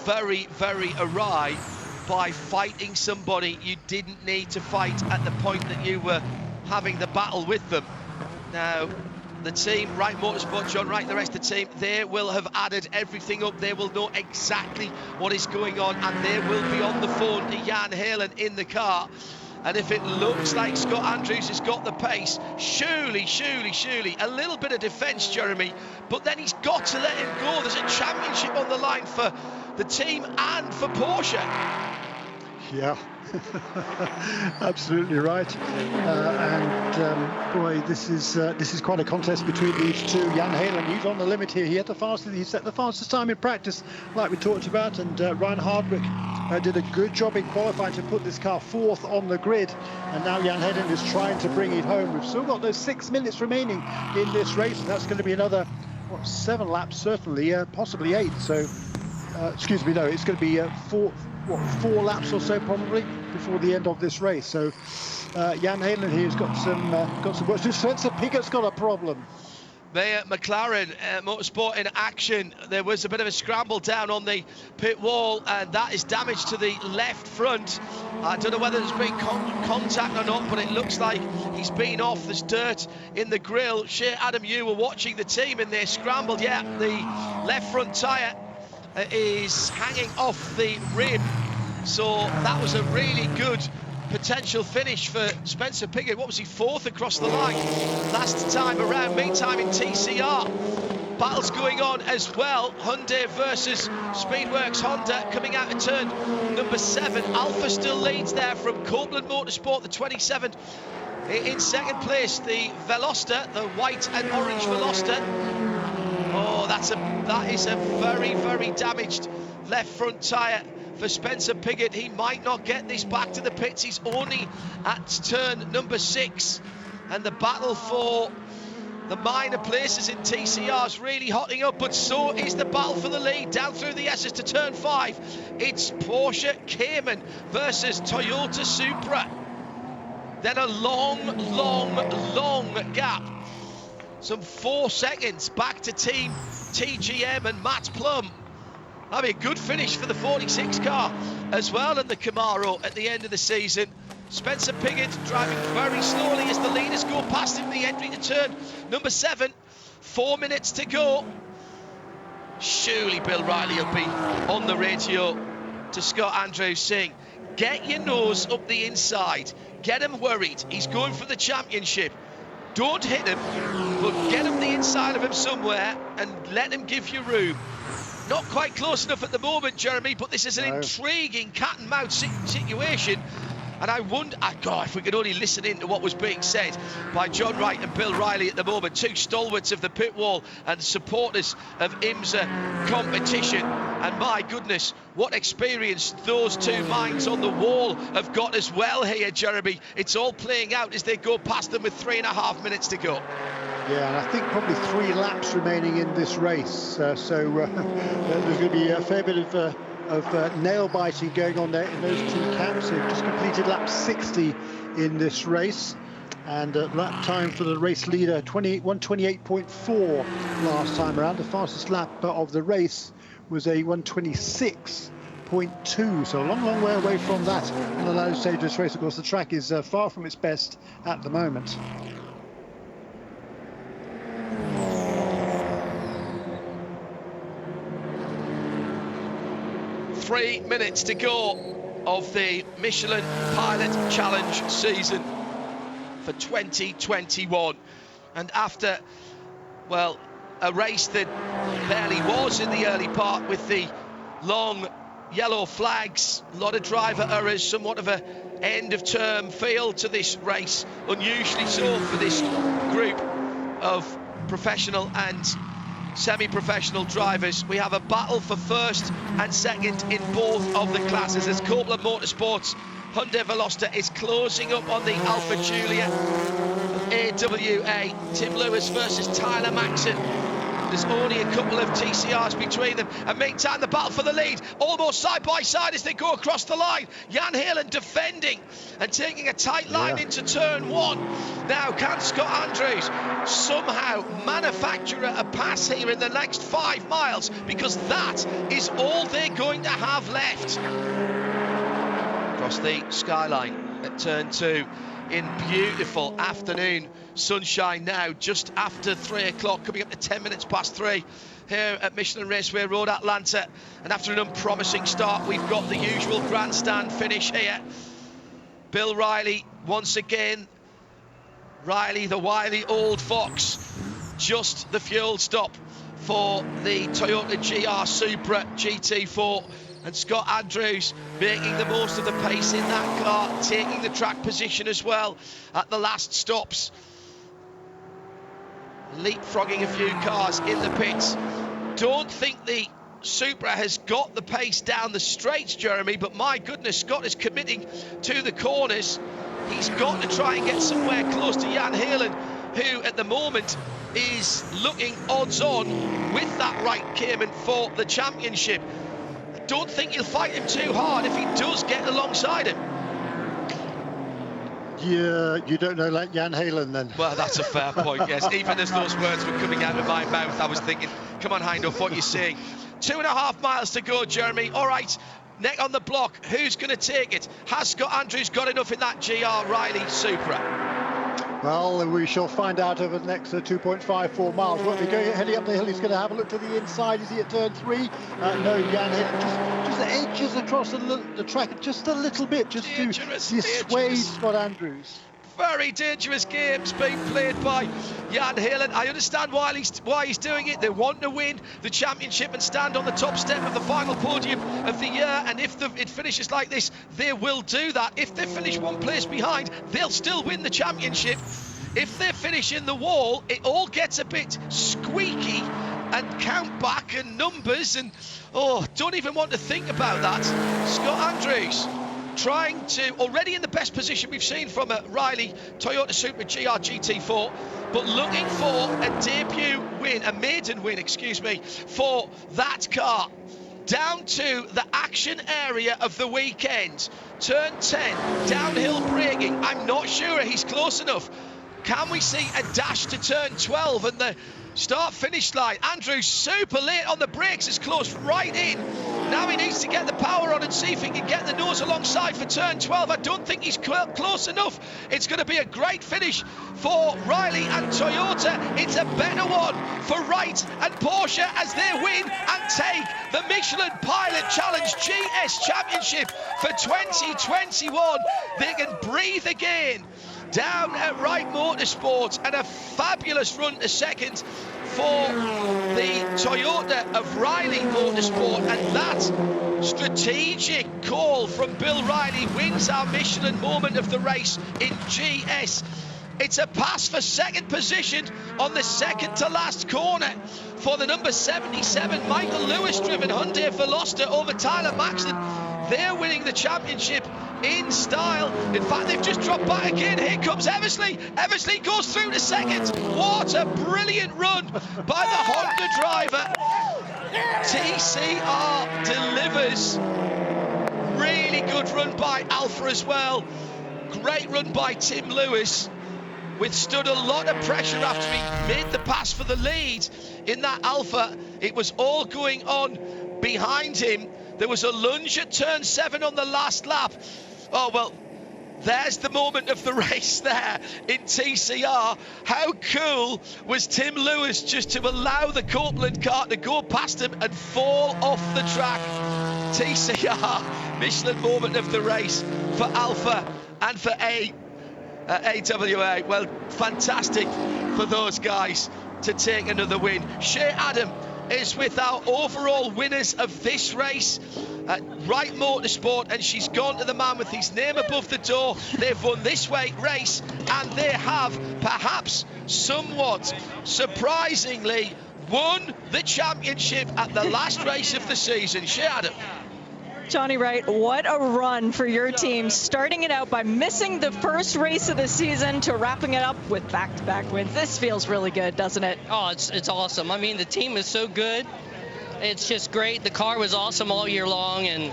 very, very awry by fighting somebody you didn't need to fight at the point that you were having the battle with them. Now, the team, Wright Motorsport, John Wright, the rest of the team, they will have added everything up. They will know exactly what is going on, and they will be on the phone to Jan Heylen in the car. And if it looks like Scott Andrews has got the pace, surely, a little bit of defence, Jeremy, but then he's got to let him go. There's a championship on the line for the team and for Porsche. Yeah, absolutely right. Boy, this is quite a contest between these two. Jan Heylen, he's on the limit here. He set the fastest time in practice, like we talked about, and Ryan Hardwick did a good job in qualifying to put this car fourth on the grid. And now Jan Heylen is trying to bring it home. We've still got those 6 minutes remaining in this race, and that's going to be another 7 laps, certainly, possibly 8. So, excuse me, no, it's going to be 4 laps or so probably before the end of this race. So Jan Heylen here has got some work. Spencer Pigot's got a problem. McLaren Motorsport in action. There was a bit of a scramble down on the pit wall, and that is damage to the left front. I don't know whether there's been contact or not, but it looks like he's been off. There's dirt in the grille. Shea, Adam, you were watching the team in their scramble. Yeah, the left front tyre is hanging off the rim, so that was a really good potential finish for Spencer Pigot. What was he, 4th across the line last time around? Meantime in TCR, battles going on as well. Hyundai versus Speedworks Honda coming out of turn number 7. Alpha still leads there from Copeland Motorsport, the 27. In second place, the Veloster, the white and orange Veloster. Oh, that is a very, very damaged left front tyre for Spencer Pigot. He might not get this back to the pits. He's only at turn number 6, and the battle for the minor places in TCR is really hotting up, but so is the battle for the lead down through the S's to turn 5. It's Porsche Cayman versus Toyota Supra. Then a long gap. Some 4 seconds back to Team TGM and Matt Plum. That'd be a good finish for the 46 car as well, and the Camaro at the end of the season. Spencer Pigot driving very slowly as the leaders go past him, the entry to turn number 7. 4 minutes to go. Surely Bill Riley will be on the radio to Scott Andrews saying, get your nose up the inside, get him worried, he's going for the championship. Don't hit him, but get him the inside of him somewhere and let him give you room. Not quite close enough at the moment, Jeremy, but this is an intriguing cat and mouse situation. And I wonder, God, if we could only listen in to what was being said by John Wright and Bill Riley at the moment, 2 stalwarts of the pit wall and supporters of IMSA competition. And my goodness, what experience those 2 minds on the wall have got as well here, Jeremy. It's all playing out as they go past them with 3.5 minutes to go. Yeah, and I think probably 3 laps remaining in this race. So there's going to be a fair bit of nail biting going on there in those 2 camps. They've just completed lap 60 in this race, and lap time for the race leader 128.4 last time around. The fastest lap of the race was a 126.2, so a long way away from that on the latter stage of this race. Of course, the track is far from its best at the moment. Three minutes to go of the Michelin Pilot Challenge season for 2021. And after, well, a race that barely was in the early part with the long yellow flags, a lot of driver errors, somewhat of a end of term feel to this race, unusually so for this group of professional and semi-professional drivers. We have a battle for first and second in both of the classes as Copeland Motorsports Hyundai Veloster is closing up on the Alfa Giulia AWA. Tim Lewis versus Tyler Maxson There's only a couple of TCRs between them, and meantime the battle for the lead, almost side by side as they go across the line. Jan Helen defending and taking a tight line into turn 1. Now can Scott Andrews somehow manufacture a pass here in the next 5 miles, because that is all they're going to have left. Across the skyline at turn 2 in beautiful afternoon sunshine now, just after 3 o'clock, coming up to 10 minutes past 3 here at Michelin Raceway Road Atlanta. And after an unpromising start, we've got the usual grandstand finish here. Bill Riley once again. Riley, the wily old fox, just the fuel stop for the Toyota GR Supra GT4. And Scott Andrews making the most of the pace in that car, taking the track position as well at the last stops. Leapfrogging a few cars in the pits. Don't think the Supra has got the pace down the straights, Jeremy, but my goodness, Scott is committing to the corners. He's got to try and get somewhere close to Jan Helen, who at the moment is looking odds on with that right Cayman for the championship. I don't think he'll fight him too hard if he does get alongside him. Yeah, you don't know like Jan Helen then. Well, that's a fair point, yes. Even as those words were coming out of my mouth, I was thinking, come on, Hindhoff, what are you saying? 2.5 miles to go, Jeremy. All right, neck on the block. Who's going to take it? Has Scott Andrews got enough in that GR Riley Supra? Well, we shall find out over the next 2.54 miles. Won't be going heading up the hill. He's going to have a look to the inside. Is he at turn 3? No, Jan Helen just edges across the track just a little bit, just to dissuade Scott Andrews. Very dangerous games being played by Jan Helen. I understand why he's doing it. They want to win the championship and stand on the top step of the final podium of the year. And if it finishes like this, they will do that. If they finish one place behind, they'll still win the championship. If they finish in the wall, it all gets a bit squeaky and count back and numbers and don't even want to think about that. Scott Andrews trying to, already in the best position we've seen from a Riley Toyota Supra GR GT4, but looking for a debut win, a maiden win, excuse me, for that car. Down to the action area of the weekend. Turn 10, downhill braking. I'm not sure he's close enough. Can we see a dash to turn 12 and the start-finish line? Andrews super late on the brakes, is close right in. Now he needs to get the power on and see if he can get the nose alongside for turn 12. I don't think he's close enough. It's going to be a great finish for Riley and Toyota. It's a better one for Wright and Porsche as they win and take the Michelin Pilot Challenge GS Championship for 2021. They can breathe again down at Wright Motorsport, and a fabulous run to second for the Toyota of Riley Motorsport. And that strategic call from Bill Riley wins our Michelin moment of the race in GS. It's a pass for second position on the second to last corner for the number 77 Michael Lewis driven Hyundai Veloster over Tyler Maxton. They're winning the championship in style. In fact, they've just dropped back again. Here comes Eversley. Eversley goes through to second. What a brilliant run by the Honda driver. TCR delivers. Really good run by Alpha as well. Great run by Tim Lewis. Withstood a lot of pressure after he made the pass for the lead in that Alpha. It was all going on behind him. There was a lunge at turn 7 on the last lap. Oh, well, there's the moment of the race there in TCR. How cool was Tim Lewis just to allow the Copeland car to go past him and fall off the track? TCR, Michelin moment of the race for Alpha and for AWA. Well, fantastic for those guys to take another win. Shea Adam is with our overall winners of this race at Wright Motorsport, and she's gone to the man with his name above the door. They've won this race, and they have perhaps somewhat surprisingly won the championship at the last race of the season. Shea Adam. Johnny Wright, what a run for your team, starting it out by missing the first race of the season to wrapping it up with back-to-back wins. This feels really good, doesn't it? Oh, it's awesome. I mean, the team is so good. It's just great. The car was awesome all year long, and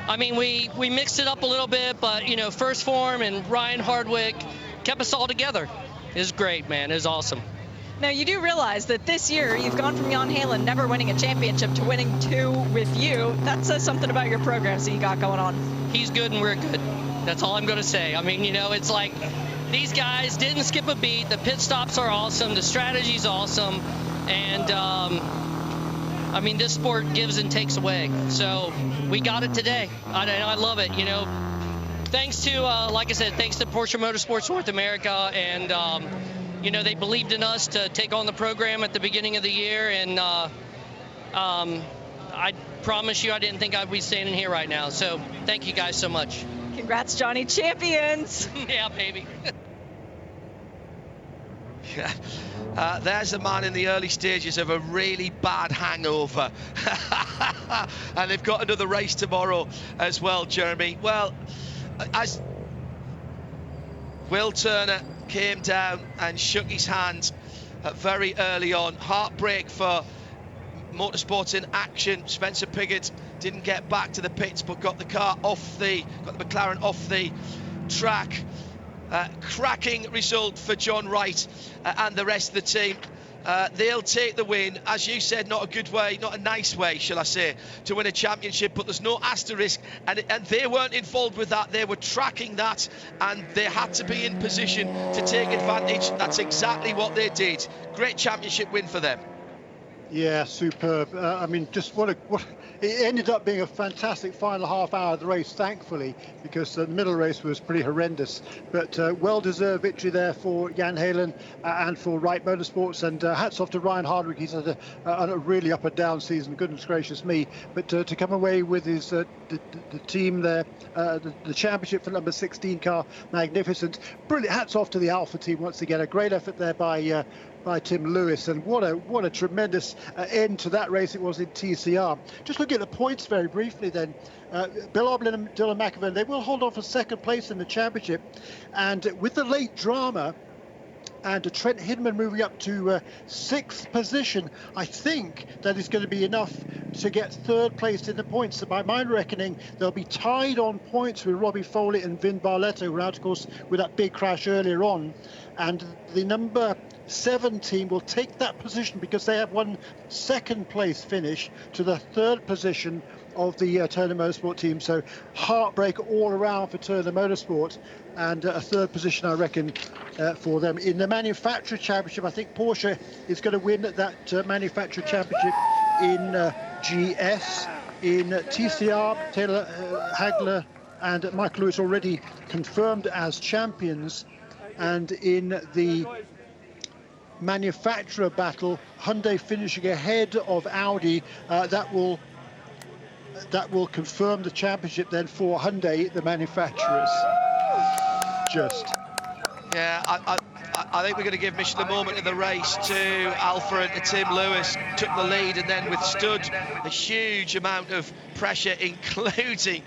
I mean, we mixed it up a little bit, but, you know, First Form and Ryan Hardwick kept us all together. It was great, man. It was awesome. Now, you do realize that this year you've gone from Jan Halen never winning a championship to winning 2 with you. That says something about your programs that you got going on. He's good and we're good. That's all I'm going to say. I mean, you know, it's like these guys didn't skip a beat. The pit stops are awesome. The strategy's awesome. And, I mean, this sport gives and takes away. So we got it today. I love it, you know. Thanks to, like I said, thanks to Porsche Motorsports North America, and, you know, they believed in us to take on the program at the beginning of the year, and I promise you I didn't think I'd be standing here right now. So thank you guys so much. Congrats, Johnny. Champions. Yeah, baby. Yeah, there's a man in the early stages of a really bad hangover. And they've got another race tomorrow as well, Jeremy. Well, as Will Turner came down and shook his hand very early on. Heartbreak for Motorsports in Action. Spencer Piggott didn't get back to the pits, but got the McLaren off the track. Cracking result for John Wright and the rest of the team. They'll take the win. As you said, not a good way, not a nice way, shall I say, to win a championship, but there's no asterisk, and they weren't involved with that. They were tracking that, and they had to be in position to take advantage. That's exactly what they did. Great championship win for them. Yeah, superb. I mean, just what it ended up being a fantastic final half hour of the race, thankfully, because the middle race was pretty horrendous. But well-deserved victory there for Jan Halen and for Wright Motorsports. And hats off to Ryan Hardwick. He's had a really up and down season, goodness gracious me. But to come away with his the team there, the championship for number 16 car, magnificent. Brilliant. Hats off to the Alpha team once again. A great effort there by Tim Lewis, and what a tremendous end to that race it was in TCR. Just looking at the points very briefly then, Bill Oblin and Dylan McAvan, they will hold on for second place in the championship, and with the late drama and Trent Hidman moving up to 6th position, I think that is going to be enough to get 3rd place in the points. So by my reckoning, they'll be tied on points with Robbie Foley and Vin Barletta, who were out, of course, with that big crash earlier on. And the number 7 team will take that position because they have won 2nd place finish to the 3rd position of the Turner Motorsport team. So heartbreak all around for Turner Motorsport, and a 3rd position, I reckon, for them. In the Manufacturer Championship, I think Porsche is going to win that Manufacturer Championship in GS. In TCR, Taylor Hagler and Michael Lewis already confirmed as champions. And in the manufacturer battle, Hyundai finishing ahead of Audi, that will confirm the championship then for Hyundai, the manufacturers. Yeah, I think we're going to give Michelin a moment in the race to Alpha and to Tim Lewis. Took the lead and then withstood a huge amount of pressure, including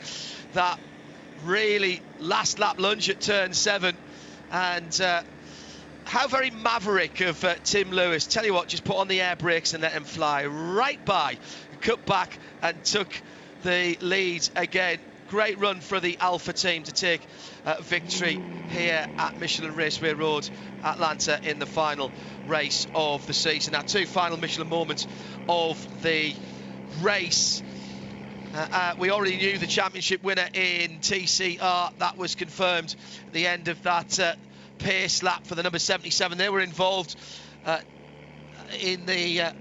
that really last lap lunge at turn 7. And how very maverick of Tim Lewis. Tell you what, just put on the air brakes and let him fly right by, cut back and took the lead again. Great run for the Alpha team to take victory here at Michelin Raceway Road Atlanta in the final race of the season. Our 2 final Michelin moments of the race. We already knew the championship winner in TCR. That was confirmed at the end of that pace lap for the number 77. They were involved in the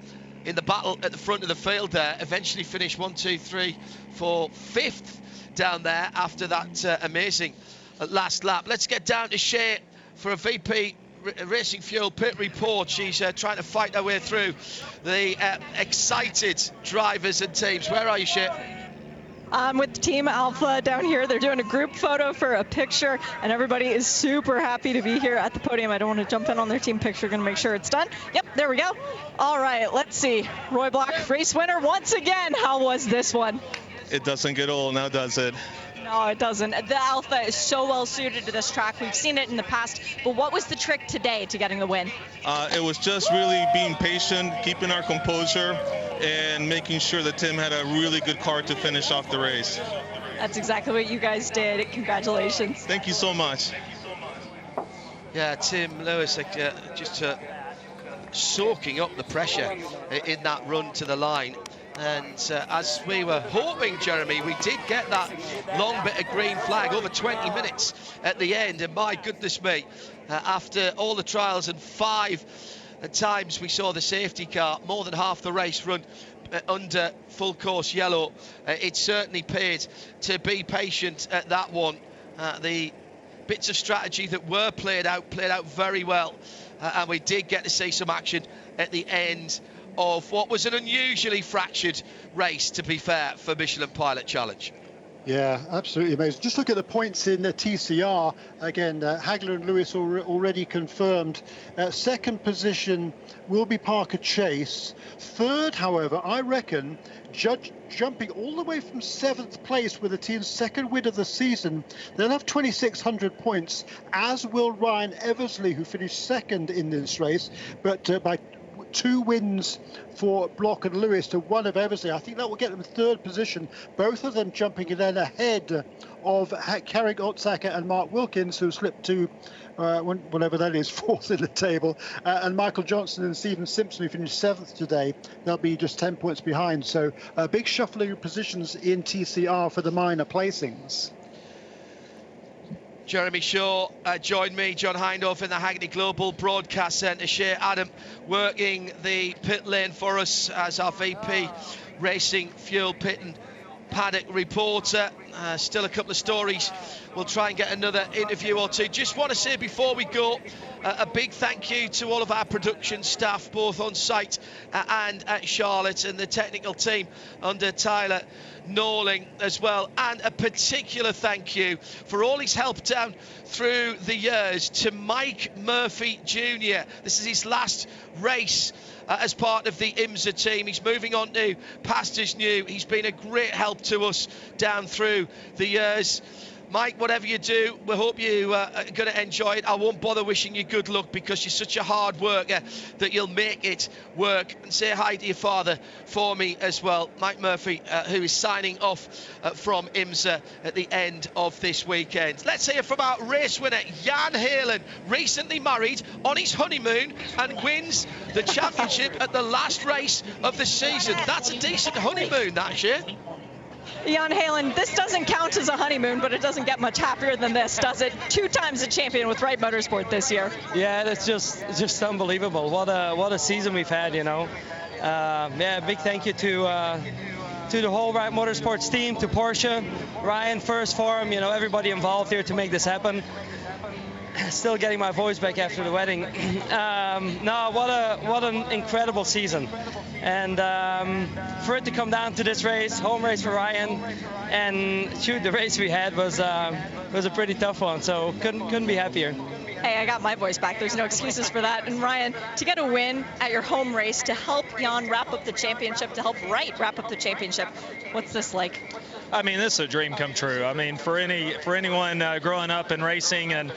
battle at the front of the field there. Eventually finished 1, 2, 3, 4, 5th down there after that amazing last lap. Let's get down to Shea for a VP Racing Fuel pit report. She's trying to fight her way through the excited drivers and teams. Where are you, Shea? I'm with Team Alpha down here. They're doing a group photo for a picture, and everybody is super happy to be here at the podium. I don't want to jump in on their team picture. Going to make sure it's done. Yep, there we go. All right, let's see. Roy Block, race winner once again. How was this one? It doesn't get old now, does it? No, it doesn't. The Alpha is so well suited to this track. We've seen it in the past, but what was the trick today to getting the win? It was just really being patient, keeping our composure, and making sure that Tim had a really good car to finish off the race. That's exactly what you guys did. Congratulations. Thank you so much. Yeah, Tim Lewis just soaking up the pressure in that run to the line. And as we were hoping, Jeremy, we did get that long bit of green flag, over 20 minutes at the end. And my goodness me, after all the trials and 5 times we saw the safety car, more than half the race run under full course yellow, it certainly paid to be patient at that one. The bits of strategy that were played out very well, and we did get to see some action at the end of what was an unusually fractured race, to be fair, for Michelin Pilot Challenge. Yeah, absolutely amazing. Just look at the points in the TCR. Again, Hagler and Lewis already confirmed. Second position will be Parker Chase. Third, however, I reckon, jumping all the way from 7th place with the team's second win of the season. They'll have 2,600 points, as will Ryan Eversley, who finished second in this race, but by 2 wins for Block and Lewis to 1 of Eversley. I think that will get them 3rd position, both of them jumping then ahead of Carrick Otsacker and Mark Wilkins, who slipped to whatever that is, 4th in the table, and Michael Johnson and Stephen Simpson, who finished 7th today. They'll be just 10 points behind, so big shuffling of positions in TCR for the minor placings. Jeremy Shaw joined me, John Hindhaugh, in the Hackney Global Broadcast Centre. Shea Adam working the pit lane for us as our VP Racing Fuel Pit and Paddock reporter. Still a couple of stories. We'll try and get another interview or two. Just want to say before we go, a big thank you to all of our production staff, both on site and at Charlotte, and the technical team under Tyler Norling as well. And a particular thank you for all his help down through the years to Mike Murphy Jr. This is his last race as part of the IMSA team. He's moving on to pastures new. He's been a great help to us down through the years. Mike, whatever you do, we hope you are going to enjoy it. I won't bother wishing you good luck because you're such a hard worker that you'll make it work. And say hi to your father for me as well. Mike Murphy, who is signing off from IMSA at the end of this weekend. Let's hear from our race winner, Jan Helen, recently married, on his honeymoon, and wins the championship at the last race of the season. That's a decent honeymoon, that year. Jan Helen, this doesn't count as a honeymoon, but it doesn't get much happier than this, does it? 2 times a champion with Wright Motorsport this year. Yeah, that's just unbelievable. What a season we've had, you know. Yeah, big thank you to the whole Wright Motorsports team, to Porsche, Ryan first for him, you know, everybody involved here to make this happen. Still getting my voice back after the wedding. No, what an incredible season. And for it to come down to this race, home race for Ryan, and shoot, the race we had was a pretty tough one. So couldn't be happier. Hey, I got my voice back. There's no excuses for that. And Ryan, to get a win at your home race, to help Jan wrap up the championship, to help Wright wrap up the championship, what's this like? I mean, this is a dream come true. I mean, for anyone growing up in racing, and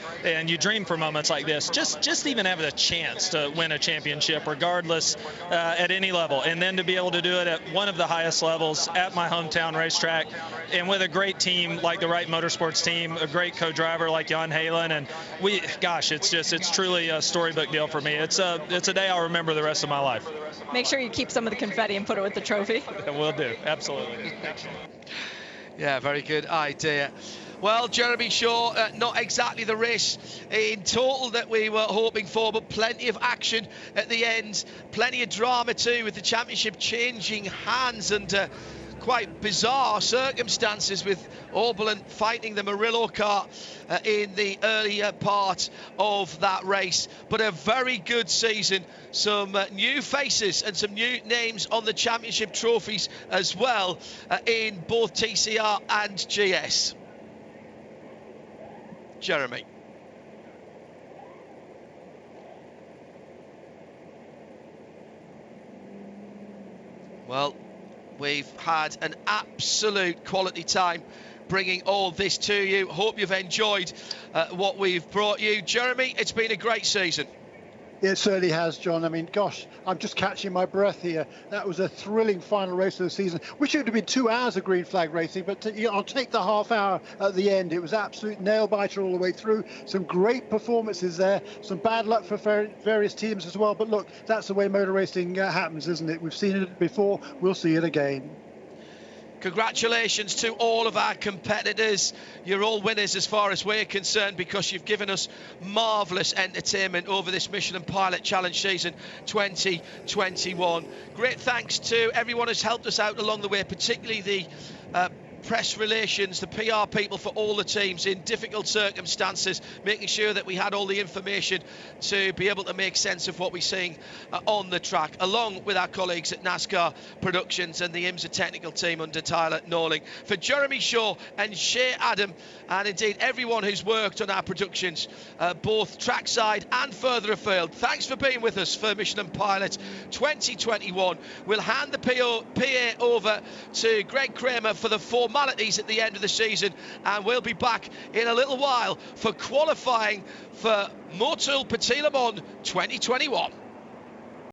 you dream for moments like this, just even having a chance to win a championship, regardless at any level, and then to be able to do it at one of the highest levels at my hometown racetrack, and with a great team like the Wright Motorsports team, a great co-driver like Jan Helen, and it's truly a storybook deal for me. It's a day I'll remember the rest of my life. Make sure you keep some of the confetti and put it with the trophy. Will do, absolutely. Yeah, very good idea. Well, Jeremy Shaw, not exactly the race in total that we were hoping for, but plenty of action at the end. Plenty of drama too, with the championship changing hands under quite bizarre circumstances, with Oberlin fighting the Murillo car in the earlier part of that race. But a very good season. Some new faces and some new names on the championship trophies as well in both TCR and GS. Jeremy. Well, We've had an absolute quality time bringing all this to you. Hope you've enjoyed what we've brought you. Jeremy, it's been a great season. It certainly has, John. I mean, gosh, I'm just catching my breath here. That was a thrilling final race of the season. Wish it would have been 2 hours of green flag racing, but I'll take the half hour at the end. It was absolute nail-biter all the way through. Some great performances there. Some bad luck for various teams as well. But look, that's the way motor racing happens, isn't it? We've seen it before. We'll see it again. Congratulations to all of our competitors. You're all winners as far as we're concerned, because you've given us marvellous entertainment over this Michelin Pilot Challenge season 2021. Great thanks to everyone who's helped us out along the way, particularly the press relations, the PR people for all the teams in difficult circumstances, making sure that we had all the information to be able to make sense of what we're seeing on the track, along with our colleagues at NASCAR Productions and the IMSA technical team under Tyler Norling. For Jeremy Shaw and Shea Adam, and indeed everyone who's worked on our productions, both trackside and further afield, thanks for being with us for Michelin Pilot 2021. We'll hand the PA over to Greg Kramer for the formalities at the end of the season, and we'll be back in a little while for qualifying for Motul Petit Le Mans 2021.